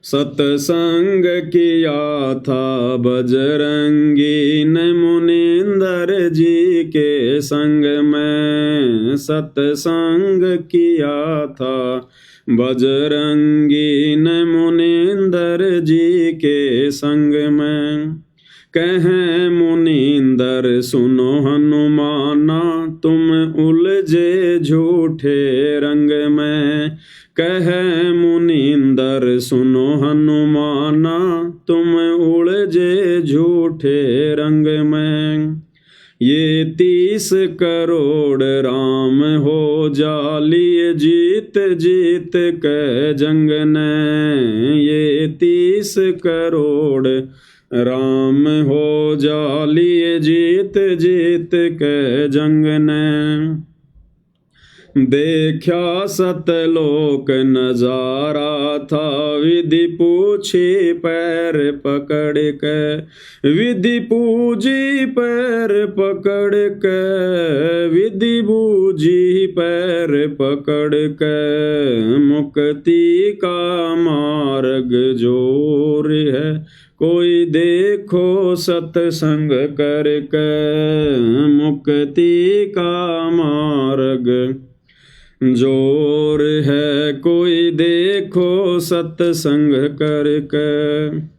सत्संग किया था बजरंगी ने मुनिंदर जी के संग में। सत्संग किया था बजरंगी ने मुनिंदर जी के संग में। कहें मुनिंदर सुनो हनुमाना तुम उलझे झूठे रंग में। कहे मुनिंदर सुनो हनुमाना तुम उलझे झूठे रंग में। ये 30 करोड़ राम हो जालिए जीत जीत के जंग ने। ये 30 करोड़ राम हो जालिए जीत जीत के जंग ने। देखा सतलोक नजारा था विधि पूछी पैर पकड़ के। विधि पूजी पैर पकड़ के, विधि बूझी पैर पकड़ के। मुक्ति का मार्ग जोर है कोई देखो सत्संग करके। मुक्ति का मार्ग जोर है कोई देखो सत्संग करके।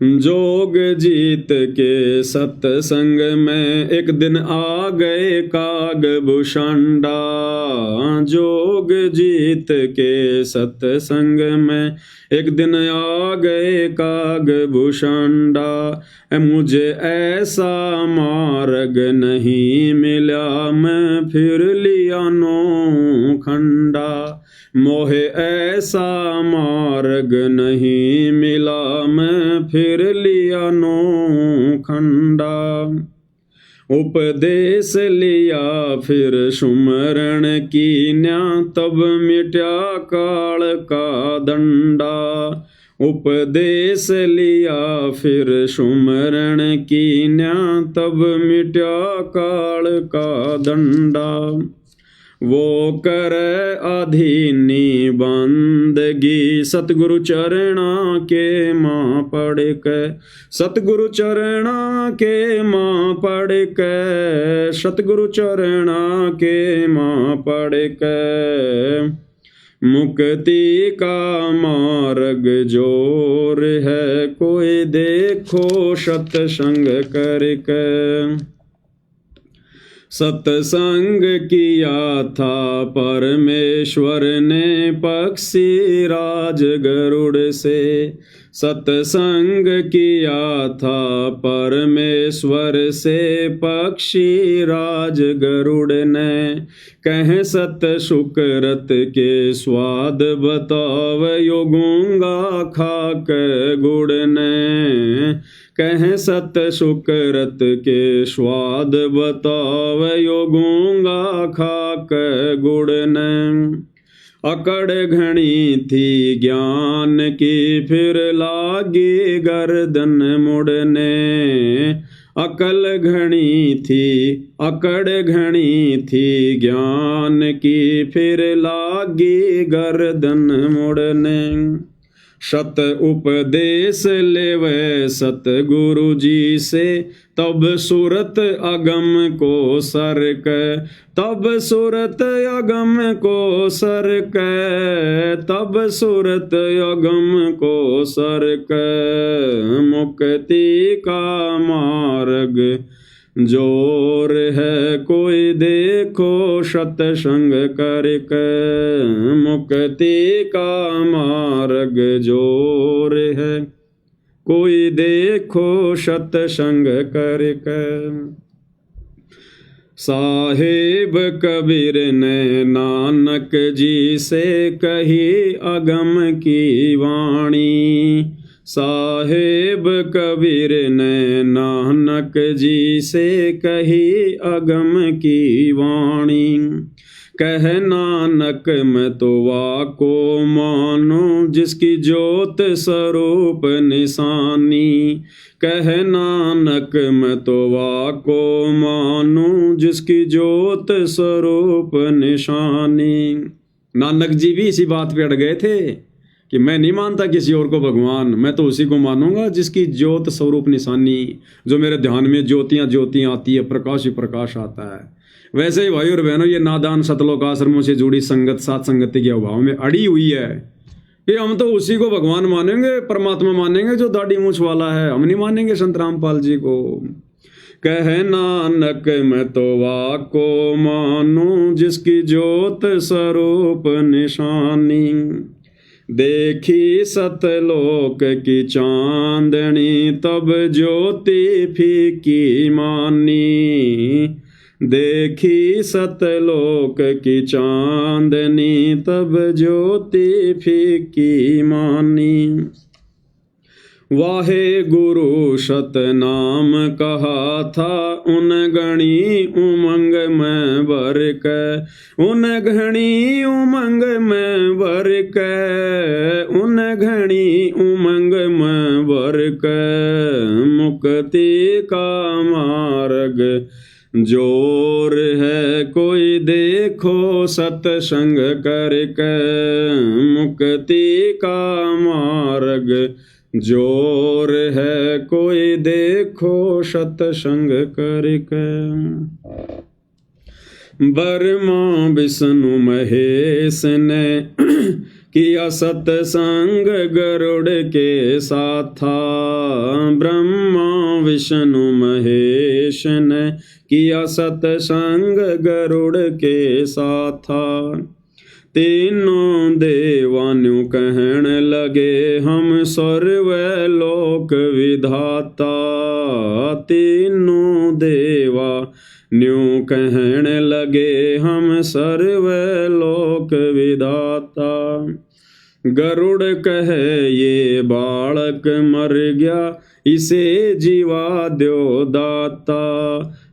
जोग जीत के सत्संग में एक दिन आ गए कागभूषंडा। जोग जीत के सत्संग में एक दिन आ गए कागभूषंडा। मुझे ऐसा मार्ग नहीं मिला मैं फिर लिया नो खंडा। मोहे ऐसा मार्ग नहीं मिला मैं फिर लिया नो खंडा। उपदेश लिया फिर सुमरण कीन्या तब मिट्या काल का दंडा। उपदेश लिया फिर सुमरण कीन्या तब मिट्या काल का दंडा। वो कर अधीनी बंदगी सतगुरु चरणा के माँ पढ़ के। सतगुरु चरणा के माँ पढ़ के, सतगुरु चरणा के माँ पढ़ के। मुक्ति का मार्ग जोर है कोई देखो सत्संग करके। सत्संग किया था परमेश्वर ने पक्षी राज गरुड़ से। सत्संग किया था परमेश्वर से पक्षी राज गरुड़ ने। कह सत शुक्रत के स्वाद बताव यो गूंगा खाक गुड़ ने। कह सत शुक्रत के स्वाद बताव यो गूंगा खाक गुड़ ने। अकड़ घनी थी ज्ञान की फिर लागी गर्दन मुड़ने। अकल घनी थी अकड़ घनी थी ज्ञान की, फिर लागी गर्दन मुड़ने। शत उपदेश लेवे सतगुरु जी से, तब सूरत अगम को सरक, तब सूरत अगम को सरक, तब सूरत अगम को सरक। मुक्ति का मार्ग जोर है, कोई देखो सत्संग करके। मुक्ति का मार्ग जोर है, कोई देखो सत्संग करके। साहिब कबीर ने नानक जी से कही अगम की वाणी, साहिब कबीर ने नानक जी से कही अगम की वाणी। कह नानक मैं तो वाको मानो, जिसकी ज्योत स्वरूप निशानी। कह नानक मैं तो वाको मानो, जिसकी ज्योत स्वरूप निशानी। नानक जी भी इसी बात पे अड़ गए थे कि मैं नहीं मानता किसी और को भगवान, मैं तो उसी को मानूंगा जिसकी ज्योत स्वरूप निशानी, जो मेरे ध्यान में ज्योतियां ज्योतियां आती है, प्रकाश ही प्रकाश आता है। वैसे ही भाई और बहनों, ये नादान सतलोक आश्रमों से जुड़ी संगत सात संगति के अभाव में अड़ी हुई है कि हम तो उसी को भगवान मानेंगे, परमात्मा मानेंगे जो दाढ़ी मूछ वाला है, हम नहीं मानेंगे संत रामपाल जी को। कह नानक मैं तो वाको मानूं, जिसकी ज्योत स्वरूप निशानी। देखी सतलोक की चांदनी, तब ज्योति फीकी मानी। देखी सतलोक की चांदनी, तब ज्योति फीकी मानी। वाहे गुरु सतनाम कहा था, उन गणी उमंग में भर के, उन घनी उमंग में भर के, उन घनी उमंग में भर के। मुक्ति का मार्ग जोर है, कोई देखो सत्संग करके। मुक्ति का मार्ग जोर है, कोई देखो सत्संग करके। ब्रह्मा विष्णु महेश ने किया सत्संग गरुड़ के साथा। ब्रह्मा विष्णु महेश ने किया सत्संग गरुड़ के साथा। तीनों देवान्यु कहन लगे, हम सर्वलोक विधाता। तीनों देवा न्यू कहन लगे, हम सर्वलोक विधाता। गरुड़ कहे ये बालक मर गया, इसे जीवा द्यो दाता।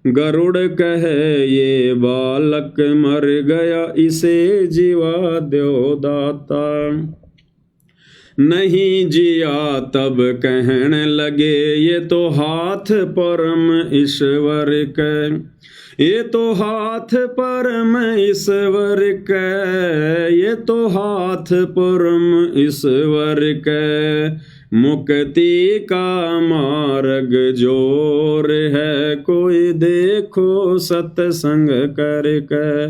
गरुड़ कहे ये बालक मर गया, इसे जीवा द्यो दाता। नहीं जिया तब कहन लगे, ये तो हाथ परम ईश्वर के, ये तो हाथ परम ईश्वर के, ये तो हाथ परम ईश्वर के। मुक्ति का मार्ग जोर है, कोई देखो सत्संग करके।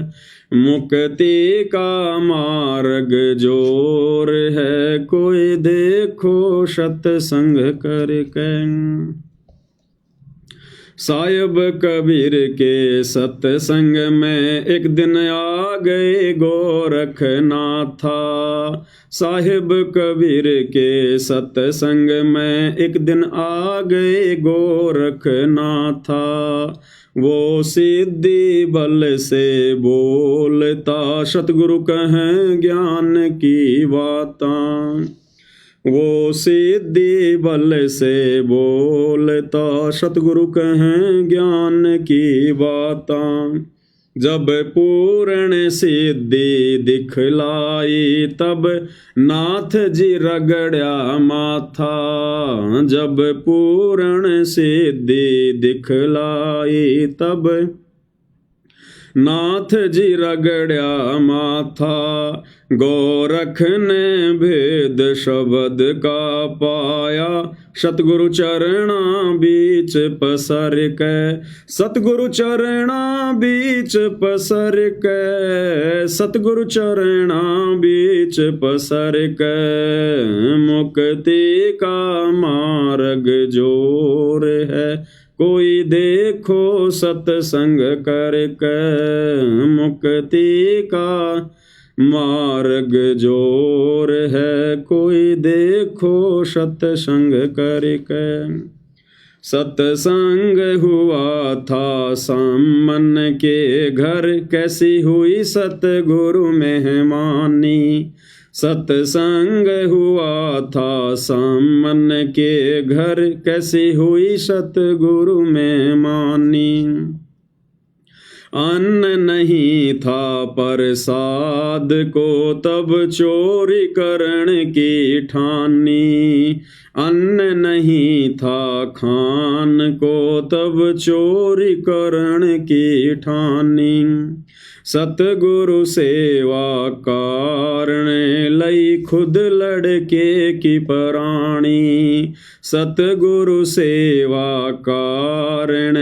मुक्ति का मार्ग जोर है, कोई देखो सत्संग करके। साहिब कबीर के सत्संग में एक दिन आ गए गोरखनाथा। साहिब कबीर के सत्संग में एक दिन आ गए गोरखनाथा। वो सिद्धि बल से बोलता, सतगुरु कहें ज्ञान की बातां। वो सिद्धि बल से बोलता, सतगुरु कहें ज्ञान की बातां। जब पूर्ण सिद्धि दिखलाई तब नाथ जी रगड़या माथा। जब पूर्ण सिद्धि दिखलाई तब नाथ जी रगड़या माथा। गोरख ने भेद शब्द का पाया सतगुरु चरणा बीच पसर के। सतगुरु चरणा बीच पसर के। सतगुरु चरणा बीच पसर के। मुक्ति का मार्ग जोर है कोई देखो सत्संग करके। मुक्ति का मार्ग जोर है कोई देखो सत्संग करके। सत्संग हुआ था सामन के घर कैसी हुई सतगुरु मेहमानी। सत्संग हुआ था सामन के घर कैसी हुई सतगुरु मेहमानी। अन्न नहीं था प्रसाद को तब चोरी करण की ठानी। अन्न नहीं था खान को तब चोरी करण की ठानी। सतगुरु सेवा कारण लई खुद लड़के की प्राणी। सतगुरु सेवा कारण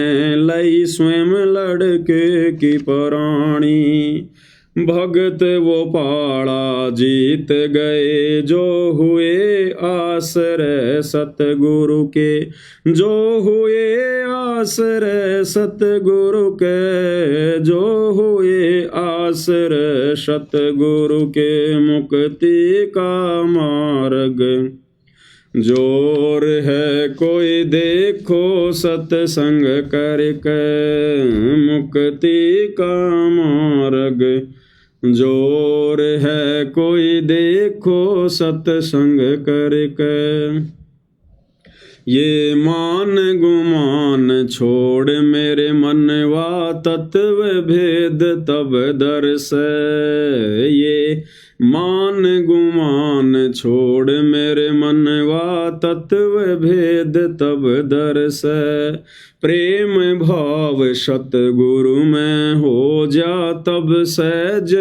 लई स्वयं लड़के की प्राणी। भगत वो पाड़ा जीत गए जो हुए आश्रय सतगुरु के। जो हुए आश्रय सतगुरु के। जो हुए आश्रय सतगुरु के। मुक्ति का मार्ग जोर है कोई देखो सत्संग करके। मुक्ति का मार्ग जोर है कोई देखो सत्संग करके। ये मान गुमान छोड़ मेरे मनवा तत्व भेद तब दर्श। ये मान गुमान छोड़ मेरे मनवा तत्व भेद तब दर्श। प्रेम भाव सतगुरु में हो जा तब सहज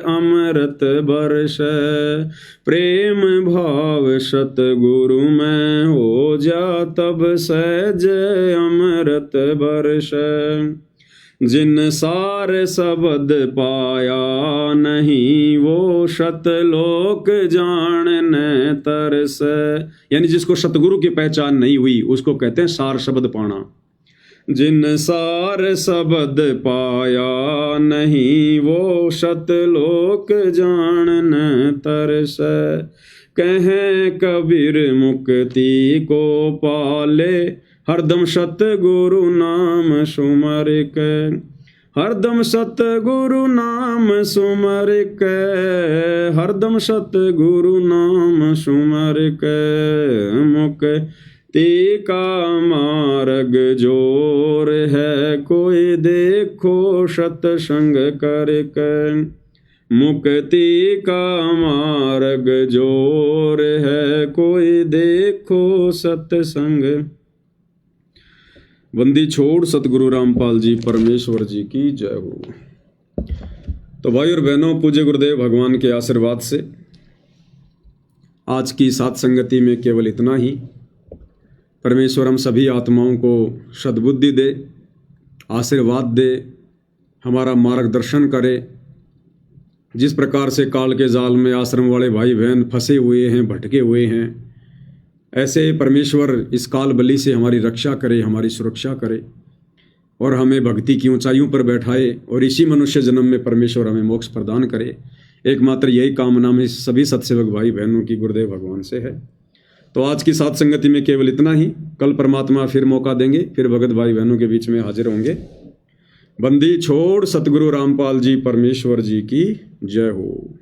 अमृत बरस। प्रेम भाव सतगुरु में हो जा तब सहज अमृत बरस। जिन सार शब्द पाया नहीं वो सतलोक जानने तरस। यानी जिसको सतगुरु की पहचान नहीं हुई उसको कहते हैं सार शब्द पाना। जिन सार शब्द पाया नहीं वो सतलोक जानने तरस। कहें कबीर मुक्ति को पाले हरदम सतगुरु नाम सुमर के। हरदम सतगुरु नाम सुमर के। हरदम सतगुरु नाम सुमर के। मुक्ति का मार्ग जोर है कोई देखो सत्संग करके। मुक्ति का मार्ग जोर है कोई देखो सत्संग। बंदी छोड़ सतगुरु रामपाल जी परमेश्वर जी की जय हो। तो भाई और बहनों, पूज्य गुरुदेव भगवान के आशीर्वाद से आज की सात संगति में केवल इतना ही। परमेश्वर हम सभी आत्माओं को सद्बुद्धि दे, आशीर्वाद दे, हमारा मार्गदर्शन करे। जिस प्रकार से काल के जाल में आश्रम वाले भाई बहन फंसे हुए हैं, भटके हुए हैं, ऐसे परमेश्वर इस काल बली से हमारी रक्षा करे, हमारी सुरक्षा करे और हमें भक्ति की ऊंचाइयों पर बैठाए और इसी मनुष्य जन्म में परमेश्वर हमें मोक्ष प्रदान करे। एकमात्र यही कामना में सभी सत्सेवक भाई बहनों की गुरुदेव भगवान से है। तो आज की सात संगति में केवल इतना ही। कल परमात्मा फिर मौका देंगे, फिर भगत भाई बहनों के बीच में हाजिर होंगे। बंदी छोड़ सतगुरु रामपाल जी परमेश्वर जी की जय हो।